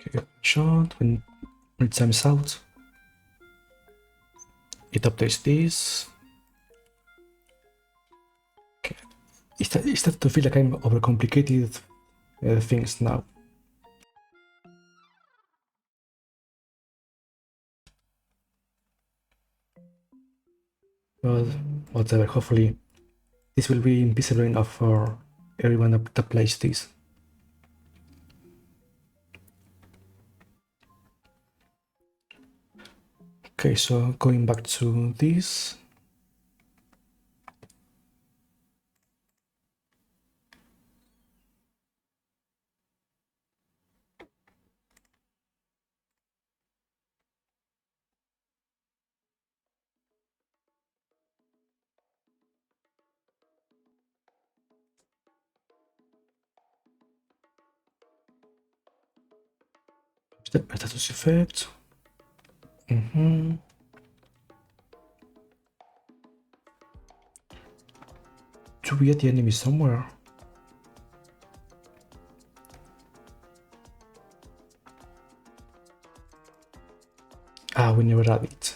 Okay, shot when it times out. It updates this. Okay. It starts to feel like I'm overcomplicated things now. But whatever, hopefully this will be invisible enough for everyone that plays this. Okay, so going back to this. Status effect. Do we get the enemy somewhere? Ah, we never had it.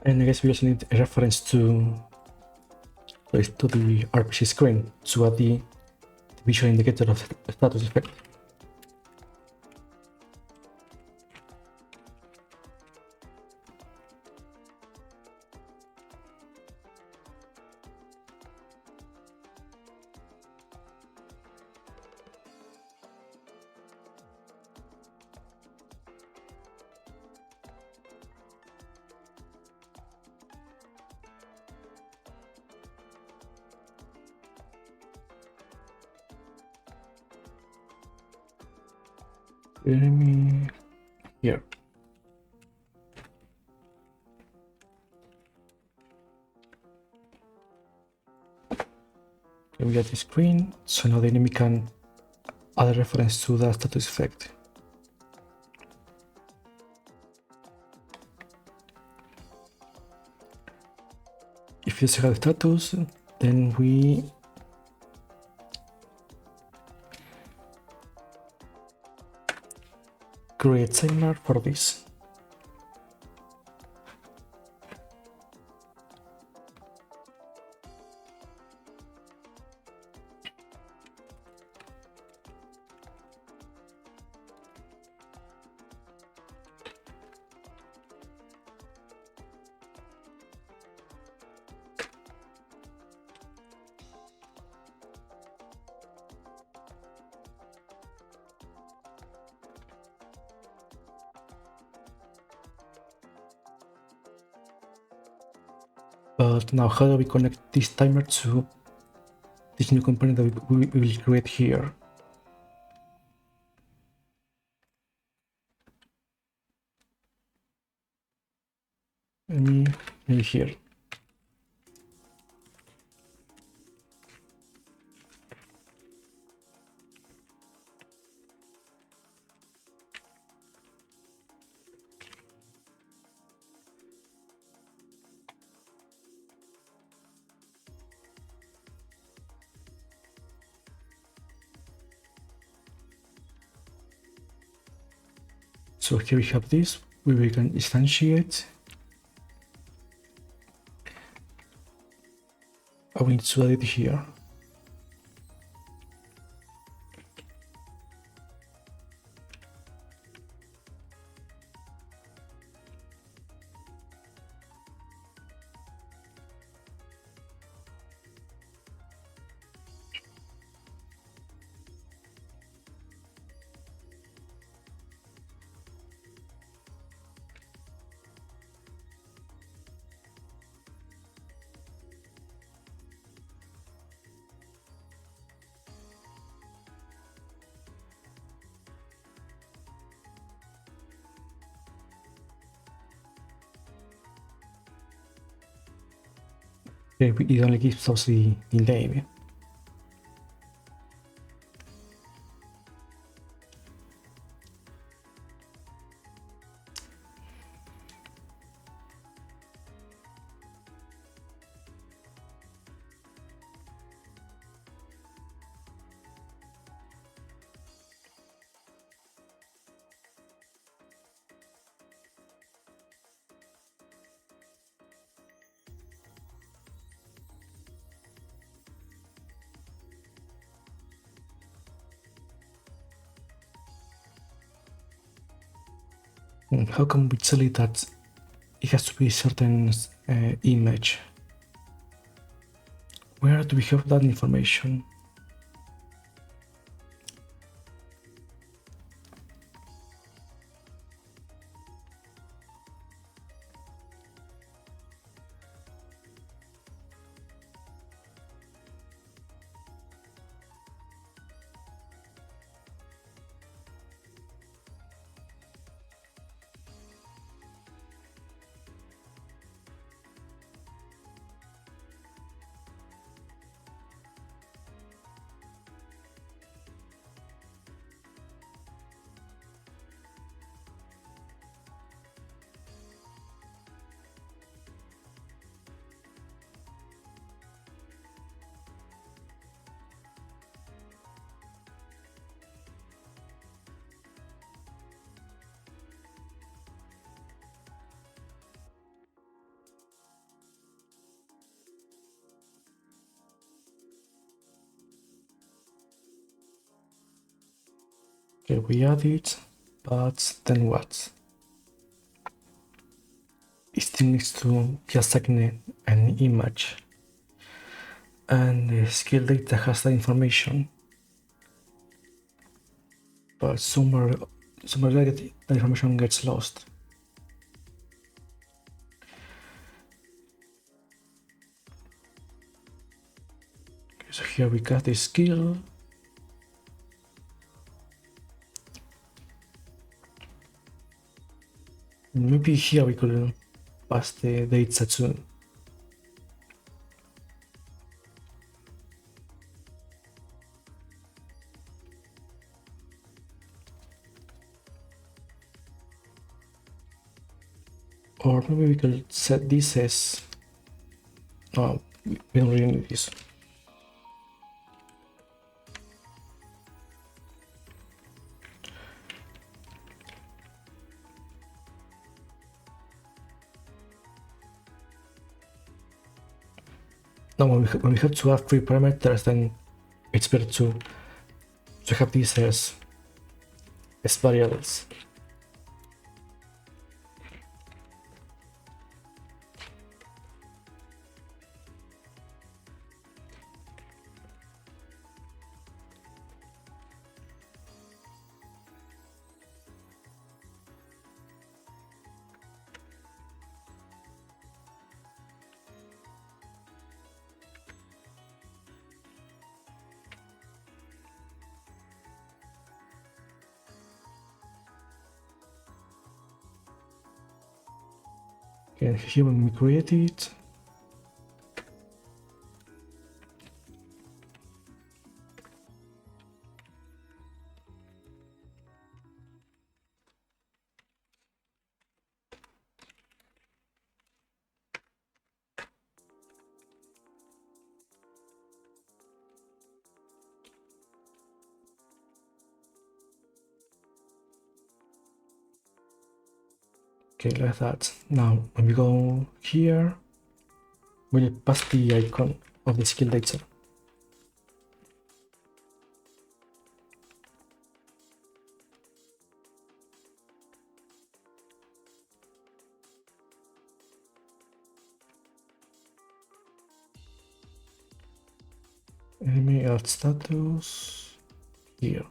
And I guess we also need a reference to the RPG screen to add the visual indicator of the status effect. enemy here. Okay, we get the screen, so now the enemy can add a reference to the status effect. If you check the status, then we create timer for this. But now how do we connect this timer to this new component that we will create here? Maybe here. So here we have this, we can instantiate. I will need to add it here. Okay, it only gives us the name. How can we tell it that it has to be a certain image? Where do we have that information? Okay, we add it, but then what? It still needs to be assigned an image, and the skill data has that information, but somewhere the information gets lost. Okay, so here we got the skill. maybe here we could pass the data too. Or maybe we could set this as... Oh, we don't really need this. Now when we have to add 3 parameters, then it's better to have this as variables. And here when we create it, okay, like that. Now when we go here, we'll pass the icon of the skill data. Enemy add status here.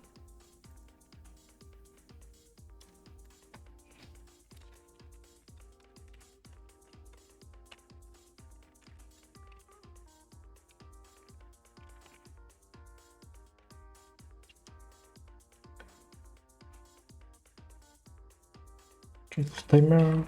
Okay, timer.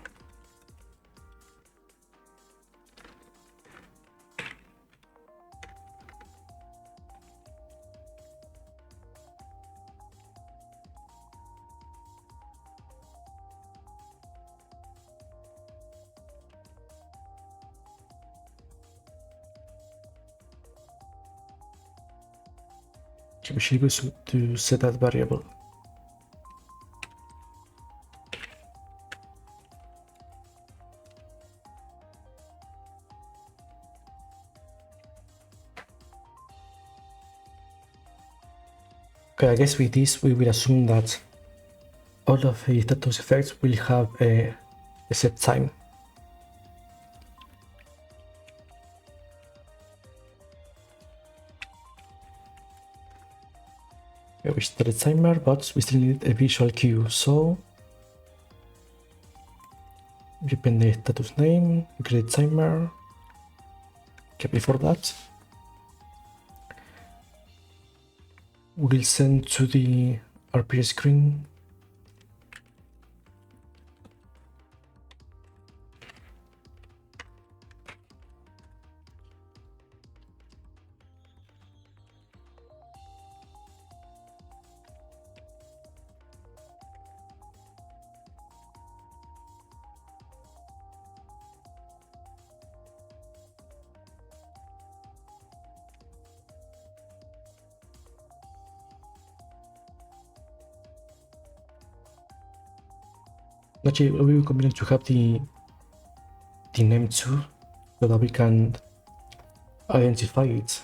Okay, we should be able to set that variable. Okay, I guess with this we will assume that all of the status effects will have a set time. Okay, we set a timer, but we still need a visual cue, so we open the status name, we create a timer. Okay, before that, we'll send to the RPA screen actually we will convenient to have the name too, so that we can identify it.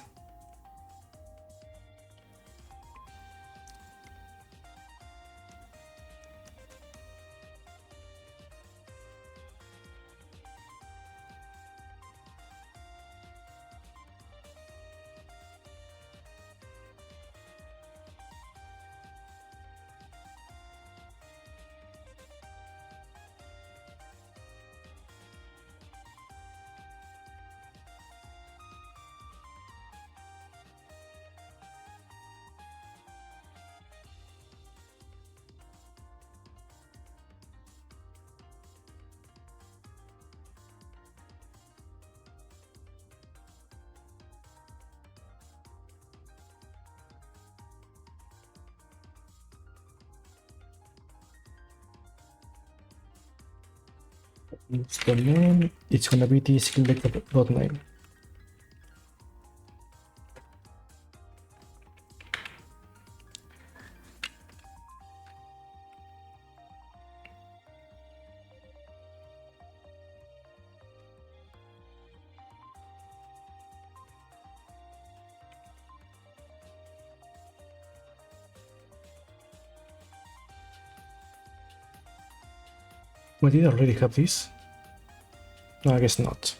Its the name, it's gonna be the selected name. We did already have this? No, I guess not.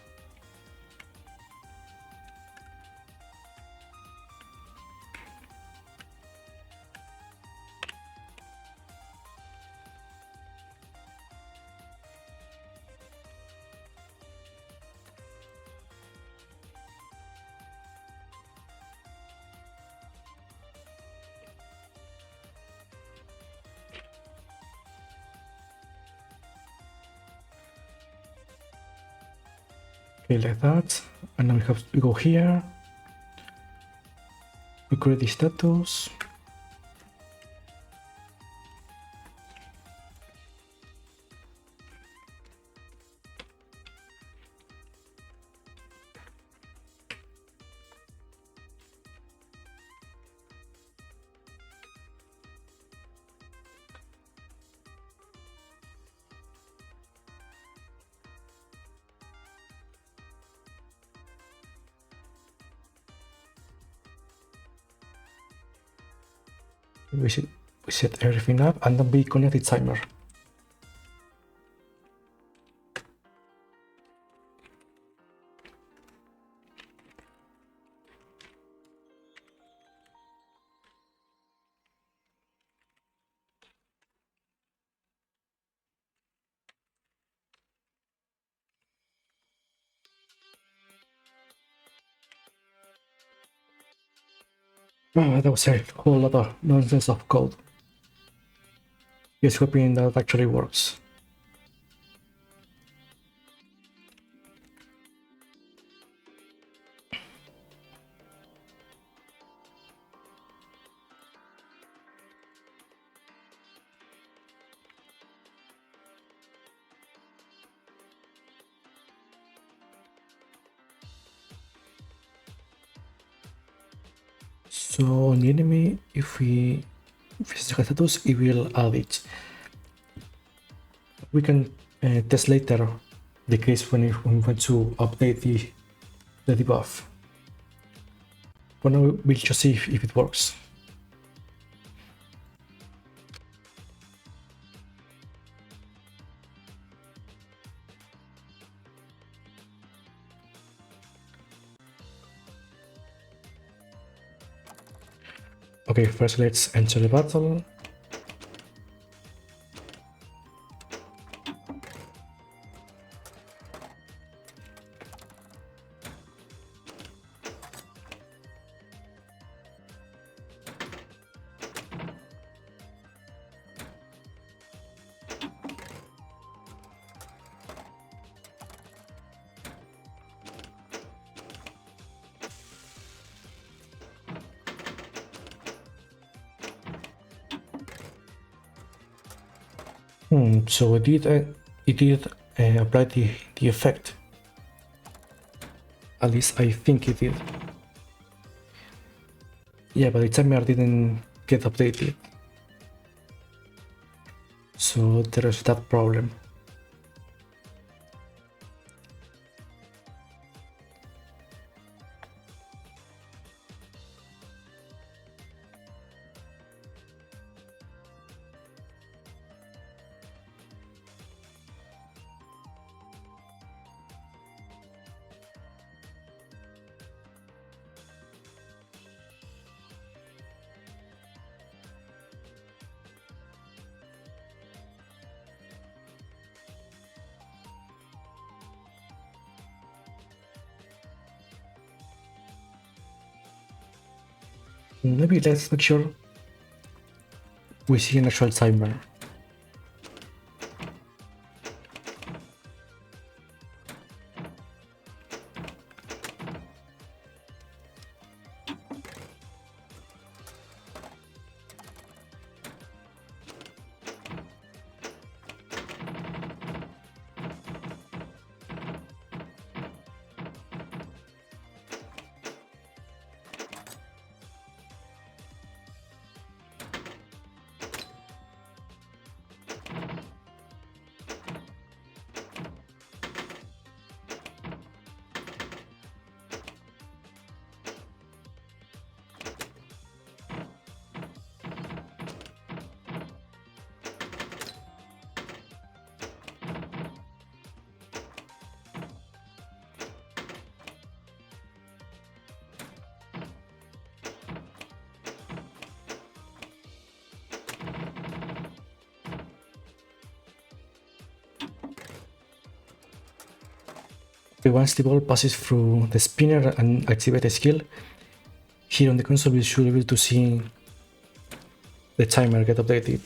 Okay, like that. And now we have to go here. We create the status. We set everything up and then we connect the timer. Oh, that was a whole lot of nonsense of code. Just hoping that actually works. So on the enemy, if we set status, it will add it. We can test later the case when we want to update the debuff. For now, we'll just see if it works. Okay, first let's enter the battle. So it did apply the effect. At least I think it did. Yeah, but the timer didn't get updated. So there is that problem. Maybe let's make sure we see an actual timer. Once the ball passes through the spinner and activates the skill, here on the console we should be able to see the timer get updated.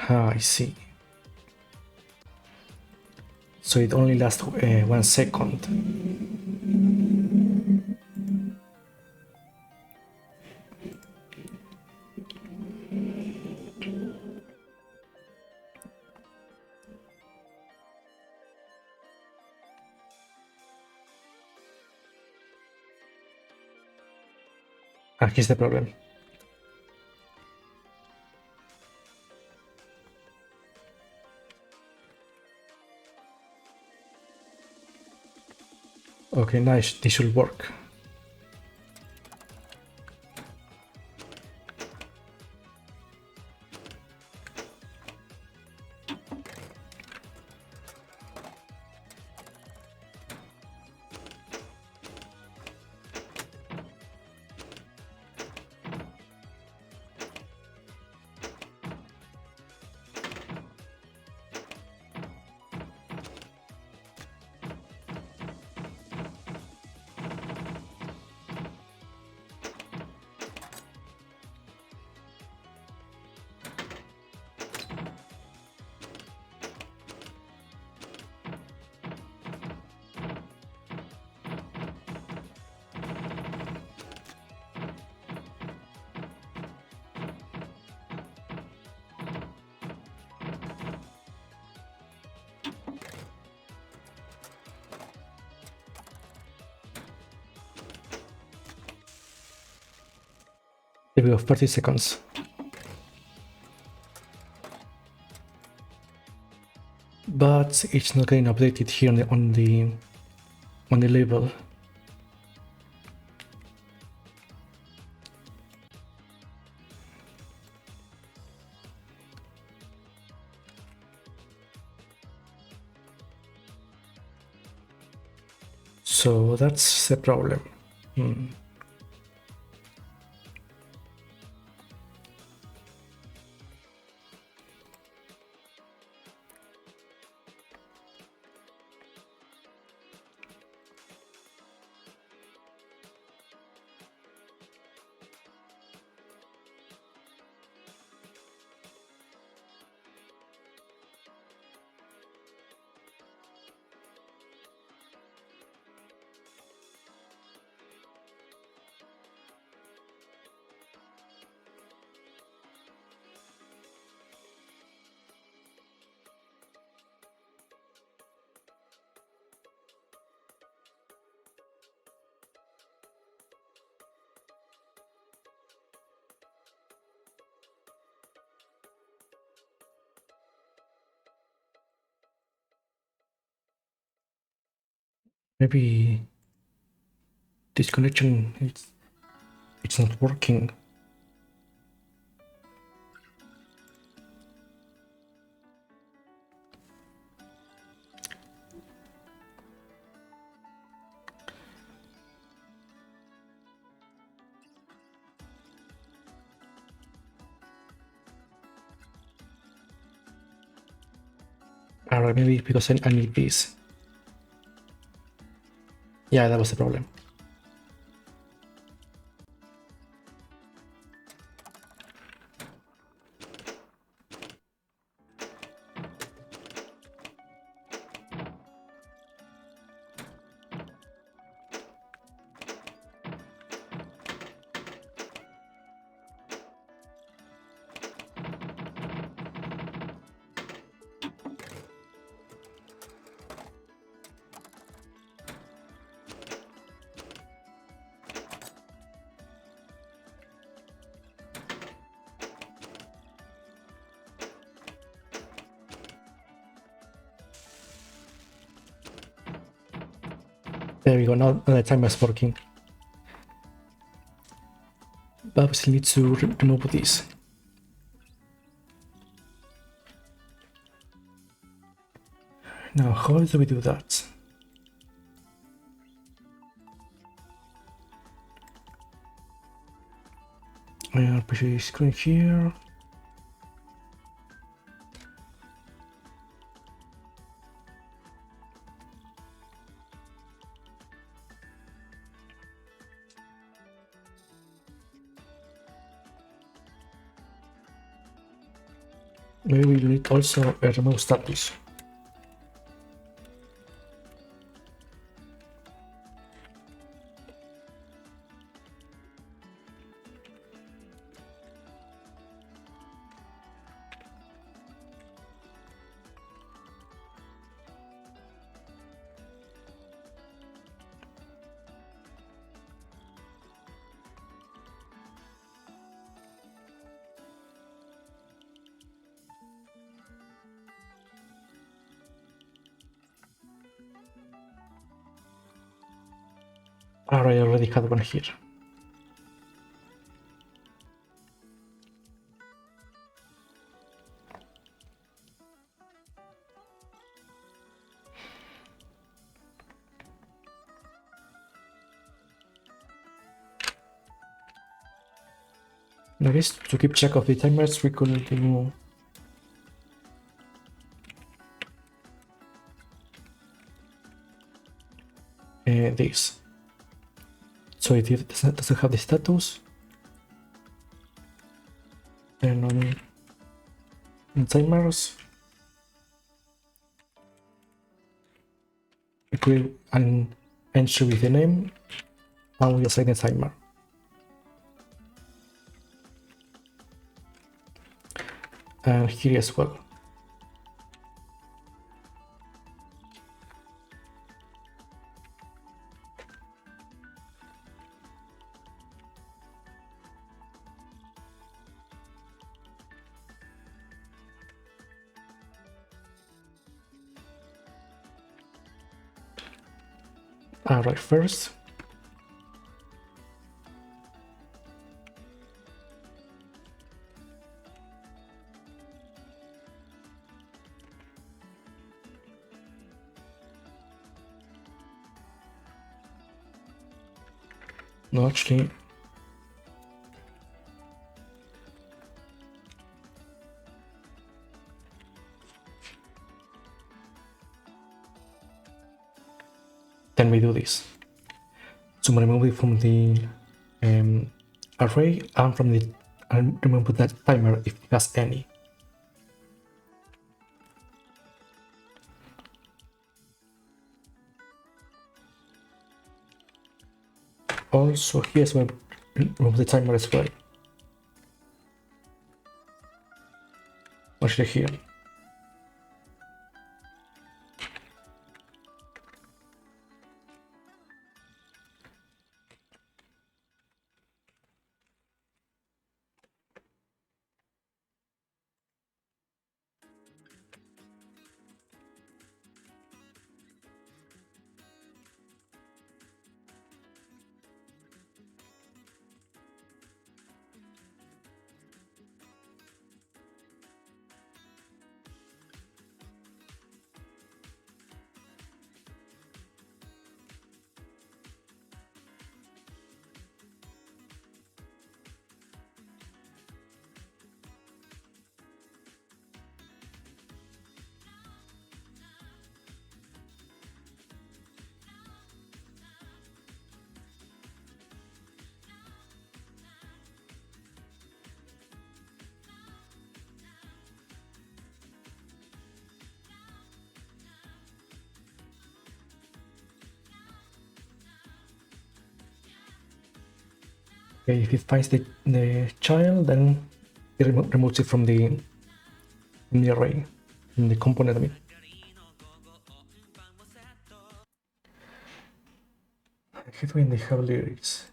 Ah, I see. So it only lasts 1 second. Ah, here's the problem. Okay, nice, this should work. There we go, 30 seconds. But it's not getting updated here on the label. So that's the problem. Maybe this connection it's not working. Alright, maybe because I need this. Yeah, that was the problem. There we go, now the timer is working. But we still need to remove this. Now, how do we do that? RPG screen here. Maybe we need also a remove status. Alright, I already had one here. I guess to keep track of the timers, we could do this. So if it doesn't have the status, then on timers, we create an entry with the name and we assign a timer. And here as well. Alright, first no, actually, then we do this. So remove it from the array and from the remove that timer if it has any. Also, here's where remove the timer as well. Actually, here. Okay, if it finds the child, then it removes it from the array, from the component. I mean, I hate when they have lyrics.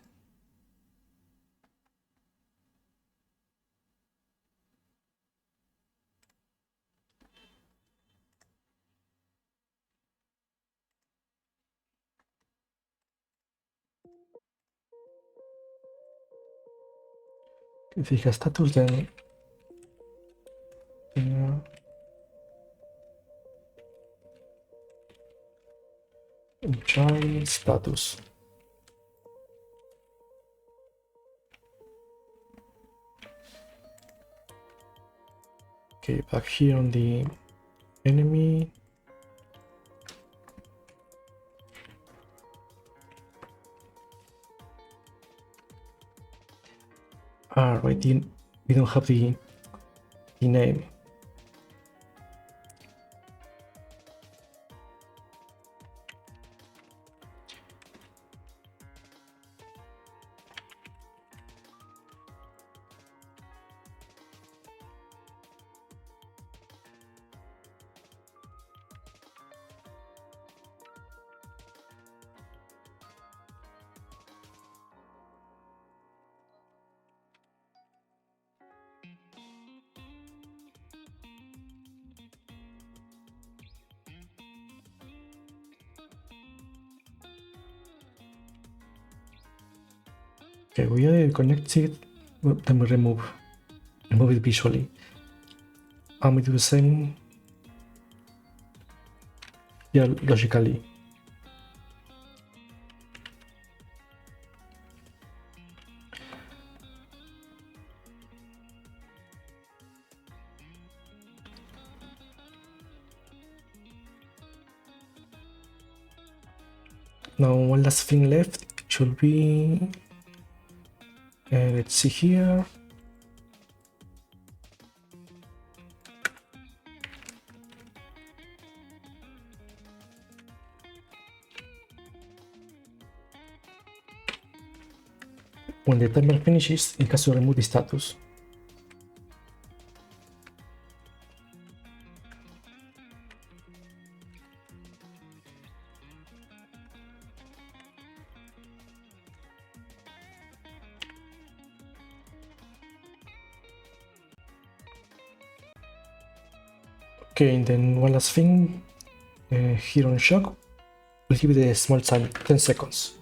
If it has status, then child status. Okay, back here on the enemy. Right, we don't have the name. Okay, we are connected, then we remove it visually. And we do the same here logically. Now one last thing left should be, let's see here. When the timer finishes, it has to remove the status. Okay, and then one last thing, here on shock, we'll give it a small time, 10 seconds,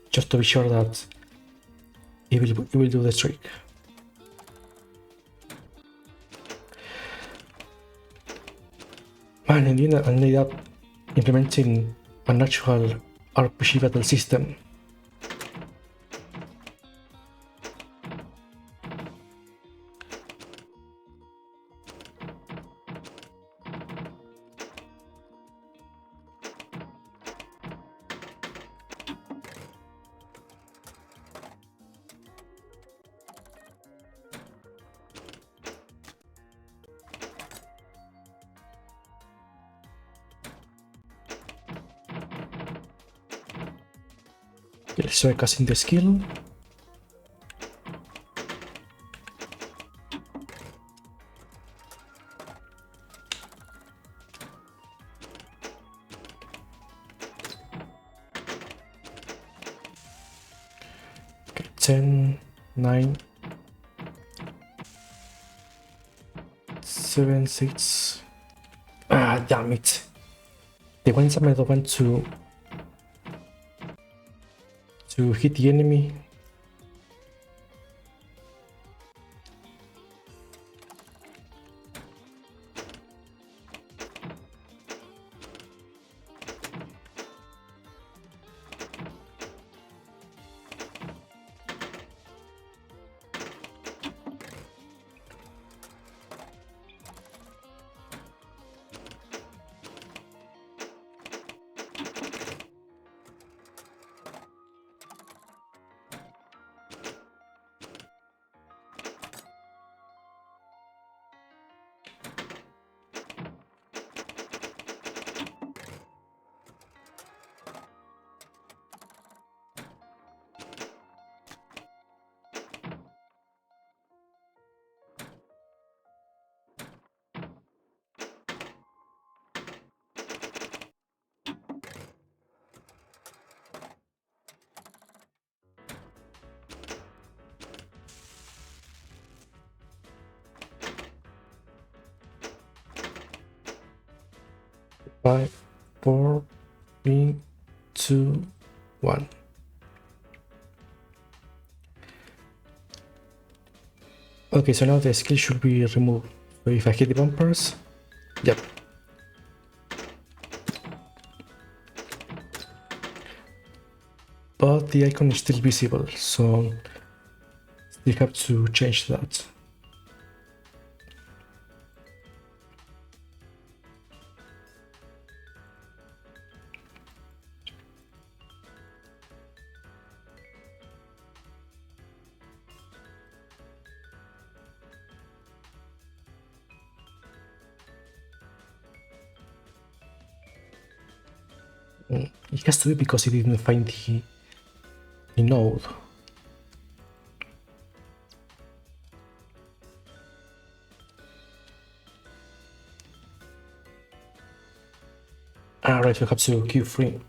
just to be sure that it will do the trick. Man, in the end, I ended up implementing an actual RPG battle system. Let's try casting the skill. Okay, 10, 9, 7, 6. Ah, damn it. The one time I don't want to hit the enemy. Five, 4, 3, 2, 1. Okay, so now the skill should be removed. So if I hit the bumpers, yep. But the icon is still visible, so you have to change that. It has to be because it didn't find the node. Alright, we have to Q3.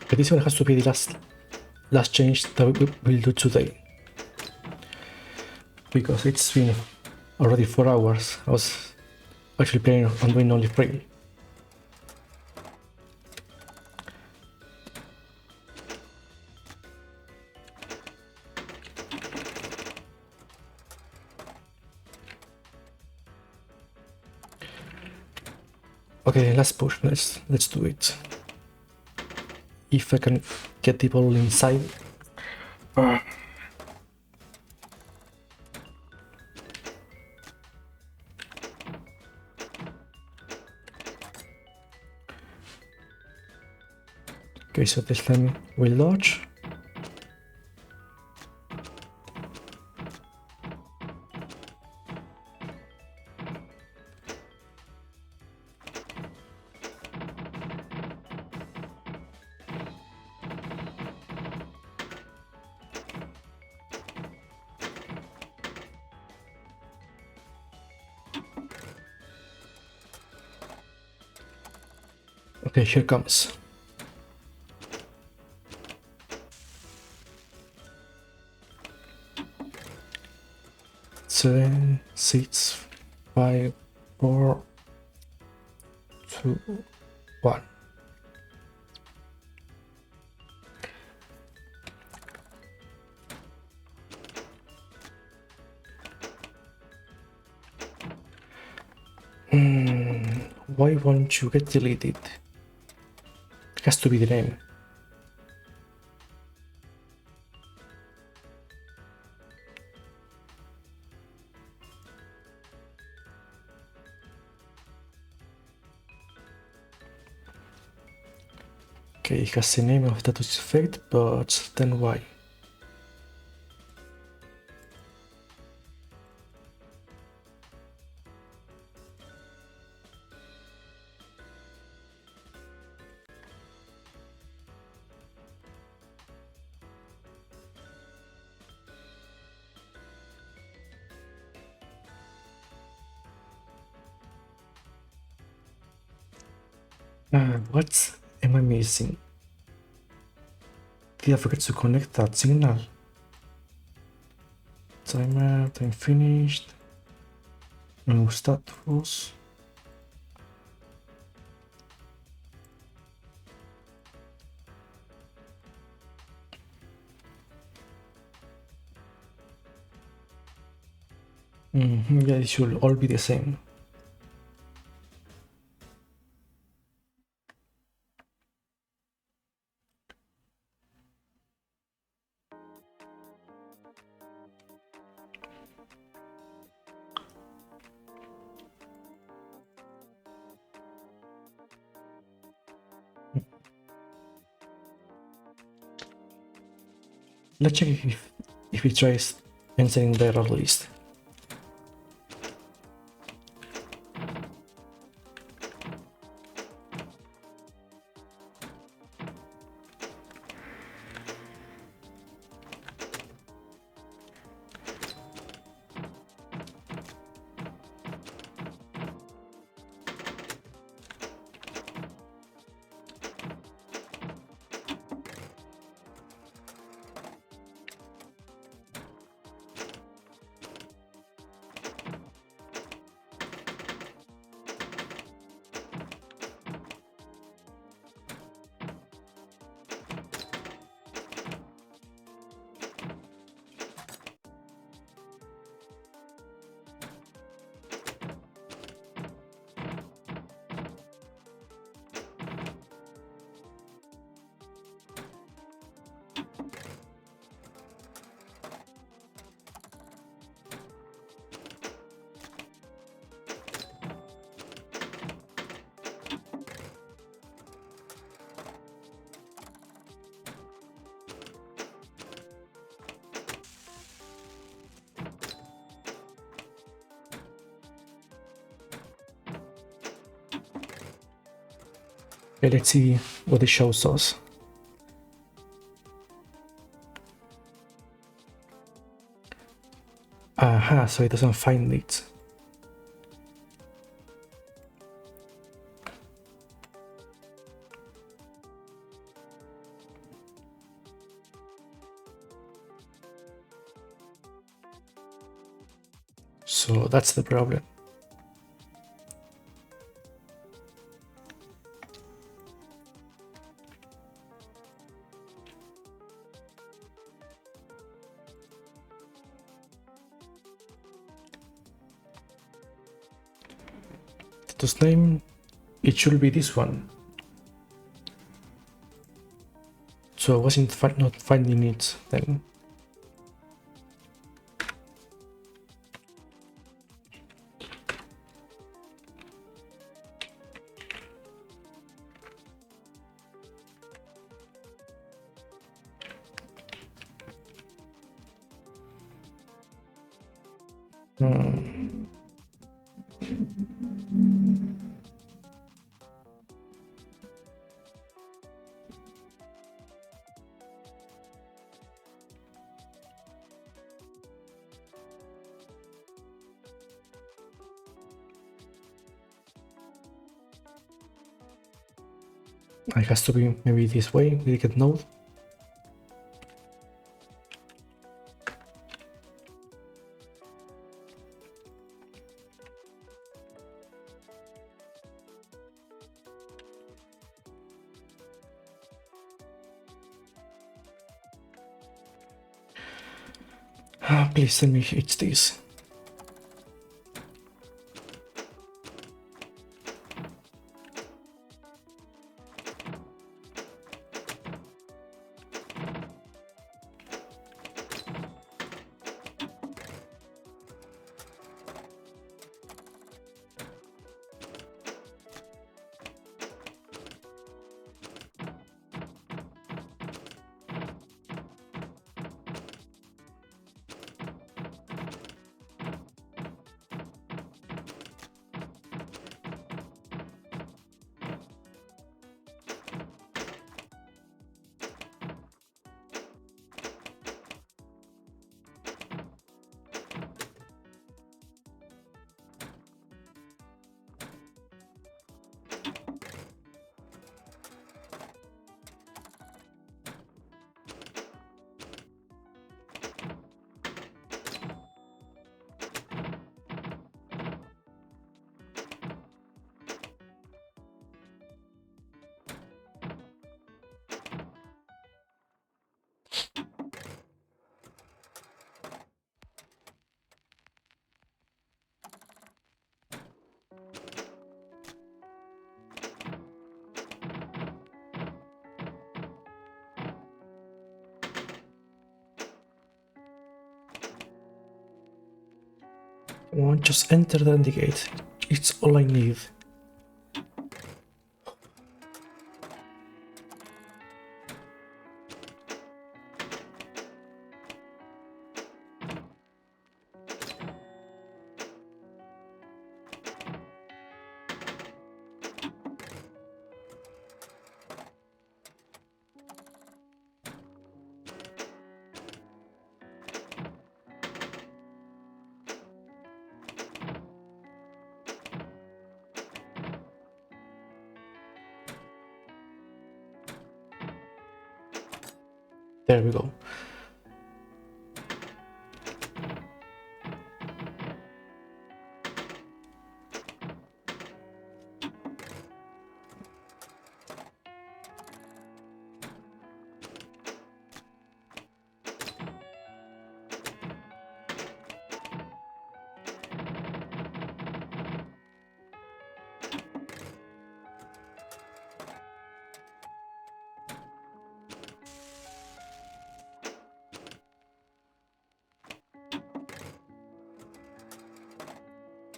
But this one has to be the last change that we will do today. Because it's been already 4 hours. I was actually planning on doing only 3. Okay, last push. Let's do it. If I can get the ball inside. Okay, so this time we'll dodge. Okay, here comes. Seven, 6, 5, 4, 2, 1. Why won't you get deleted? It has to be the name. Okay, it has the name of status effect, but then why? What am I missing? Did I forget to connect that signal? Timer, time finished. New status. Yeah, it should all be the same. Let's check if it tries entering the error list. Okay, let's see what it shows us. Aha, so it doesn't find it. So that's the problem. Status name, it should be this one. So I wasn't not finding it then. It has to be maybe this way, delegate node. Please tell me it's this. Just enter the indicate. It's all I need. There we go.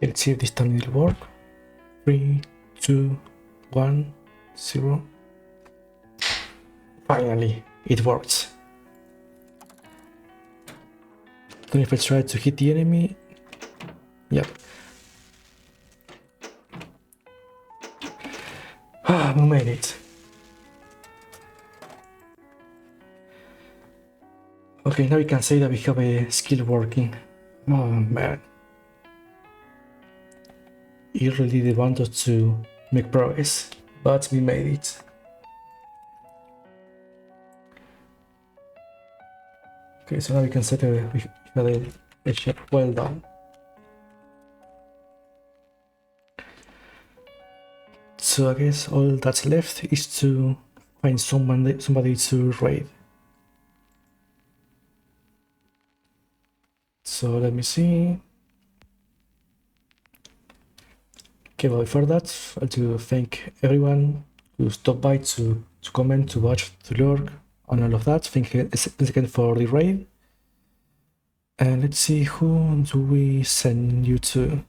Let's see if this time it'll work. 3, 2, 1, 0. Finally, it works. Then if I try to hit the enemy, yep. Ah, we made it. Okay, now we can say that we have a skill working. Oh man. It really did want us to make progress, but we made it. Okay, so now we can set a shape well done. So I guess all that's left is to find somebody to raid. So let me see. Okay, well before that, I'd like to thank everyone who stopped by to comment, to watch, to lurk, and all of that. Thank you again for the raid. And let's see, who do we send you to?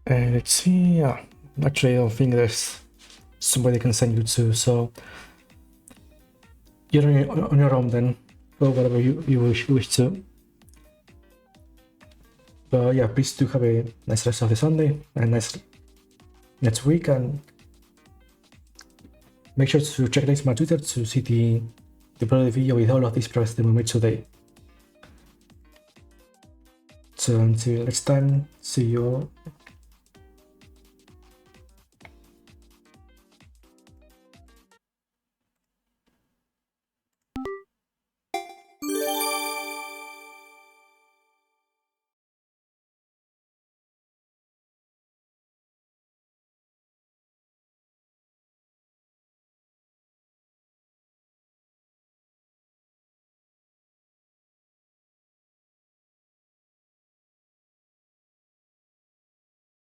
And let's see, actually I don't think there's somebody I can send you to, so you're on your own then, go whatever you wish to. But yeah, please do have a nice rest of the Sunday and nice next week, and make sure to check out my Twitter to see the product video with all of these progress that we made today. So until next time, see you all.